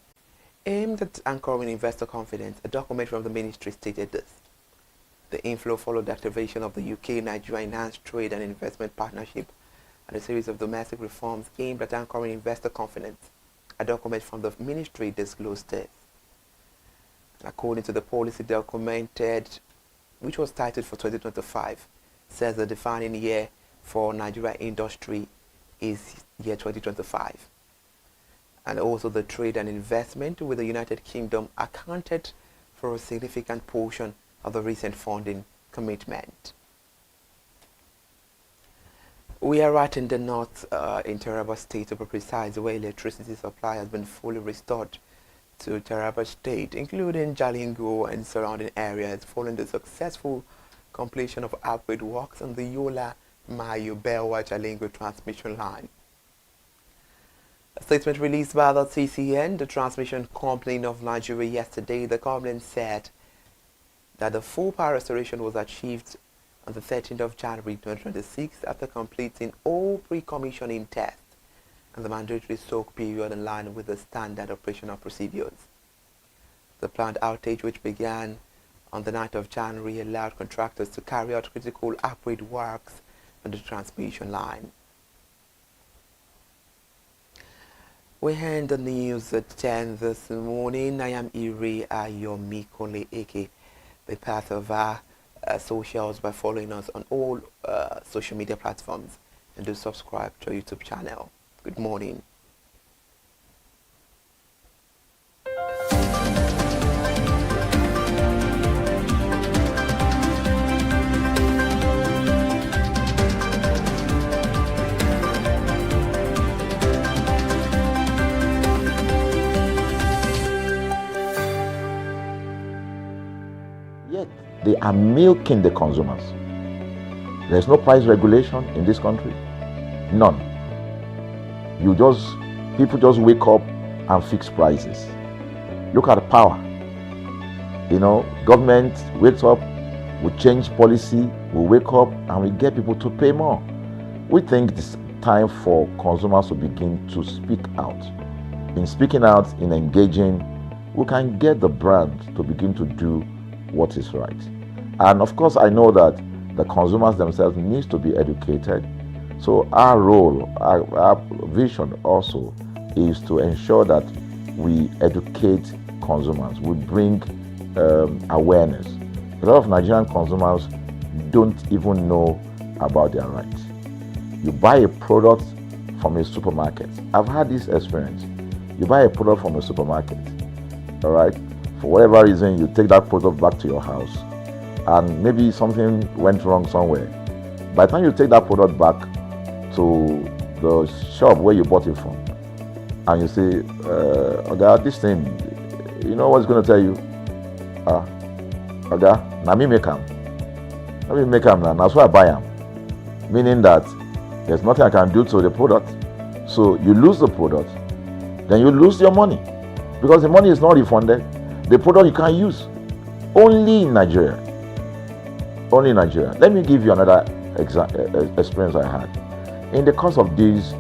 aimed at anchoring investor confidence. A document from the ministry stated this. The inflow followed the activation of the UK-Nigeria Enhanced Trade and Investment Partnership and a series of domestic reforms aimed at anchoring investor confidence. A document from the ministry disclosed this. According to the policy documented, which was titled for 2025, says the defining year for Nigeria industry is year 2025. And also the trade and investment with the United Kingdom accounted for a significant portion of the recent funding commitment. We are right in the north in Taraba State, to be precise, where electricity supply has been fully restored to Taraba State, including Jalingo and surrounding areas, following the successful completion of upgrade works on the Yola Mayo Belwa Jalingo transmission line. A statement released by the TCN, the transmission company of Nigeria, yesterday, the company said that the full power restoration was achieved on the 13th of January 2026 after completing all pre-commissioning tests and the mandatory soak period in line with the standard operational procedures. The plant outage, which began on the 9th of January, allowed contractors to carry out critical upgrade works on the transmission line. We end the news at 10 this morning. I am Iri Ayomikole Eke. Be part of our socials by following us on all social media platforms, and do subscribe to our YouTube channel. Good morning. Yet they are milking the consumers. There's no price regulation in this country. None. People just wake up and fix prices. Look at the power. Government wakes up, we change policy, we wake up and we get people to pay more. We think it's time for consumers to begin to speak out. In speaking out, in engaging, we can get the brand to begin to do what is right. And of course, I know that the consumers themselves need to be educated. So our role, our vision also is to ensure that we educate consumers, we bring awareness. A lot of Nigerian consumers don't even know about their rights. You buy a product from a supermarket. I've had this experience. You buy a product from a supermarket, all right? For whatever reason, you take that product back to your house, and maybe something went wrong somewhere. By the time you take that product back to the shop where you bought it from, and you say, "Oga, this thing, you know what's going to tell you? Oga, na me make am. Let me make am now. That's why I buy am." Meaning that there's nothing I can do to the product. So you lose the product, then you lose your money, because the money is not refunded. The product you can't use. Only in Nigeria. Only in Nigeria. Let me give you another experience I had. In the course of this,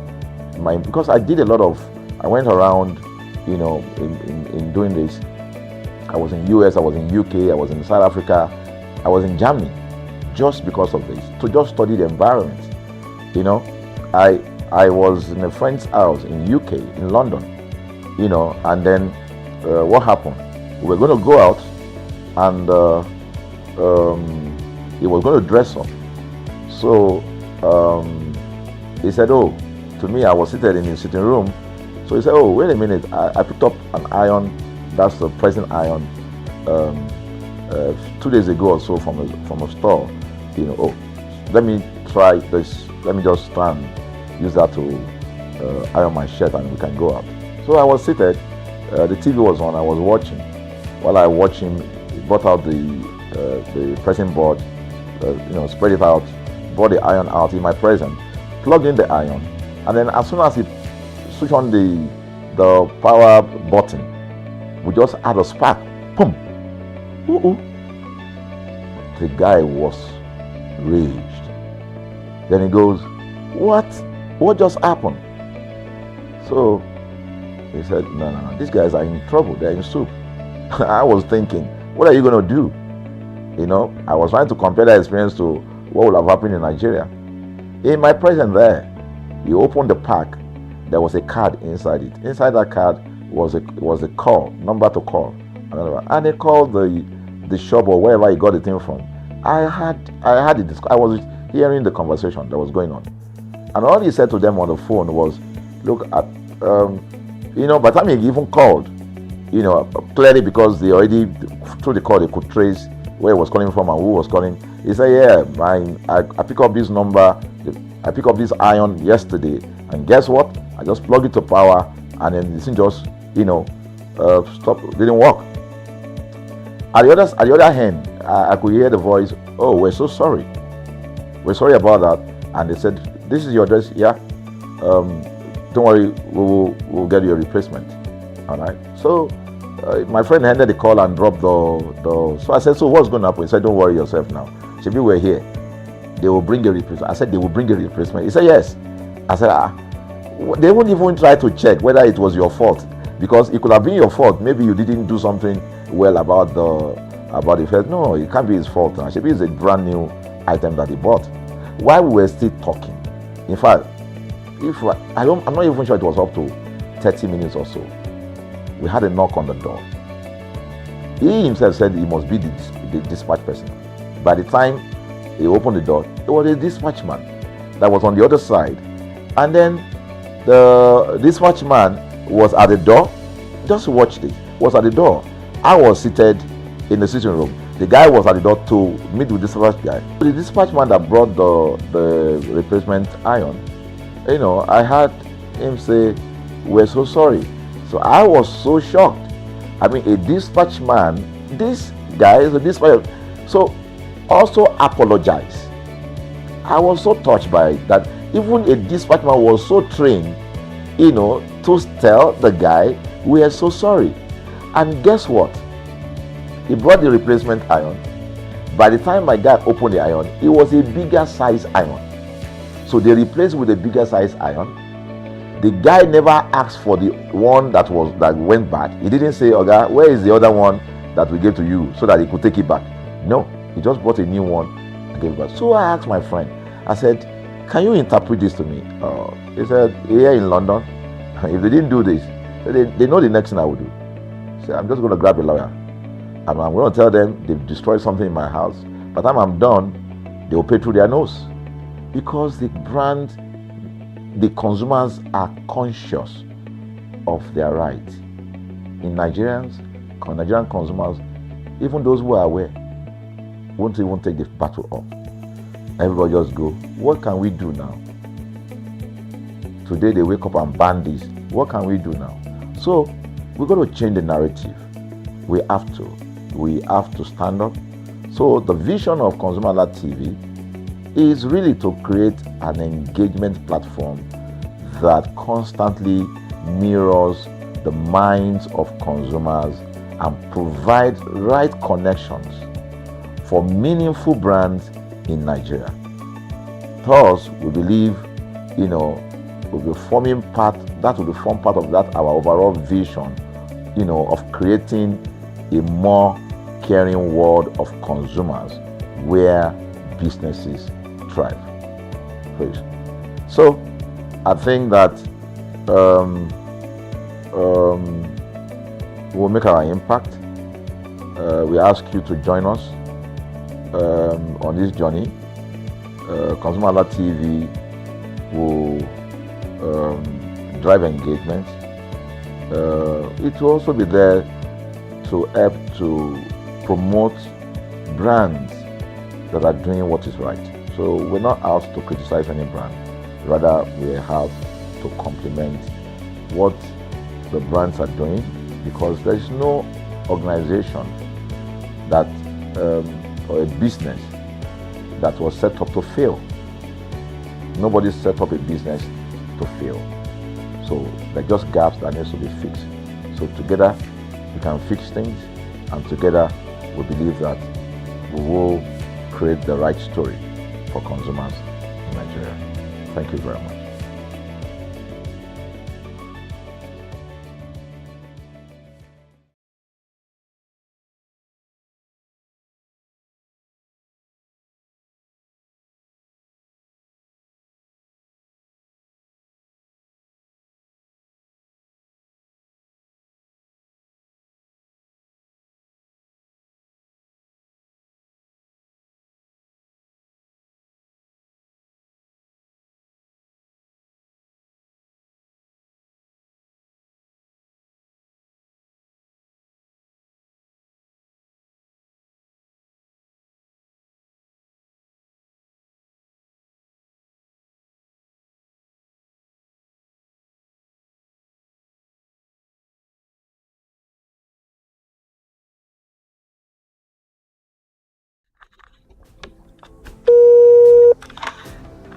because I went around, in doing this. I was in US, I was in UK, I was in South Africa, I was in Germany, just because of this, to just study the environment. I was in a friend's house in UK, in London, and then what happened? We were going to go out, and he was going to dress up. So he said, "Oh," to me, I was seated in his sitting room. So he said, "Oh, wait a minute, I picked up an iron, that's the pressing iron, 2 days ago or so from a store. Oh, let me try this. Let me just try and use that to iron my shirt, and we can go out." So I was seated. The TV was on. I was watching. While I watched him, he brought out the pressing board, spread it out, brought the iron out in my presence, plugged in the iron, and then as soon as he switched on the power button, we just had a spark. Boom! Ooh. The guy was raged. Then he goes, "What? What just happened?" So he said, No, these guys are in trouble. They're in soup. I was thinking, what are you going to do? I was trying to compare that experience to what would have happened in Nigeria. In my presence there, he opened the pack. There was a card inside it. Inside that card was a call, number to call. And they called the shop or wherever he got the thing from. I was hearing the conversation that was going on. And all he said to them on the phone was, "Look at, by the time he even called, clearly because they already, through the call, they could trace where he was calling from and who was calling. He said, "Yeah, I picked up this number, I picked up this iron yesterday, and guess what? I just plugged it to power, and then this thing just, stopped, didn't work." At the other hand, I could hear the voice, "Oh, we're so sorry. We're sorry about that." And they said, "This is your address, yeah? Don't worry, we'll get you a replacement." All right. So my friend handed the call and dropped the. So I said, "So what's going to happen?" He said, "Don't worry yourself now. Shebi, we're here. They will bring a replacement." I said, "They will bring a replacement." He said, "Yes." I said, They won't even try to check whether it was your fault, because it could have been your fault. Maybe you didn't do something well about the first. No, it can't be his fault. It should be a brand new item that he bought. While we were still talking, in fact, I'm not even sure it was up to 30 minutes or so. We had a knock on the door. He himself said he must be the dispatch person. By the time he opened the door, it was a dispatch man that was on the other side. And then the dispatch man was at the door. Just watch this. Was at the door. I was seated in the sitting room. The guy was at the door to meet with the dispatch guy. The dispatch man that brought the replacement iron, I heard him say, "We're so sorry." So I was so shocked. I mean, a dispatch man, this guy is a dispatch, so also apologize. I was so touched by that. Even a dispatch man was so trained, to tell the guy, "We are so sorry." And guess what? He brought the replacement iron. By the time my guy opened the iron, it was a bigger size iron. So they replaced with a bigger size iron. The guy never asked for the one that went back. He didn't say, "Oga, where is the other one that we gave to you," so that he could take it back. No, he just bought a new one and gave it back. So I asked my friend, I said, "Can you interpret this to me?" He said, "Here in London, if they didn't do this, they know the next thing I will do." So I'm just going to grab a lawyer. And I'm going to tell them they've destroyed something in my house. By the time I'm done, they will pay through their nose. Because the consumers are conscious of their rights. In Nigerian consumers, even those who are aware, won't even take the battle up. Everybody just go, what can we do now? Today they wake up and ban this. What can we do now? So we're going to change the narrative. We have to stand up. So the vision of ConsumerHallaTV is really to create an engagement platform that constantly mirrors the minds of consumers and provide right connections for meaningful brands in Nigeria. Thus, we believe, will be forming part of that our overall vision, of creating a more caring world of consumers where businesses thrive. So, I think that we'll make our impact. We ask you to join us on this journey. ConsumerHallaTV will drive engagement. It will also be there to help to promote brands that are doing what is right. So we're not out to criticize any brand. Rather, we have to complement what the brands are doing, because there is no organization that or a business that was set up to fail. Nobody set up a business to fail. So there are just gaps that needs to be fixed. So together we can fix things, and together we believe that we will create the right story for consumers in Nigeria. Thank you very much.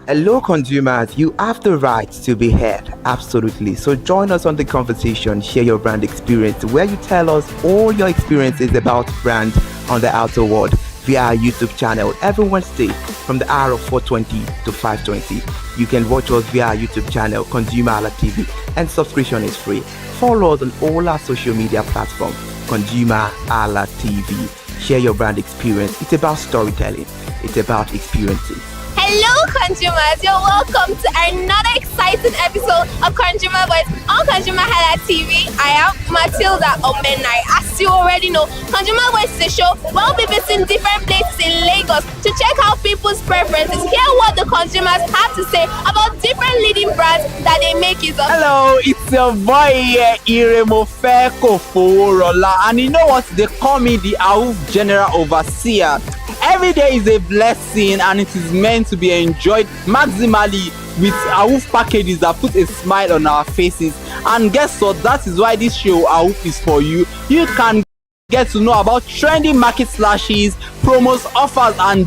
Hello consumers, you have the right to be heard, absolutely. So join us on the conversation, share your brand experience, where you tell us all your experiences about brand on the outer world via our YouTube channel every Wednesday from the hour of 4:20 to 5:20. You can watch us via our YouTube channel, ConsumerHallaTV, and subscription is free. Follow us on all our social media platforms. ConsumerHallaTV. Share your brand experience. It's about storytelling. It's about experiences. Hello, consumers. You're welcome to another exciting episode of Consumer Voice on ConsumerHallaTV. I am Matilda Omenai. As you already know, Consumer Voice is a show where we'll be visiting different places in Lagos to check out people's preferences, hear what the consumers have to say about different leading brands that they make use of. Hello, it's your boy Iremofeko Foworola, and you know what? They call me the AWUF General Overseer. Every day is a blessing and it is meant to be enjoyed maximally with AWUF packages that put a smile on our faces. And guess what? That is why this show AWUF is for you. You can get to know about trendy market slashes, promos, offers, and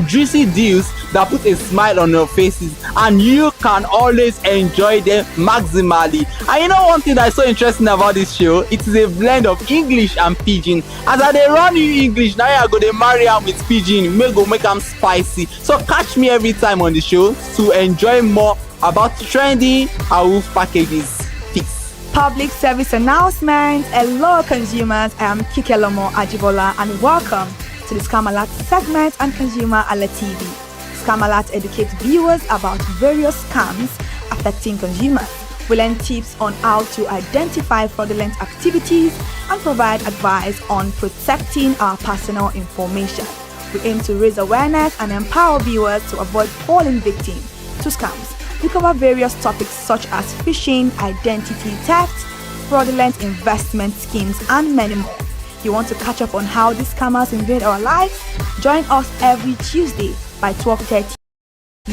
juicy deals that put a smile on your faces, and you can always enjoy them maximally. And you know one thing that is so interesting about this show? It is a blend of English and Pidgin. As I dey run you English, now I go dey marry am with Pidgin, make am spicy. So catch me every time on the show to enjoy more about trendy AWUF packages. Public service announcement. Hello consumers, I am Kikelomo Ajibola and welcome to the Scam Alert segment on ConsumerHalla TV. Scam Alert educates viewers about various scams affecting consumers. We learn tips on how to identify fraudulent activities and provide advice on protecting our personal information. We aim to raise awareness and empower viewers to avoid falling victim to scams. We cover various topics such as phishing, identity theft, fraudulent investment schemes, and many more. You want to catch up on how these scammers invade our lives? Join us every Tuesday by 12:30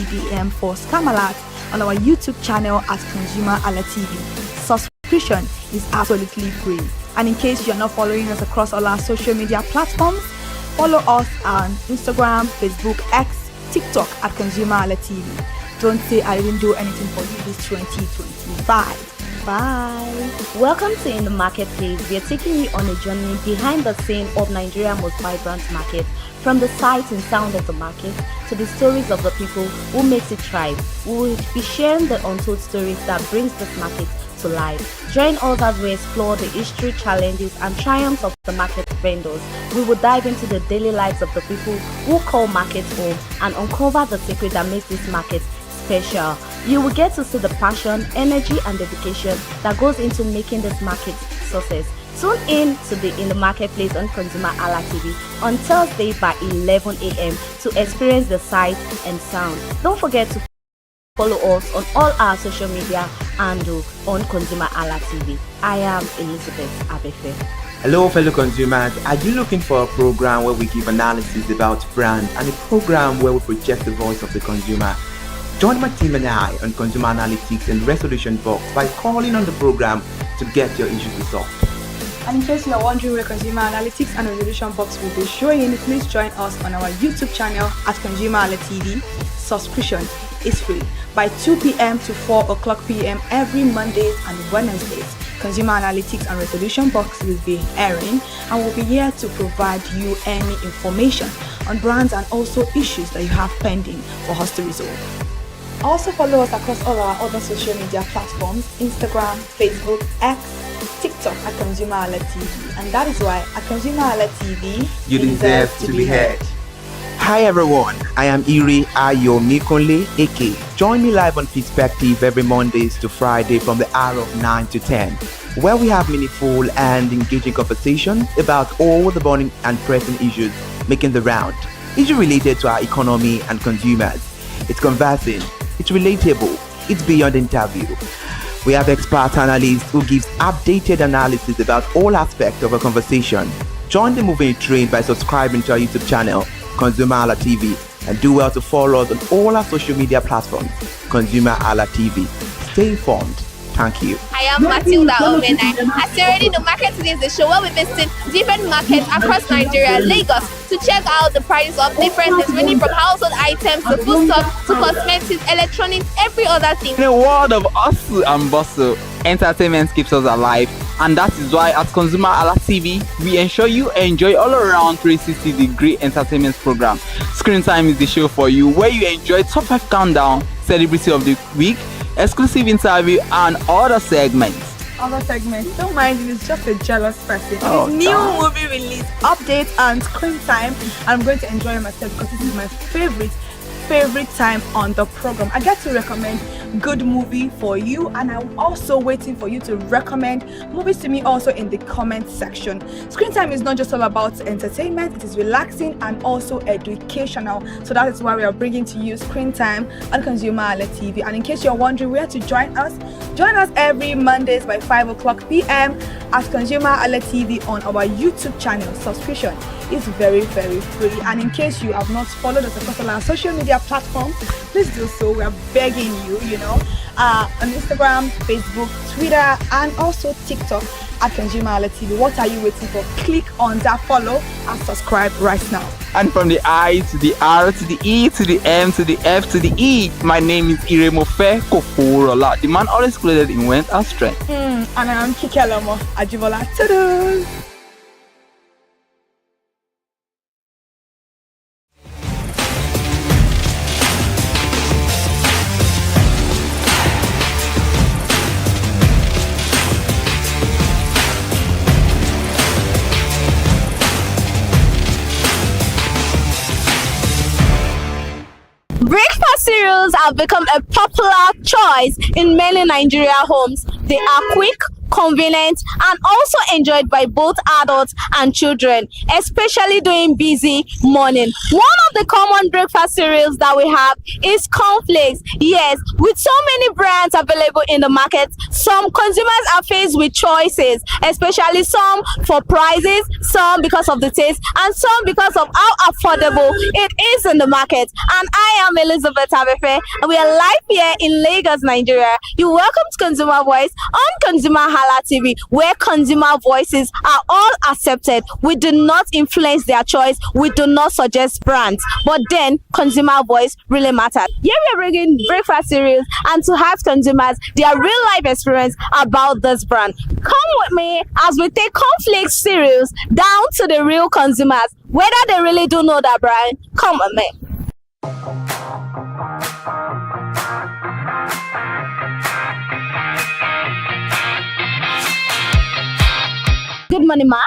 p.m. for Scam Alert on our YouTube channel at ConsumerHalla TV. Subscription is absolutely free. And in case you're not following us across all our social media platforms, follow us on Instagram, Facebook, X, TikTok at ConsumerHalla TV. Don't say I didn't do anything for you this 2025. Bye. Welcome to In the Marketplace. We are taking you on a journey behind the scene of Nigeria's most vibrant market, from the sight and sound of the market to the stories of the people who makes it thrive. We will be sharing the untold stories that brings this market to life. Join us as we explore the history, challenges, and triumphs of the market vendors. We will dive into the daily lives of the people who call markets home and uncover the secret that makes this market special. You will get to see the passion, energy, and dedication that goes into making this market success. Tune in to the In the Marketplace on ConsumerHalla TV on Thursday by 11 a.m. to experience the sight and sound. Don't forget to follow us on all our social media and on ConsumerHalla TV. I am Elizabeth Abefe. Hello fellow consumers, are you looking for a program where we give analysis about brand and a program where we project the voice of the consumer? Join my team and I on Consumer Analytics and Resolution Box by calling on the program to get your issues resolved. And in case you are wondering where Consumer Analytics and Resolution Box will be showing, please join us on our YouTube channel at ConsumerHalla TV. Subscription is free by 2 p.m. to 4 o'clock p.m. every Mondays and Wednesdays. Consumer Analytics and Resolution Box will be airing and will be here to provide you any information on brands and also issues that you have pending for us to resolve. Also follow us across all our other social media platforms, Instagram, Facebook, X, TikTok at ConsumerHalla TV. And that is why at ConsumerHalla TV, you deserve to be heard. Hi everyone, I am Iri Ayomikunle Eke. Join me live on Perspective every Mondays to Friday from the hour of 9 to 10, where we have meaningful and engaging conversations about all the burning and pressing issues making the round. Issues related to our economy and consumers. It's conversing, it's relatable, it's beyond interview. We have expert analysts who gives updated analysis about all aspects of a conversation. Join the moving train by subscribing to our YouTube channel, ConsumerHalla TV, and do well to follow us on all our social media platforms, ConsumerHalla TV. Stay informed. Thank you. I am Matilda Omenai. As you already know, Market Today is the show where we visit different markets across Nigeria, Lagos, to check out the prices of different things, ranging from household items to foodstuffs to cosmetics, electronics, every other thing. In a world of hustle and bustle, entertainment keeps us alive, and that is why at ConsumerHalla TV, we ensure you enjoy all around 360-degree entertainment program. Screen Time is the show for you, where you enjoy top 5 countdown, celebrity of the week, exclusive interview, and other segments. other segment. Don't mind him, he's just a jealous person. Oh, His new no. movie release, updates and screen time. I'm going to enjoy myself because this is my favorite time on the program. I get to recommend good movie for you, and I'm also waiting for you to recommend movies to me also in the comment section. Screen time is not just all about entertainment, it is relaxing and also educational. So that is why we are bringing to you Screen Time on ConsumerHallaTV. And in case you're wondering where to join us every Mondays by 5 o'clock p.m. at ConsumerHallaTV on our YouTube channel. Subscription is very free, and in case you have not followed us across all our social media platforms, please do so. We are begging you, on Instagram, Facebook, Twitter, and also TikTok at ConsumerHallaTV. What are you waiting for? Click on that follow and subscribe right now. And from the I to the R to the E to the M to the F to the E, my name is Iremofe Koforola, the man always clothed in wealth and strength. And I am Kikelomo Ajibola. Toodles! Breakfast cereals have become a popular choice in many Nigeria homes. They are quick, convenient, and also enjoyed by both adults and children, especially during busy morning. One of the common breakfast cereals that we have is cornflakes. Yes, with so many brands available in the market, some consumers are faced with choices, especially some for prices, some because of the taste, and some because of how affordable it is in the market. And I am Elizabeth Abefe, and we are live here in Lagos, Nigeria. You're welcome to Consumer Voice on ConsumerHallaTV, where consumer voices are all accepted. We do not influence their choice. We do not suggest brands. But then, consumer voice really matters. Here we are bringing breakfast cereals and to ask consumers their real life experience about this brand. Come with me as we take cornflakes cereals down to the real consumers, whether they really do know that brand. Come with me. Good morning, ma.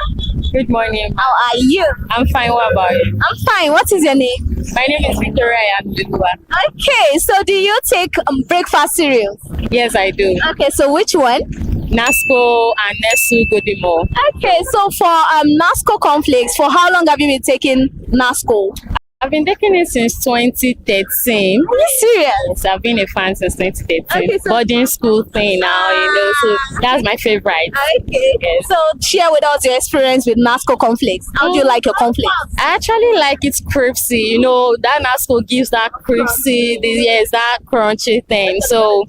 Good morning. How are you? I'm fine. What about you? I'm fine. What is your name? My name is Victoria Yamdulua. Okay, so do you take breakfast cereals? Yes, I do. Okay, so which one? Nasco and Nestle Godimo. Okay, so for Nasco cornflakes, for how long have you been taking Nasco? I've been taking it since 2013. Are you serious? Yes, I've been a fan since 2013. Okay, so boarding school thing now, so that's my favorite. Okay. Yes. So share with us your experience with Nasco cornflakes. How do you like your cornflakes? I actually like it crispy. That Nasco gives that crispy, that crunchy thing. So,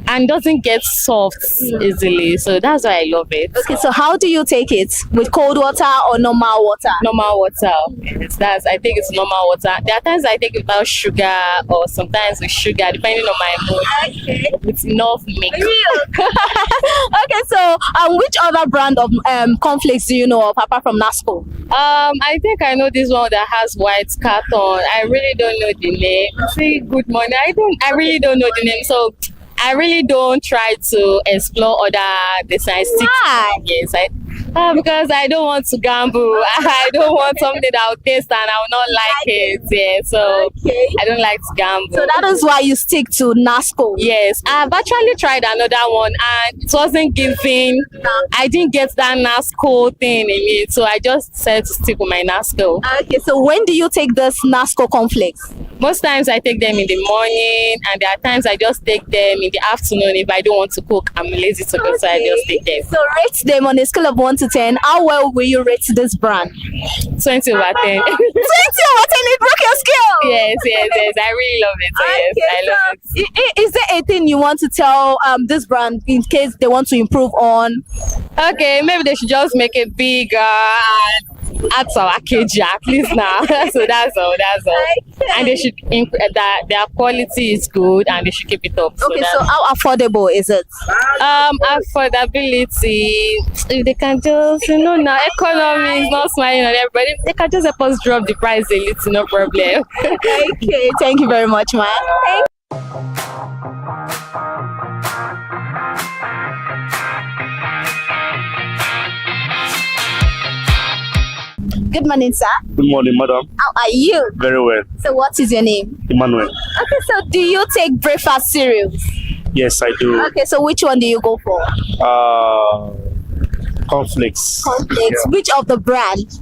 and doesn't get soft easily. So that's why I love it. Okay, so how do you take it? With cold water or normal water? Normal water. Yes, I think it's normal water. There are times I take it without sugar or sometimes with sugar, depending on my mood. Okay. With enough milk. Okay, so which other brand of cornflakes do you know of apart from Nasco? I think I know this one that has white carton. I really don't know the name. Say good morning. I really don't know the name. So I really don't try to explore other designs. Why? Yes, because I don't want to gamble. I don't want something that I'll taste and I will not like it. Yeah, so okay. I don't like to gamble. So that is why you stick to Nasco. Yes, I've actually tried another one and it wasn't giving. I didn't get that Nasco thing in it, so I just said to stick with my Nasco. Okay, so when do you take this Nasco cornflakes? Most times I take them in the morning, and there are times I just take them in the afternoon if I don't want to cook. I'm lazy to cook, so I just take them. So rate them on a scale of 1 to 10. How well will you rate this brand? 20 over 10. 20 over 10, it broke your scale. Yes. I really love it. So Okay, yes, I love it. Is there a thing you want to tell this brand in case they want to improve on? Okay, maybe they should just make it bigger and add some packaging at least now. So that's all. Okay. And they should that their quality is good and they should keep it up. Okay, so how affordable is it? Affordability, if they can just, now economy is not smiling on everybody. They can just help us drop the price a little, no problem. Okay, thank you very much, man. Thank Good morning, sir. Good morning, madam. How are you? Very well. So what is your name? Emmanuel. Okay, so do you take breakfast cereals? Yes, I do. Okay, so which one do you go for? Conflicts. Conflicts. Yeah. Which of the brand?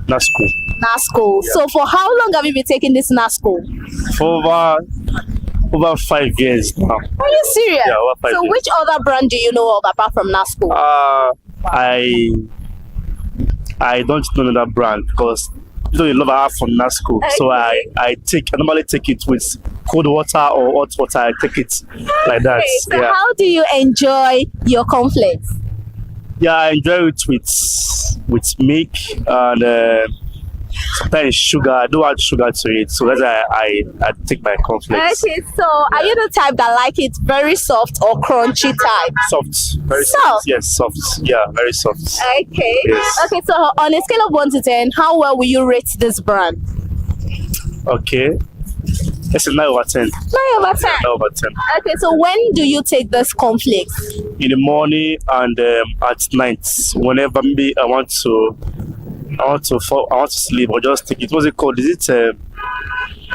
Nasco. Nasco. Yeah. So for how long have you been taking this Nasco? For over 5 years now. Are you serious? Yeah, over 5 So years. which other brand do you know of apart from Nasco? I don't know that brand because you know the love I have from Nasco. Okay. So I normally take it with cold water or hot water. I take it like that. Okay, so Yeah. how do you enjoy your cornflakes? Yeah, I enjoy it with milk and sometimes sugar. I do add sugar to it, so that's why I take my cornflakes. Okay, so are you the type that like it very soft or crunchy type? Soft, very Soft? soft. Yes, soft. Yeah, very soft. Okay. Yes. Okay, so on a scale of 1 to 10, how well will you rate this brand? Okay. It's a 9 over 10. 9 over 10. 9 over 10. Okay, so when do you take this cornflakes? In the morning and at night, whenever maybe I want to sleep or just take it. What's it called? Is it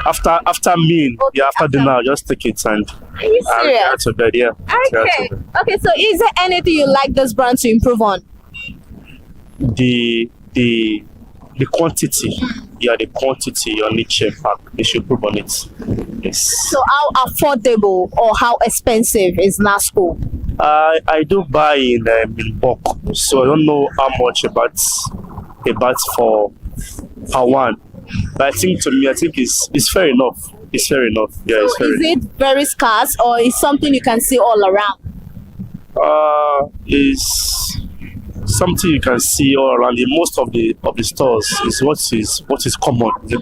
after meal? Okay, Yeah, after dinner, I'll just take it and Are you serious? get to bed. Yeah. Okay. Okay, so is there anything you like this brand to improve on? The quantity. Yeah, the quantity on each pack. They should improve on it. Yes. So how affordable or how expensive is Nasco? I do buy in bulk, so I don't know how much about for per one. But I think it's fair enough. It's fair enough. Yeah, it's fair. Is it very scarce or is something you can see all around? Is something you can see all around. In most of the stores is what is common. The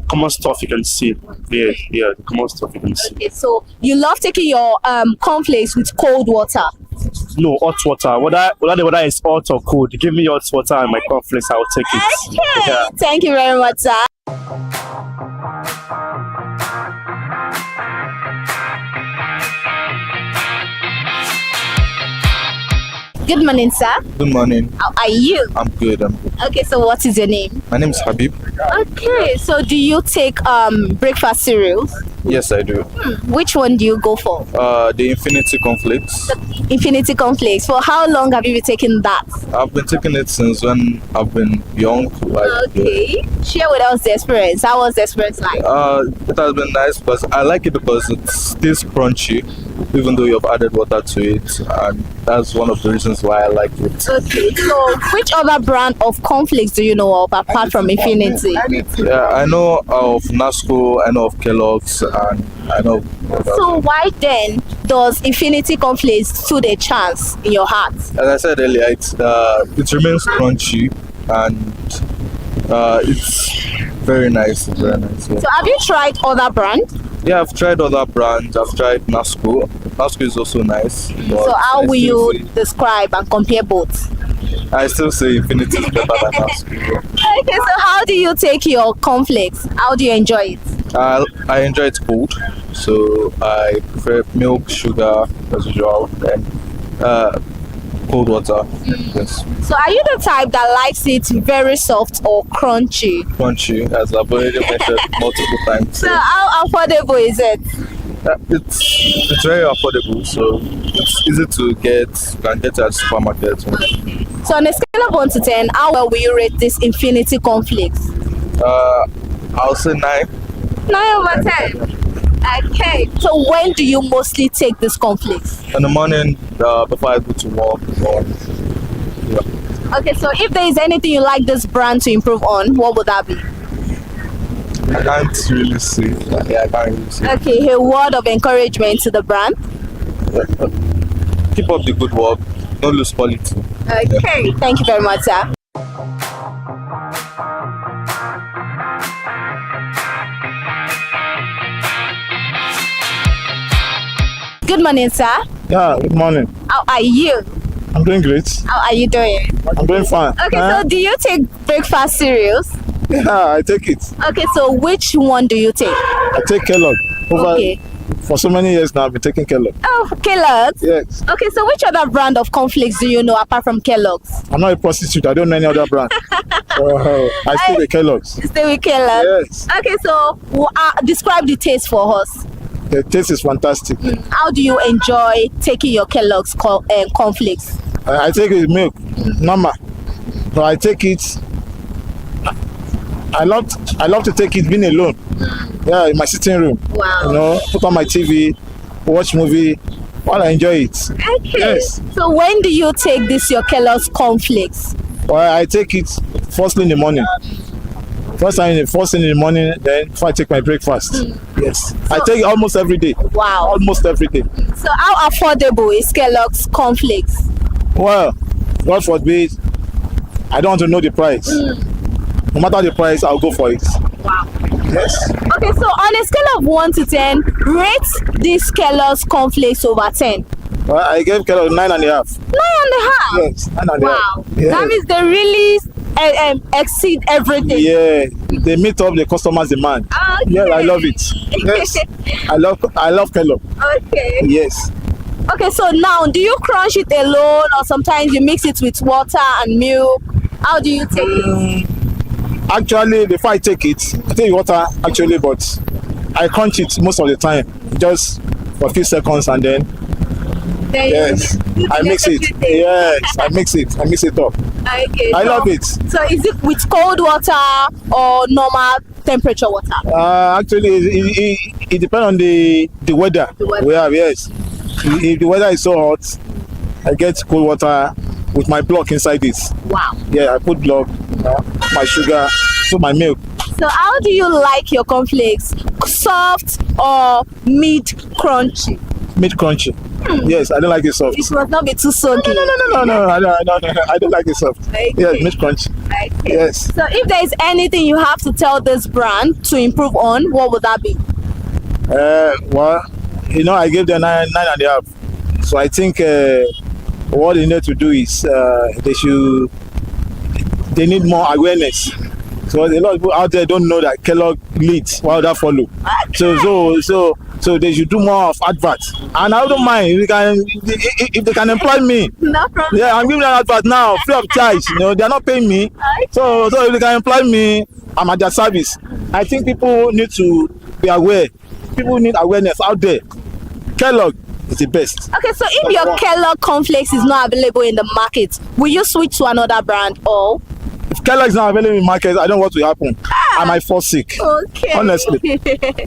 common stuff you can see. Yeah, the common stuff you can see. Okay, so you love taking your cornflakes with cold water? No, hot water. Whether it's hot or cold, give me hot water and my cornflakes, I'll take it. Okay, Yeah. thank you very much, sir. Good morning, sir. Good morning. How are you? I'm good. Okay, so what is your name? My name is Habib. Okay, so do you take breakfast cereals? Yes, I do. Which one do you go for? The Infinity Conflicts. Infinity Cornflakes. For how long have you been taking that? I've been taking it since when I've been young. Okay. Share with us the experience. How was the experience like? It has been nice because I like it because it stays crunchy, even though you've added water to it, and that's one of the reasons why I like it. Okay. So, which other brand of cornflakes do you know of apart from Infinity? Yeah, I know of Nasco, I know of Kellogg's, and I know. So, why then does Infinity Cornflakes stood a chance in your heart? As I said earlier, it remains crunchy and it's very nice. It's very nice. Yeah. So, have you tried other brands? Yeah, I've tried other brands. I've tried Nasco. Nasco is also nice. So, how will you describe and compare both? I still say Infinity is better than Nasco. Okay, so how do you take your cornflakes? How do you enjoy it? I enjoy it cold, so I prefer milk, sugar as usual, and cold water. Yes. So are you the type that likes it very soft or crunchy? Crunchy, as I've already mentioned multiple times. So how affordable is it? It's very affordable, so it's easy to get. You can get it at supermarkets. So on a scale of 1 to 10, how well will you rate this Infinity Cornflakes? I'll say 9. 9 over 10. Okay. So when do you mostly take this cornflakes? In the morning, before I go to work. Yeah. Okay, so if there is anything you like this brand to improve on, what would that be? I can't really say. Yeah, I can't really say. Okay, a word of encouragement to the brand. Keep up the good work. Don't lose quality. Okay, Yeah. Thank you very much, sir. Good morning, sir. Yeah, good morning. How are you? I'm doing great. How are you doing? I'm doing fine. Okay, so do you take breakfast cereals? Yeah, I take it. Okay, so which one do you take? I take Kellogg over Okay. For so many years now, I've been taking Kellogg. Oh, Kellogg's? Yes. Okay, so which other brand of cornflakes do you know apart from Kellogg's? I'm not a prostitute. I don't know any other brand. I stay with Kellogg's. Stay with Kellogg's? Yes. Okay, so describe the taste for us. The taste is fantastic. How do you enjoy taking your Kellogg's cornflakes? I take it with milk, normal. So I take it. I love to take it being alone. Yeah, in my sitting room. Wow. You know, put on my TV, watch movie, while I enjoy it. Okay. Yes. So when do you take this your Kellogg's cornflakes? Well, I take it firstly in the morning. First thing in the morning, then before I take my breakfast. Yes. I take it almost every day. Wow. Almost every day. So how affordable is Kellogg's cornflakes? Well, God forbid, I don't want to know the price. No matter the price, I'll go for it. Wow. Yes. Okay, so on a scale of 1 to 10, rate this Kellogg's cornflakes over 10. Well, I gave Kellogg 9.5. 9.5? Yes, 9.5. Wow. Yes. That means they really exceed everything. Yeah, they meet up the customers' demand. Okay. Yeah, I love it. Yes, I love Kellogg. Okay. Yes. Okay, so now, do you crunch it alone or sometimes you mix it with water and milk? How do you take it? Actually, before I take it, I take water actually, but I crunch it most of the time, just for a few seconds, and then yes, I mix it. Yes, I mix it up. Okay. I love it. So is it with cold water or normal temperature water? Actually, it depends on the weather. We have, yes. If the weather is so hot, I get cold water with my block inside it. Wow. Yeah, I put block, my sugar, put my milk. So how do you like your cornflakes? Soft or mid crunchy? Mid crunchy. Yes, I don't like it soft. It must not be too soggy. No, I don't like it soft. Okay. Yes, mid crunchy. Okay. Yes. So if there is anything you have to tell this brand to improve on, what would that be? Well, I gave them 9.5. So I think what they need to do is they need more awareness. So a lot of people out there don't know that Kellogg leads while that follow. So they should do more of adverts. And I don't mind if they can employ me. No problem. Yeah, I'm giving them advert now, free of charge. They're not paying me. Okay. So if they can employ me, I'm at their service. I think people need to be aware. People need awareness out there. Kellogg is the best. Okay, so if your Kellogg cornflakes is not available in the market, will you switch to another brand or? If Kellogg is not available in market, I don't know what will happen. I might fall sick. Okay. Honestly.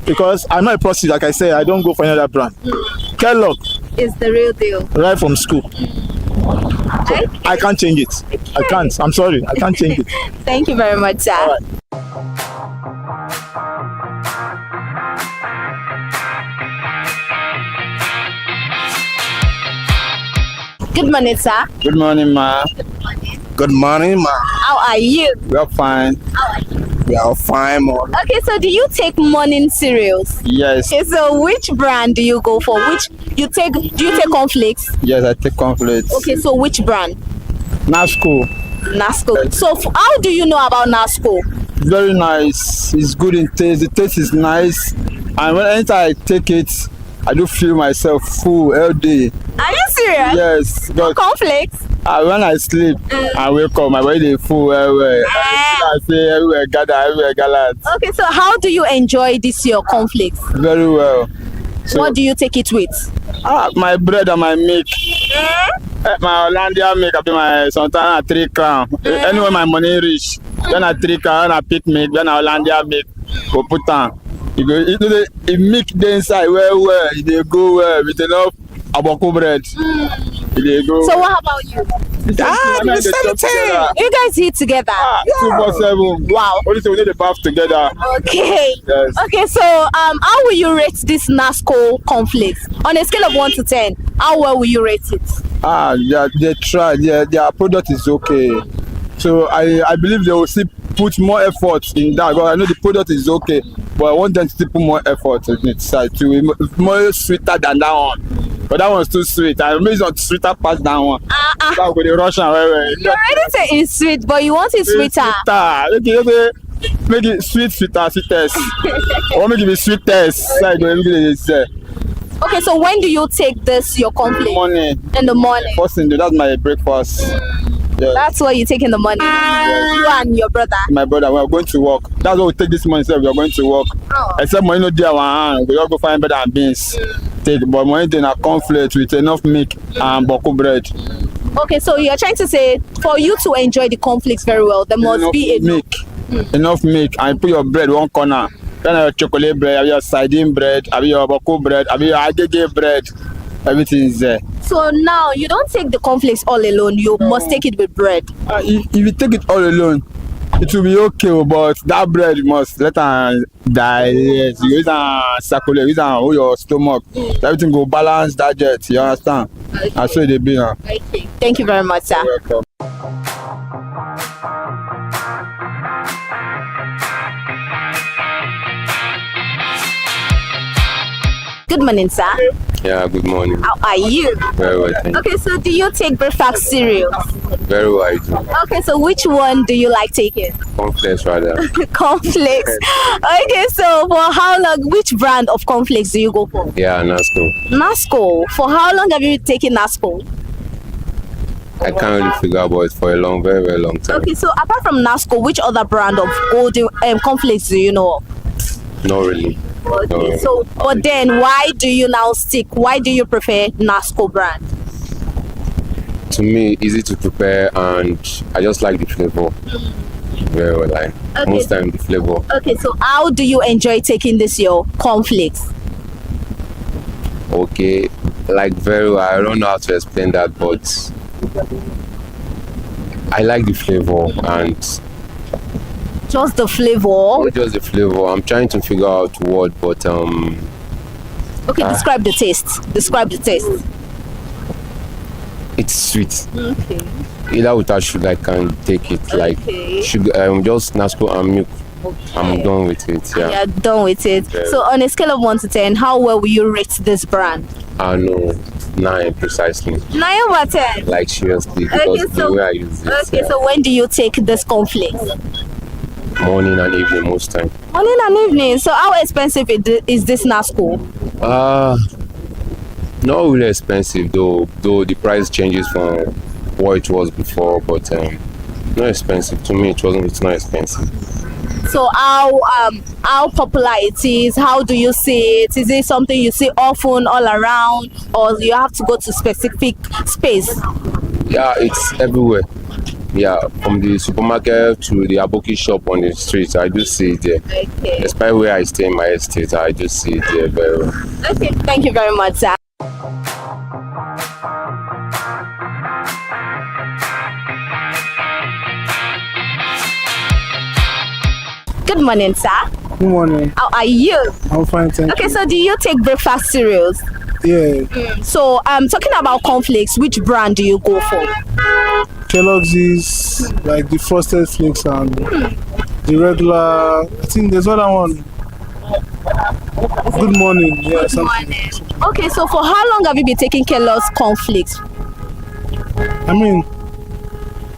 Because I'm not a prostitute, like I say, I don't go for any other brand. Kellogg is the real deal. Right from school. So I can't change it. Okay. I can't. I'm sorry. I can't change it. Thank you very much, sir. All right. Good morning, sir. Good morning, ma. Good morning. Good morning, ma. How are you? We are fine. How are you? We are fine, ma. Okay, so do you take morning cereals? Yes. Okay, so which brand do you go for? Do you take cornflakes? Yes, I take cornflakes. Okay, so which brand? Nasco. So how do you know about Nasco? Very nice. It's good in taste. The taste is nice. And anytime I take it, I do feel myself full all day. Are you serious? Yes. Cornflakes? When I sleep, I wake up, my body is full everywhere. I say everywhere gather, everywhere gallant. Okay, so how do you enjoy this your cornflakes? Very well. So, what do you take it with? My bread and my milk. My Hollandia milk, I pay my sometimes at 3 crowns. Anyway, my money reach. Then at 3 crowns, I pick milk, then I Hollandia milk. Go put on. It milk the inside well, it go well with enough aboko bread. So what about you? The same thing. You guys eat together? 247. Wow. Only so we need the bath together. Okay. Yes. Okay, so how will you rate this Nasco cornflakes? On a scale of 1 to 10, how well will you rate it? They try. Their product is okay. So I believe they will still put more effort in that. But I know the product is okay, but I want them to put more effort in it side to be more sweeter than that one. But that one's too sweet. I mean, it's not sweeter past that one. That would be Russian. You already say it's sweet, but you want it sweeter. Okay. Make it sweetest. Or make it be sweetest. Okay, so when do you take this your cornflakes? Morning. In the morning. First thing, that's my breakfast. Yeah. That's what you take in the morning. Yes. You and your brother. My brother, we are going to work. That's what we take this morning. So we are going to work. Oh. Except money no dear one. We all go find bread and beans. Take, but money then a cornflakes with enough milk and boko bread. Okay, so you're trying to say for you to enjoy the cornflakes very well, there must Enough be milk. Enough milk, and put your bread one corner. Then your chocolate bread, have your sardine bread, have your boko bread, have your agege bread. Everything is there. So now you don't take the cornflakes all alone. You must take it with bread. If you take it all alone, it will be okay, but that bread must let her digest. You use and circulate, use and hold your stomach. Everything go balance digest. You understand? Okay. That's what they be now. Okay. Thank you very much, sir. You're welcome. Good morning, sir. Yeah, good morning. How are you? Very well, thank you. Okay, so do you take breakfast cereal? Very well, I do. Okay, so which one do you like taking? Cornflakes, rather. Cornflakes. Okay, so for how long, which brand of cornflakes do you go for? Yeah, Nasco. Nasco. For how long have you taken Nasco? I can't really figure out, but it's for a long, very, very long time. Okay, so apart from Nasco, which other brand of golden cornflakes do you know of? Not really. Okay, so but then why do you now stick? Why do you prefer Nasco brand? To me, easy to prepare, and I just like the flavor. Very well, like most time the flavor. Okay, so how do you enjoy taking this your cornflakes? Okay, like very well. I don't know how to explain that, but I like the flavor and just the flavor. not just the flavor. I'm trying to figure out what, but Okay, describe the taste. Describe the taste. it's sweet. Okay. Either without sugar, I can take it. Like sugar, just Nasco and milk. I'm done with it. Yeah. You're done with it. Yeah. So on a scale of 1 to 10, how well will you rate this brand? I know 9 precisely. 9 over 10. Like seriously, because the way I use it. Okay, so when do you take this cornflakes? Morning and evening most time. Morning and evening. So how expensive is this Nasco? Not really expensive though the price changes from what it was before, but not expensive. To me it's not expensive. So how popular it is? How do you see it? Is it something you see often all around, or you have to go to specific space? Yeah, it's everywhere. Yeah, from the supermarket to the Advocacy shop on the street, I do see it there. Okay. Despite where I stay in my estate, I do see it there very well. Okay, thank you very much, sir. Good morning, sir. Good morning. How are you? I'm fine, thank you. Okay, so do you take breakfast cereals? Yeah. So talking about cornflakes, which brand do you go for? Kellogg's is like the frosted flakes and the regular. I think there's another one. Good morning. Yeah, something. Okay, so for how long have you been taking Kellogg's cornflakes? I mean,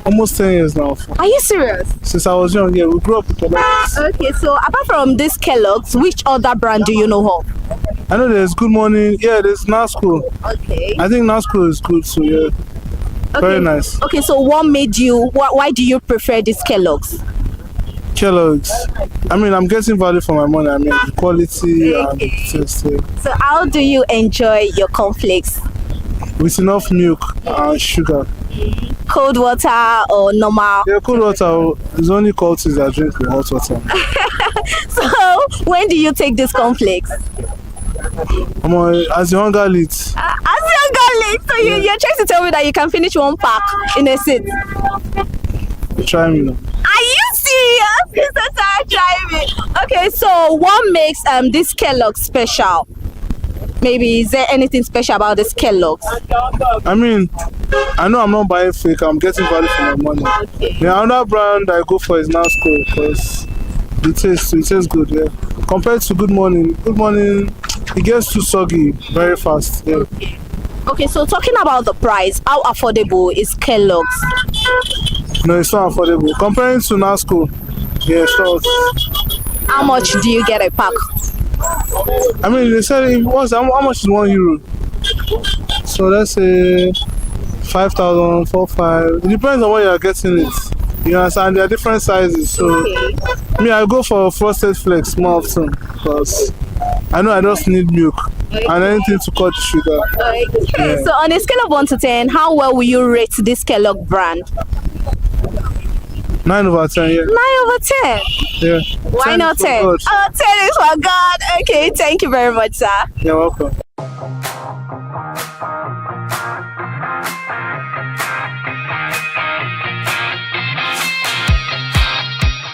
almost 10 years now. Are you serious? Since I was young, yeah, we grew up with Kellogg's. Okay, so apart from this Kellogg's, which other brand do you know of? I know there's Good Morning. Yeah, there's Nasco. Okay. I think Nasco is good, so yeah. Okay. Very nice. Okay, so what made you, why do you prefer this Kellogg's? Kellogg's. I mean, I'm getting value for my money. I mean, the quality and the taste. Yeah. So how do you enjoy your cornflakes? With enough milk and sugar. Cold water or normal? Yeah, cold water is only cultists that drink with hot water. So when do you take these cornflakes? As the hunger leads. As the hunger leads? So you're trying to tell me that you can finish one pack in a sit? Try me now. Are you serious? Try me. Okay, so what makes this Kellogg's special? Maybe is there anything special about this Kellogg's? I mean, I know I'm not buying fake. I'm getting value for my money. Okay. The another brand I go for is Nasco because it tastes good. Yeah. Compared to Good Morning, it gets too soggy very fast. Yeah. Okay, so talking about the price, how affordable is Kellogg's? No, it's not affordable. Comparing to Nasco, yeah, it's not. How much do you get a pack? I mean, they said how much is €1? So let's say 5,000, 4,500. It depends on what you are getting it. You understand? There are different sizes. So me, I go for frosted flakes more often because I know I just need milk and anything to cut the sugar. Okay. So on a scale of 1 to 10, how well will you rate this Kellogg brand? 9 over 10, yeah. 9 over 10? Yeah. Why not 10? Oh, 10 is for God. Okay, thank you very much, sir. You're welcome.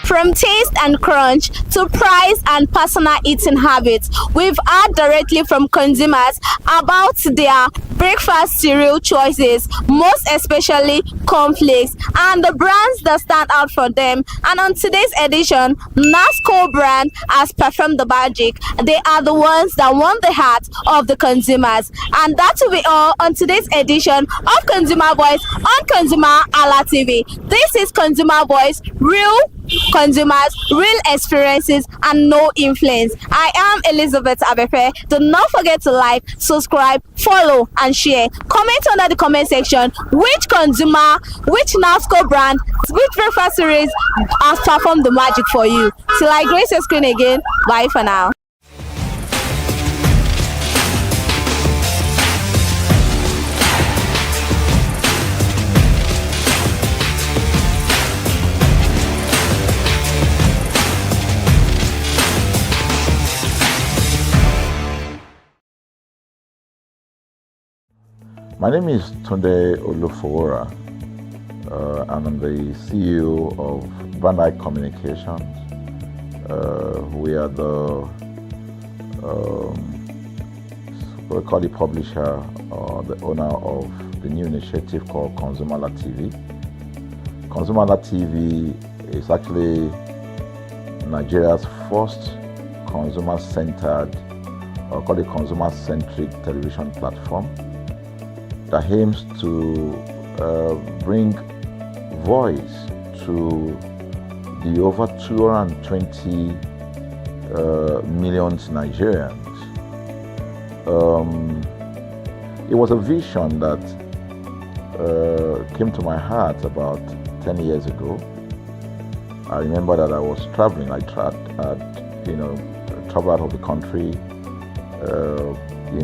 From taste and crunch to price and personal eating habits, we've heard directly from consumers about their breakfast cereal choices, most especially cornflakes, and the brands that stand out for them. And on today's edition, NASCO brand has performed the magic. They are the ones that won the heart of the consumers. And that will be all on today's edition of Consumer Voice on ConsumerHalla TV. This is Consumer Voice, real consumers, real experiences, and no influence. I am Elizabeth Abefe. Do not forget to like, subscribe, follow, and share. Comment under the comment section which consumer, which NASCO brand, which breakfast series has performed the magic for you. Till I grace your screen again, bye for now. My name is Tunde Olufowora, and I'm the CEO of Brand Eye Communications. We are we call the publisher or the owner of the new initiative called ConsumerHallaTV. ConsumerHallaTV is actually Nigeria's first consumer-centered, or call it consumer-centric television platform that aims to bring voice to the over 220 million Nigerians. It was a vision that came to my heart about 10 years ago. I remember that I was traveling. I traveled out of the country,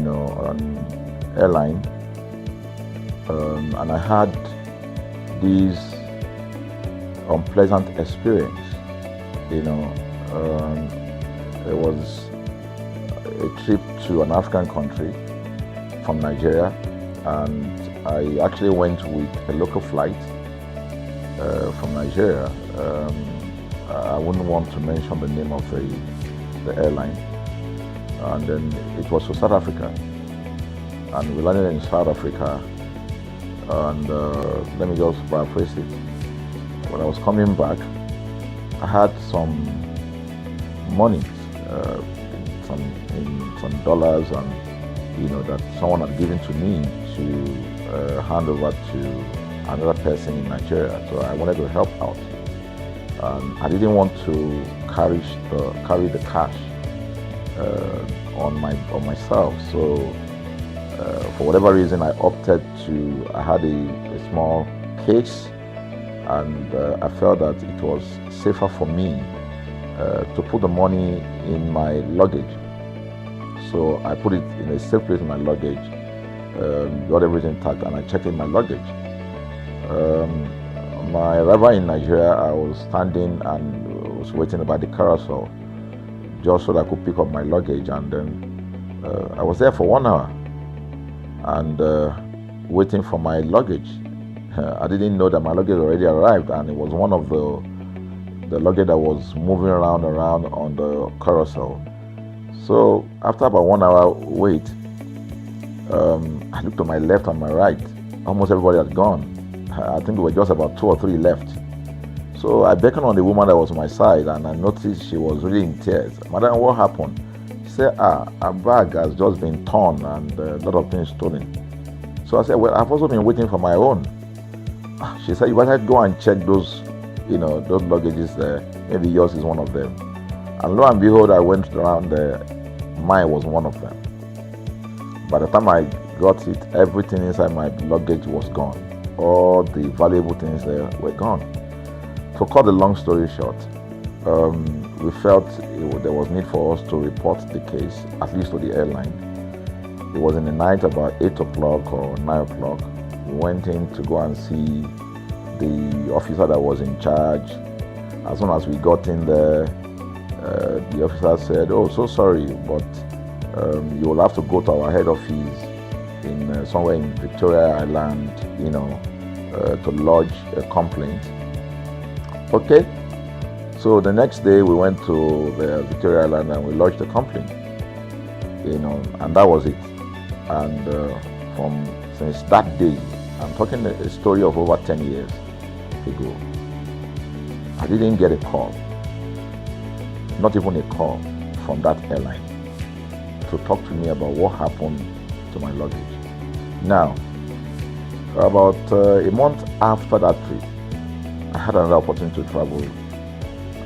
on airline. And I had this unpleasant experience. It was a trip to an African country from Nigeria, and I actually went with a local flight from Nigeria. I wouldn't want to mention the name of the airline. And then it was to South Africa, and we landed in South Africa. And let me just paraphrase it. When I was coming back, I had some money, some dollars, and that someone had given to me to hand over to another person in Nigeria. So I wanted to help out. I didn't want to carry the cash on myself. So. For whatever reason, I opted I had a small case, and I felt that it was safer for me to put the money in my luggage. So I put it in a safe place in my luggage, got everything tagged, and I checked in my luggage. My arrival in Nigeria, I was standing and was waiting by the carousel just so that I could pick up my luggage, and then I was there for 1 hour. And waiting for my luggage. I didn't know that my luggage already arrived, and it was one of the luggage that was moving around on the carousel. So after about 1 hour wait, I looked to my left and my right. Almost everybody had gone. I think there were just about 2 or 3 left. So I beckoned on the woman that was on my side, and I noticed she was really in tears. Madam, what happened? She said, her bag has just been torn and a lot of things stolen. So I said, well, I've also been waiting for my own. She said, you better go and check those luggages there. Maybe yours is one of them. And lo and behold, I went around there mine was one of them. By the time I got it, everything inside my luggage was gone. All the valuable things there were gone. To cut the long story short, we felt there was need for us to report the case, at least to the airline. It was in the night, about 8 o'clock or 9 o'clock. We went in to go and see the officer that was in charge. As soon as we got in there, the officer said, "Oh, so sorry, but you will have to go to our head office in somewhere in Victoria Island, to lodge a complaint." Okay. So the next day we went to the Victoria Island and we lodged a complaint, and that was it. And since that day, I'm talking a story of over 10 years ago, I didn't get a call, not even a call from that airline to talk to me about what happened to my luggage. Now, about a month after that trip, I had another opportunity to travel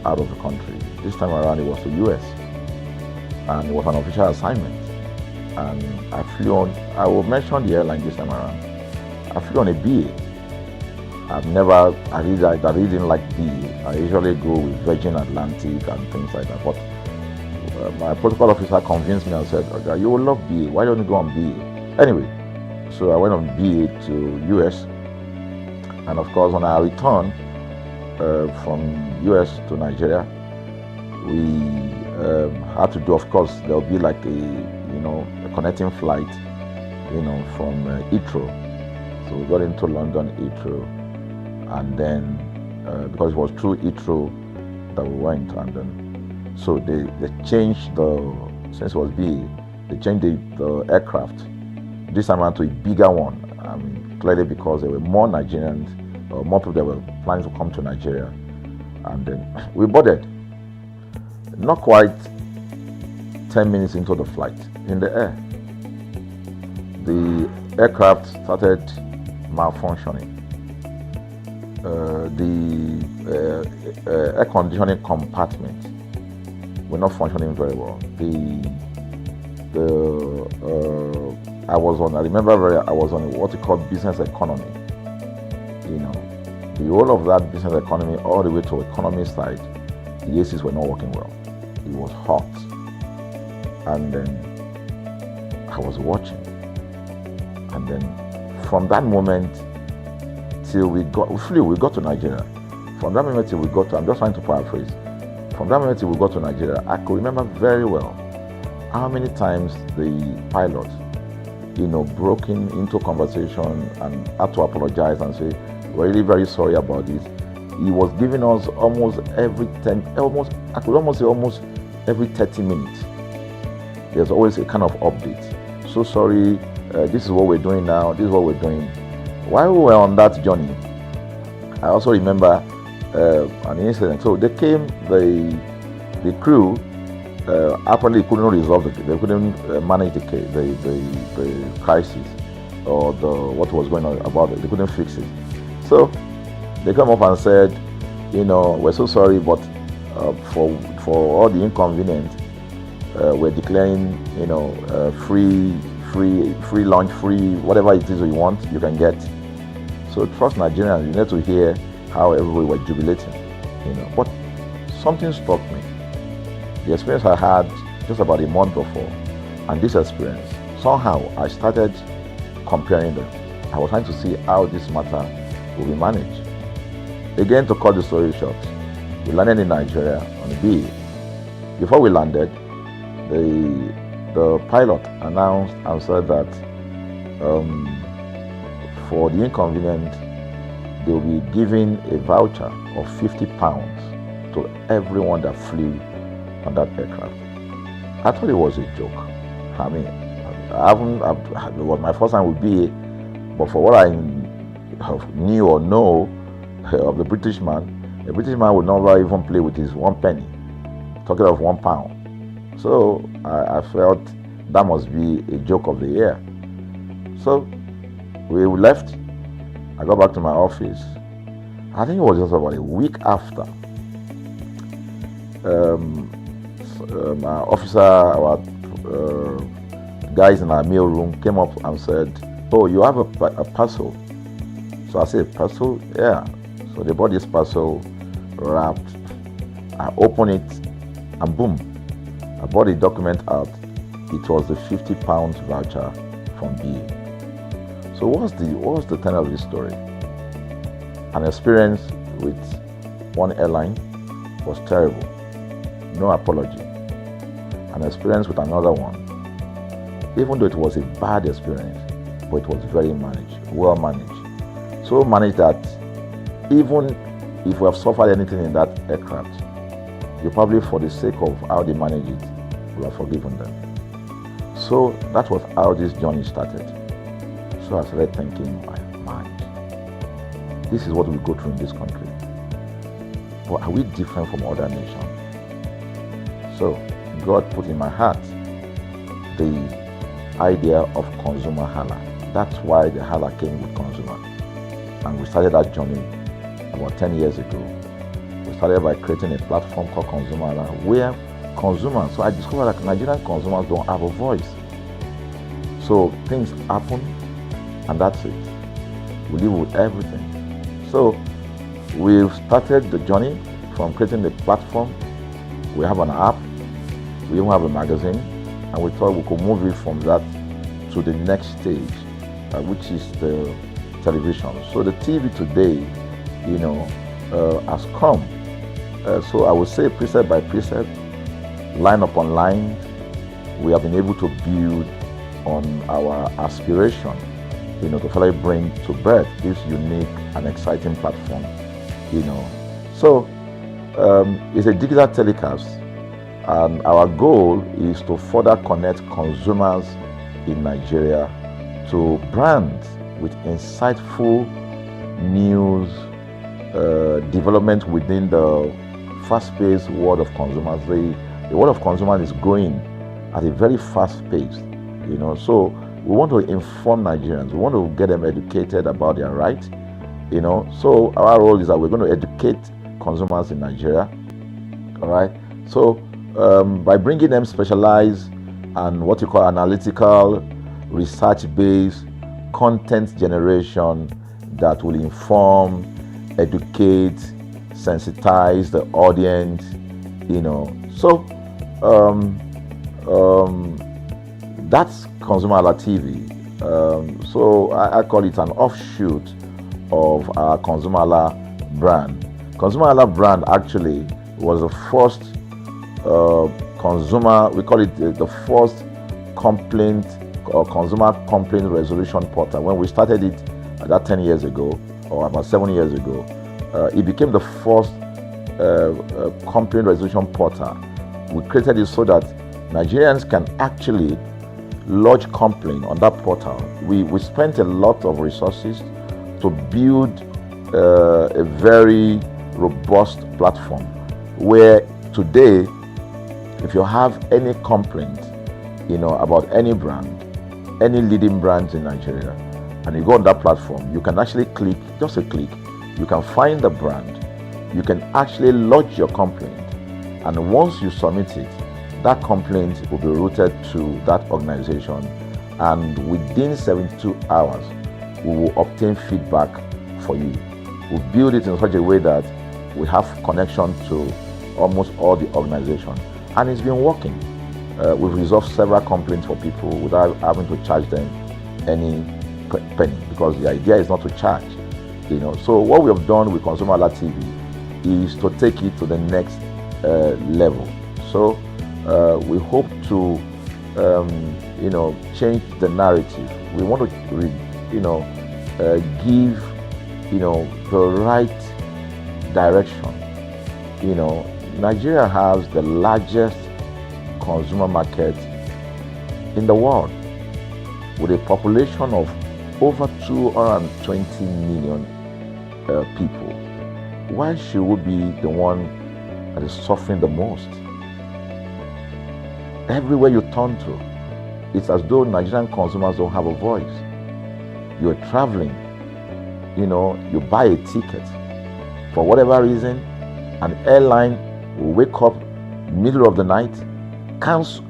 out of the country. This time around it was to US, and it was an official assignment. And I flew on, I will mention the airline this time around. I flew on a BA. I really didn't like BA. I usually go with Virgin Atlantic and things like that. But my protocol officer convinced me and said, "Okay, you will love BA. Why don't you go on BA?" Anyway, so I went on BA to US. And of course, on our return from US to Nigeria, we had to do, of course, there'll be like a connecting flight, from Heathrow. So we got into London Heathrow, and then because it was through Heathrow that we went, and then so they changed since it was BA, they changed the aircraft this time around to a bigger one. I mean, clearly because there were more Nigerians, or more people that were planning to come to Nigeria, and then we boarded. Not quite 10 minutes into the flight, in the air, the aircraft started malfunctioning. The air conditioning compartment were not functioning very well. I was on what you call business economy. The whole of that business economy all the way to economy side, the ACs were not working well. It was hot. And then I was watching. And then from that moment till we got to Nigeria. From that moment till we got to, I'm just trying to paraphrase. From that moment till we got to Nigeria, I could remember very well how many times the pilot, broke into conversation and had to apologize and say, "We're really very sorry about this." He was giving us almost every 30 minutes. There's always a kind of update. "So sorry, this is what we're doing now, this is what we're doing." While we were on that journey, I also remember an incident. So they came, the crew apparently couldn't resolve it. They couldn't manage the crisis or what was going on about it. They couldn't fix it. So they come up and said, "We're so sorry, but for all the inconvenience, we're declaring, free lunch, free whatever it is you want, you can get." So trust Nigerians, you need to hear how everybody was jubilating, But something struck me. The experience I had just about a month before, and this experience, somehow I started comparing them. I was trying to see how this matter will be managed. Again, to cut the story short, we landed in Nigeria on the BA. Before we landed, the pilot announced and said that for the inconvenience, they will be giving a voucher of £50 to everyone that flew on that aircraft. I thought it was a joke. I mean, it was my first time with BA, but for what I knew or know of the British man would never even play with his 1 penny, talking of £1. So I felt that must be a joke of the year. So we left. I got back to my office. I think it was just about a week after. Our guys in our mail room came up and said, "Oh, you have a parcel." So I said, "Parcel? Yeah." So they bought this parcel wrapped. I opened it, and boom, I bought the document out. It was the £50 voucher from BA. So what's the tenor of this story? An experience with one airline was terrible, no apology. An experience with another one, even though it was a bad experience, but it was very managed, well managed. So managed that even if we have suffered anything in that aircraft, you probably, for the sake of how they manage it, we have forgiven them. So that was how this journey started. So I started thinking, my mind, this is what we go through in this country. But are we different from other nations? So God put in my heart the idea of ConsumerHalla. That's why the Hala came with consumer. And we started that journey about 10 years ago. We started by creating a platform called ConsumerHalla, where consumers, so I discovered that Nigerian consumers don't have a voice. So things happen, and that's it. We live with everything. So we've started the journey from creating the platform. We have an app, we even have a magazine, and we thought we could move it from that to the next stage, which is the television. So the TV today, has come. So I would say precept by precept, line upon line, we have been able to build on our aspiration, to finally bring to birth this unique and exciting platform, So it's a digital telecast, and our goal is to further connect consumers in Nigeria to brands with insightful news, development within the fast-paced world of consumers. The world of consumers is growing at a very fast pace, So we want to inform Nigerians. We want to get them educated about their rights, So our role is that we're going to educate consumers in Nigeria, all right? So by bringing them specialized and what you call analytical, research-based content generation that will inform, educate, sensitize the audience, So that's ConsumerHallaTV. So I call it an offshoot of our ConsumerHalla brand. ConsumerHalla brand actually was the first we call it the first complaint or consumer complaint resolution portal. When we started it about 10 years ago, or about 7 years ago, it became the first complaint resolution portal. We created it so that Nigerians can actually lodge complaint on that portal. We spent a lot of resources to build a very robust platform where today, if you have any complaint, about any brand, any leading brands in Nigeria, and you go on that platform, you can actually click, just a click, you can find the brand, you can actually lodge your complaint, and once you submit it, that complaint will be routed to that organization, and within 72 hours, we will obtain feedback for you. We build it in such a way that we have connection to almost all the organizations, and it's been working. We've resolved several complaints for people without having to charge them any penny, because the idea is not to charge. So what we have done with ConsumerHallaTV is to take it to the next level. So we hope to change the narrative. We want to give the right direction. Nigeria has the largest consumer market in the world, with a population of over 220 million people. Why should we be the one that is suffering the most? Everywhere you turn to, it's as though Nigerian consumers don't have a voice. You're traveling, you buy a ticket. For whatever reason, an airline will wake up middle of the night cancel,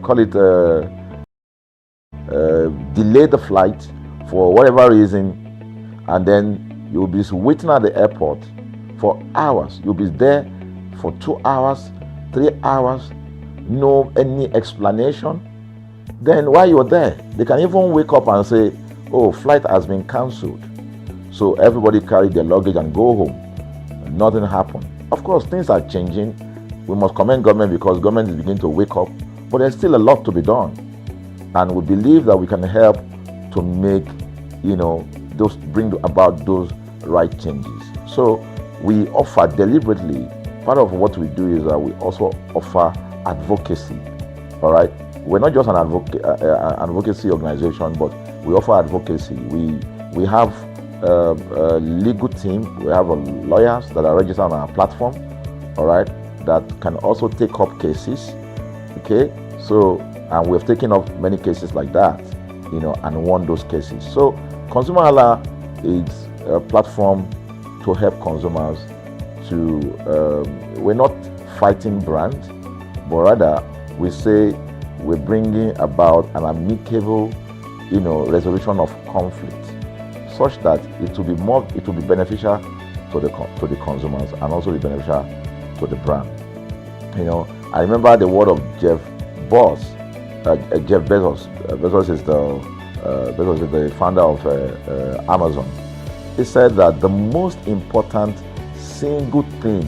call it, delay the flight for whatever reason, and then you'll be waiting at the airport for hours. You'll be there for 2 hours, 3 hours, no any explanation. Then while you're there, they can even wake up and say, oh, flight has been cancelled. So everybody carry their luggage and go home. Nothing happened. Of course, things are changing. We must commend government because government is beginning to wake up, but there's still a lot to be done. And we believe that we can help to make, those, bring about those right changes. So we offer deliberately, part of what we do is that we also offer advocacy, all right? We're not just an advocacy organization, but we offer advocacy. We have a legal team. We have lawyers that are registered on our platform, all right, that can also take up cases, okay? So, and we've taken up many cases like that, and won those cases. So, ConsumerHalla is a platform to help consumers to, we're not fighting brands, but rather we say we're bringing about an amicable, resolution of conflict, such that it will be beneficial to the consumers and also be beneficial to the brand. I remember the word of Jeff Bezos. Bezos is the founder of Amazon. He said that the most important single thing,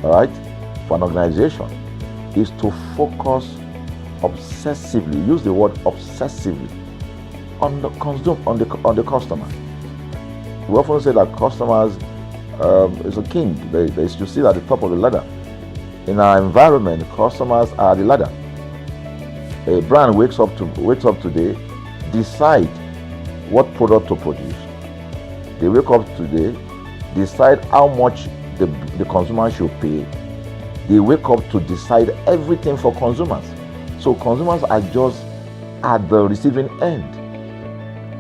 all right, for an organization is to focus obsessively, use the word obsessively, on the customer. We often say that customers is a king. They should sit at the top of the ladder. In our environment, customers are the ladder. A brand wakes up today, decide what product to produce. They wake up today, decide how much the consumer should pay. They wake up to decide everything for consumers. So consumers are just at the receiving end,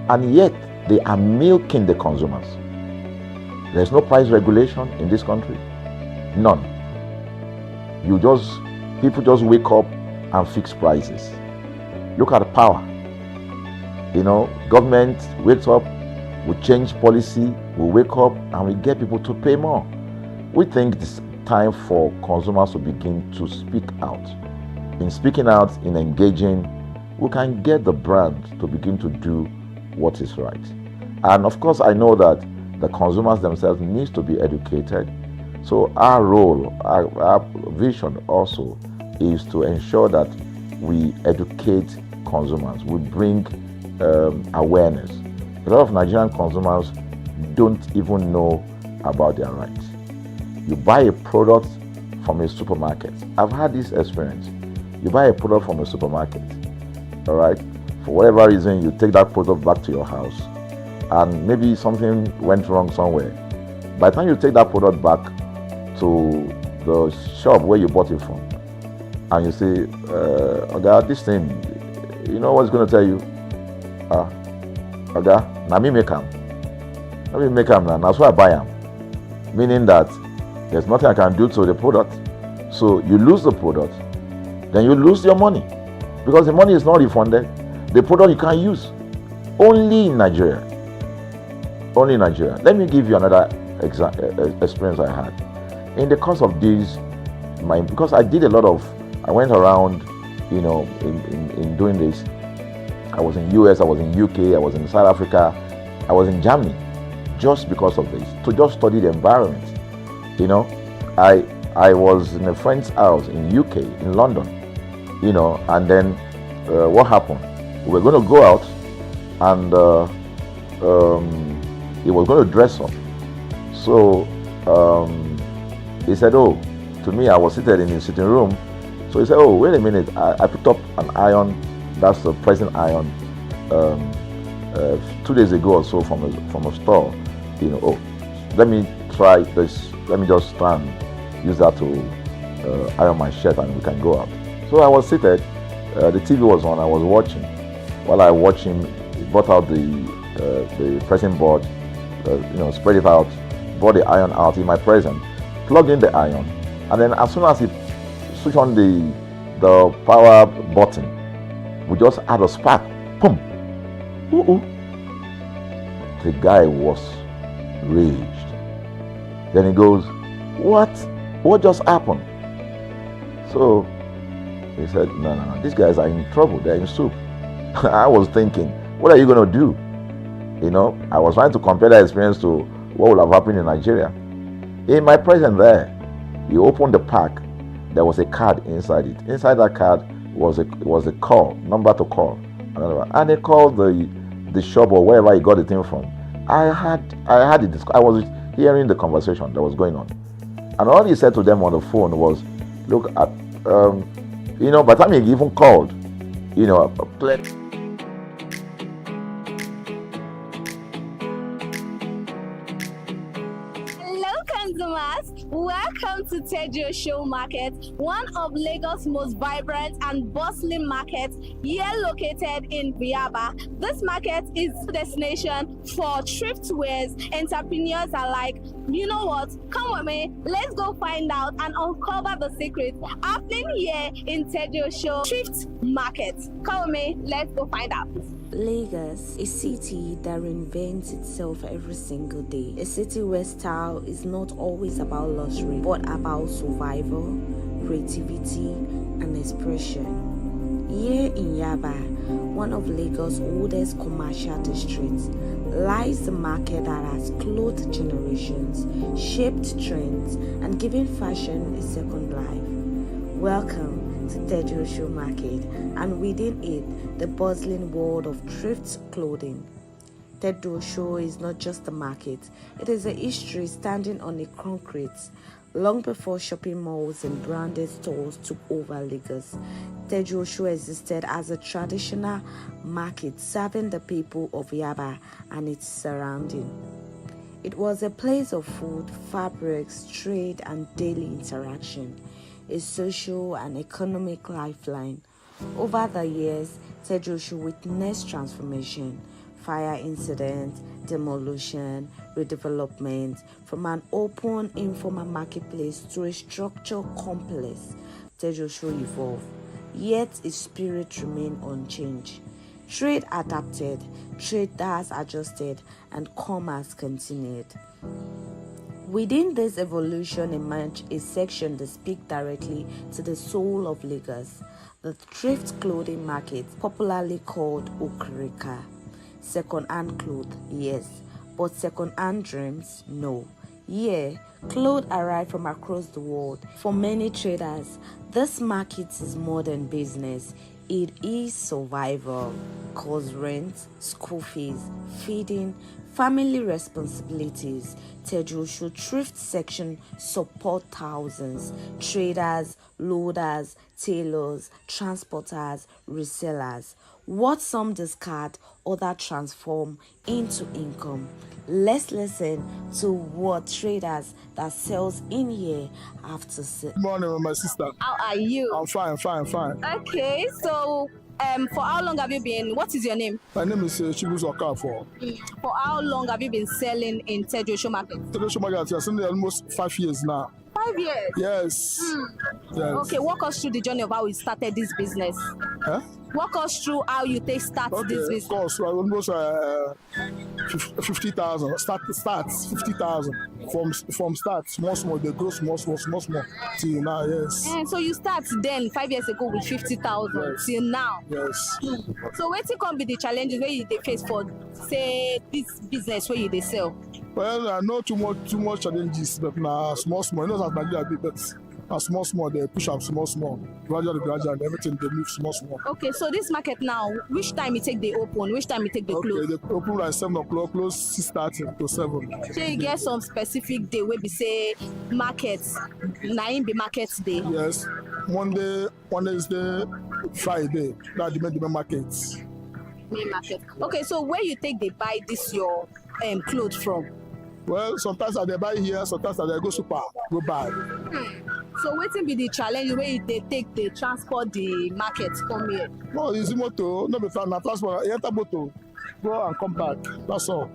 and yet they are milking the consumers. There's no price regulation in this country, none. People just wake up and fix prices. Look at power. Government wakes up, we change policy, we wake up and we get people to pay more. We think it's time for consumers to begin to speak out. In speaking out, in engaging, we can get the brand to begin to do what is right. And of course, I know that the consumers themselves need to be educated. So our role, our vision also is to ensure that we educate consumers, we bring awareness. A lot of Nigerian consumers don't even know about their rights. You buy a product from a supermarket. I've had this experience. You buy a product from a supermarket, all right? For whatever reason, you take that product back to your house, and maybe something went wrong somewhere. By the time you take that product back to the shop where you bought it from, and you say, okay, this thing, you know what's going to tell you? Okay, now me make them. Let me make them now. That's why I buy them. Meaning that there's nothing I can do to the product. So you lose the product, then you lose your money, because the money is not refunded. The product you can't use. Only in Nigeria. Only in Nigeria. Let me give you another experience I had. In the course of this, because I went around, in doing this. I was in US, I was in UK, I was in South Africa, I was in Germany, just because of this, to just study the environment. I was in a friend's house in UK, in London, and then what happened? We were going to go out, and he was going to dress up. So he said, oh, to me, I was seated in his sitting room. So he said, oh, wait a minute, I picked up an iron, that's the pressing iron, 2 days ago or so from a store. Oh, let me try this, let me just try and use that to iron my shirt and we can go out. So I was seated, the TV was on, I was watching. While I watched him, he brought out the pressing board, spread it out, brought the iron out in my presence, plugged in the iron, And then as soon as he switch on the power button, we just had a spark. Boom. Ooh. The guy was raged. Then he goes, what just happened? So he said, no, these guys are in trouble, they're in soup. I was thinking, what are you going to do? You know, I was trying to compare that experience to what would have happened in Nigeria. In my presence there, he opened the pack. There was a card inside it. Inside that card was a call, number to call. And he called the shop or wherever he got the thing from. I was hearing the conversation that was going on. And all he said to them on the phone was, look, by the time he even called, Welcome to Tejo Show Market, one of Lagos' most vibrant and bustling markets, here located in Yaba. This market is a destination for thriftwares, entrepreneurs alike. You know what? Come with me, let's go find out and uncover the secrets happening here in Tejo Show Thrift Market. Come with me, let's go find out. Lagos, a city that reinvents itself every single day. A city where style is not always about luxury, but about survival, creativity, and expression. Here in Yaba, one of Lagos' oldest commercial districts, lies the market that has clothed generations, shaped trends, and given fashion a second life. Welcome to Tejo Show Market, and within it, the bustling world of thrift clothing. Tejo Show is not just a market, it is a history standing on a concrete. Long before shopping malls and branded stores took over Lagos, Tejo Show existed as a traditional market serving the people of Yaba and its surrounding. It was a place of food, fabrics, trade, and daily interaction, a social and economic lifeline. Over the years, Tejo Show witnessed transformation, fire incidents, demolition, redevelopment, from an open, informal marketplace to a structured complex. Tejo Show evolved, yet its spirit remained unchanged. Trade adapted, traders adjusted, and commerce continued. Within this evolution emerged a section that speaks directly to the soul of Lagos, the thrift clothing market, popularly called Okrika. Second-hand clothes, yes, but second-hand dreams, no. Here, clothes arrive from across the world. For many traders, this market is more than business. It is survival, cause rent, school fees, feeding, family responsibilities. Tejo Show thrift section support thousands, traders, loaders, tailors, transporters, resellers. What some discard, others transform into income. Let's listen to what traders that sells in here have to say. Good morning, my sister. How are you? I'm fine. Okay, so for how long have you been? What is your name? My name is Chibuzo Okafor. For how long have you been selling in Tejo Show Market? Tejo Show Market, I've been there almost 5 years now. 5 years? Yes. Yes. Okay, walk us through the journey of how you started this business. Huh? Walk us through how you start this business. Of course, almost 50,000. Starts 50,000 from start. Small. They grow small till now. Yes. And so you start then 5 years ago with 50,000 till now. Yes. So what can be the challenges where you face for say this business where you sell? Well, not too much challenges, but now small. You know that Nigeria big, but small. They push up small. Gradually, everything they move small. Okay, so this market now, which time you take the open, which time you take the close? Okay, they open like 7 o'clock, close 6:30 to 7. So you get some specific day where we say markets, 9 be markets day. Yes, Monday, Wednesday, Friday. That's the main markets. Main market. Okay, so where you take they buy this your clothes from? Well, sometimes I buy here, sometimes I go super, go buy. So what will be the challenge where they take the transport the market come here? No, it's motor, no be transport, enter motor, go and come back. That's all.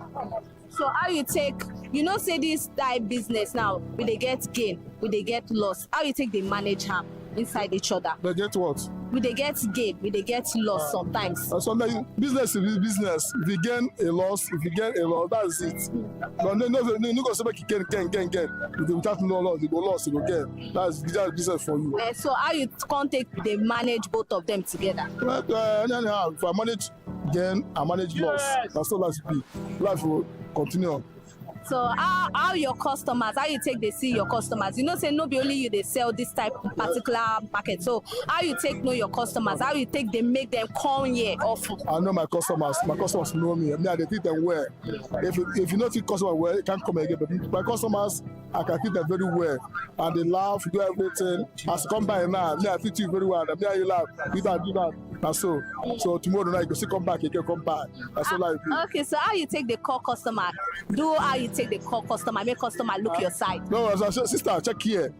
So how you take You know, say this type business now, we they get gain, we they get loss. How you take they manage them inside each other? They get what? We they get gain, we they get loss sometimes. Sometimes business is business. If you gain a loss, that's it. But no go say make you gain. Without no loss, you go loss, you go gain. That's business for you. So how you can't take they manage both of them together? Anyhow, if I manage gain, I manage loss. That's all life be. Life will continue. So how your customers, how you take they see your customers? You know, say no be only you they sell this type of particular market. So how you take know your customers? How you take they make them come here often? I know my customers. My customers know me. I mean, they treat them well. If you not treat customer well, you can't come again. But my customers, I can treat them very well, and they laugh, do everything. As you come by now, I treat you very well. And you laugh, do that. And so tomorrow night you still come back, you can come back. That's all I do. Okay, so how you take the call customer? Do how you take the call customer, make customer look your side. No, sister, check here.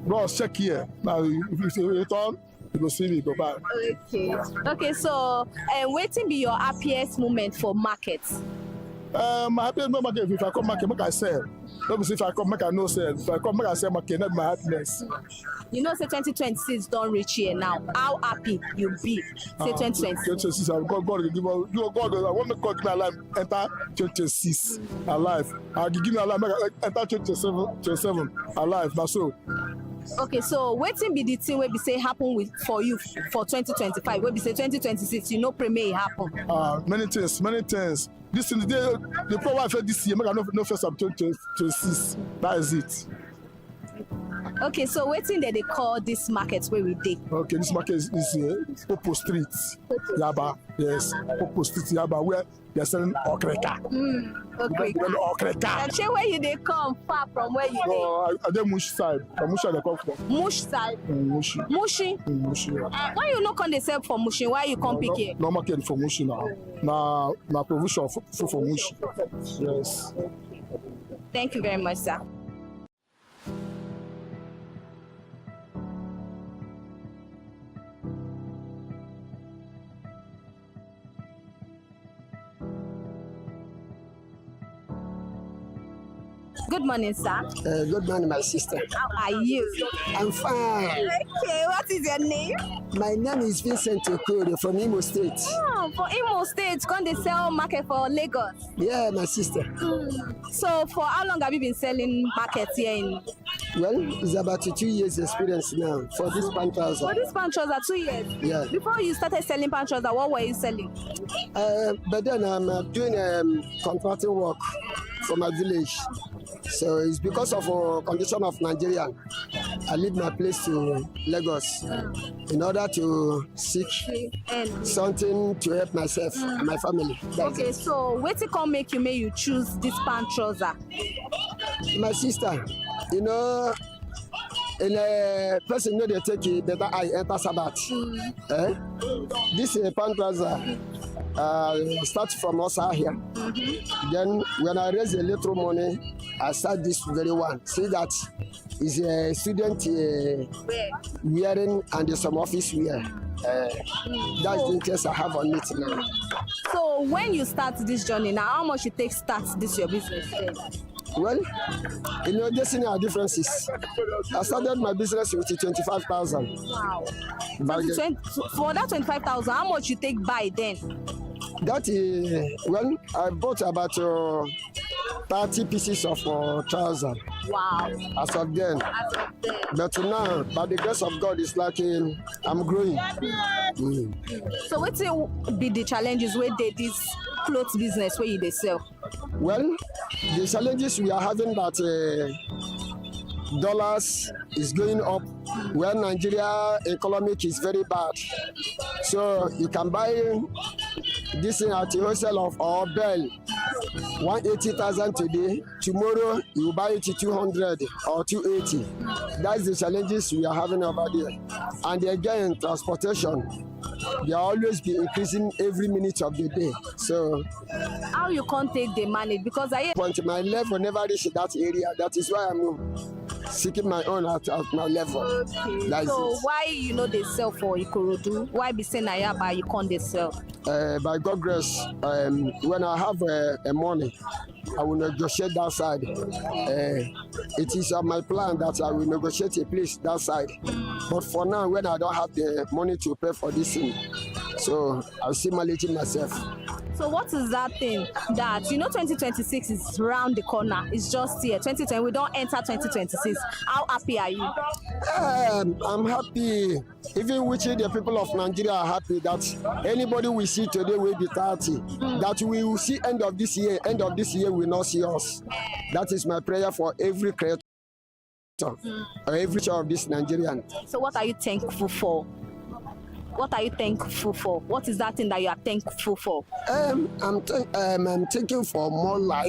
Bros, check here. Now if you return, you go see me, go back. Okay, so waiting be your happiest moment for markets. My happiest moment if I come market, make I sell. Let me see if I come make I no sell. If I come make I sell market, that's my happiness. You know, say 2026 don't reach here now. How happy you be? Say 2026. 2026, God will give us. God, I want to God give me a life enter 2026 alive. I'll give me a life enter 2027 alive. That's so. Okay, so wetin be the thing wey be say happen for you for 2025? Wey be say 2026, you know, premier happen. Many things. This thing, the problem I felt this year, make I no first of 2026. That is it. Okay, so wetin they call this market where we dey? Okay, this market is Popo Street, Yaba. Yes, Popo Street, Yaba, where they're selling okreka. Okay. Okreka. And say where you dey come far from where you dey? No, I dey Mush side. From Mush side they come from. Mush side? Mushi. Mushi? Mushi. Why you no come dey sell for Mushi? Why you come pick here? No market for Mushi now. Na provision for Mushi. Yes. Thank you very much, sir. Good morning, sir. Good morning, my sister. How are you? I'm fine. Okay, what is your name? My name is Vincent Okoro from Imo State. Oh, for Imo State, come they sell market for Lagos? Yeah, my sister. So, for how long have you been selling markets here in? Well, it's about 2 years experience now for this pant trouser. For this pant trouser, 2 years? Yeah. Before you started selling pant trouser, what were you selling? But then I'm doing contracting work for my village. So it's because of condition of Nigeria. I leave my place to Lagos in order to seek something to help myself and my family. Okay, so wetin come make you choose this pant trouser? My sister, you know, in a person know they take it better I enter Sabbath. This pant trouser start from us here. Then when I raise a little money, I start this very one. See that is a student wearing and some office wear. That's the interest I have on it now. So when you start this journey now, how much you take start this your business? Well, you know, there's any differences. I started my business with 25,000. Wow. For that 25,000, how much you take buy then? That is, well, I bought about 30 pieces of trousers. Wow. As of then. But now, by the grace of God, it's like I'm growing. So what will be the challenges with this clothes business where you sell? Well, the challenges we are having that dollars is going up when Nigeria economic is very bad. So you can buy this thing at the wholesale of our bell 180,000 today. Tomorrow you buy it to 200 or 280. That's the challenges we are having over there. And again, transportation, they always be increasing every minute of the day. So how you can't take the money? Because I my level never reach that area. That is why I'm seeking my own at my level. Okay. So why they sell for Ikorodu? Why be saying Ayaba you can't they sell? By God grace, when I have money, I will negotiate that side. It is on my plan that I will negotiate a place that side. But for now, when I don't have the money to pay for this thing, so I'll still manage it myself. So what is that thing that, 2026 is round the corner, it's just here, 2020, we don't enter 2026. How happy are you? I'm happy, even wishing the people of Nigeria are happy that anybody we see today will be 30, that we will see end of this year will not see us. That is my prayer for every creator, or every child of this Nigerian. So what are you thankful for? What are you thankful for? What is that thing that you are thankful for? I'm thankful for more life.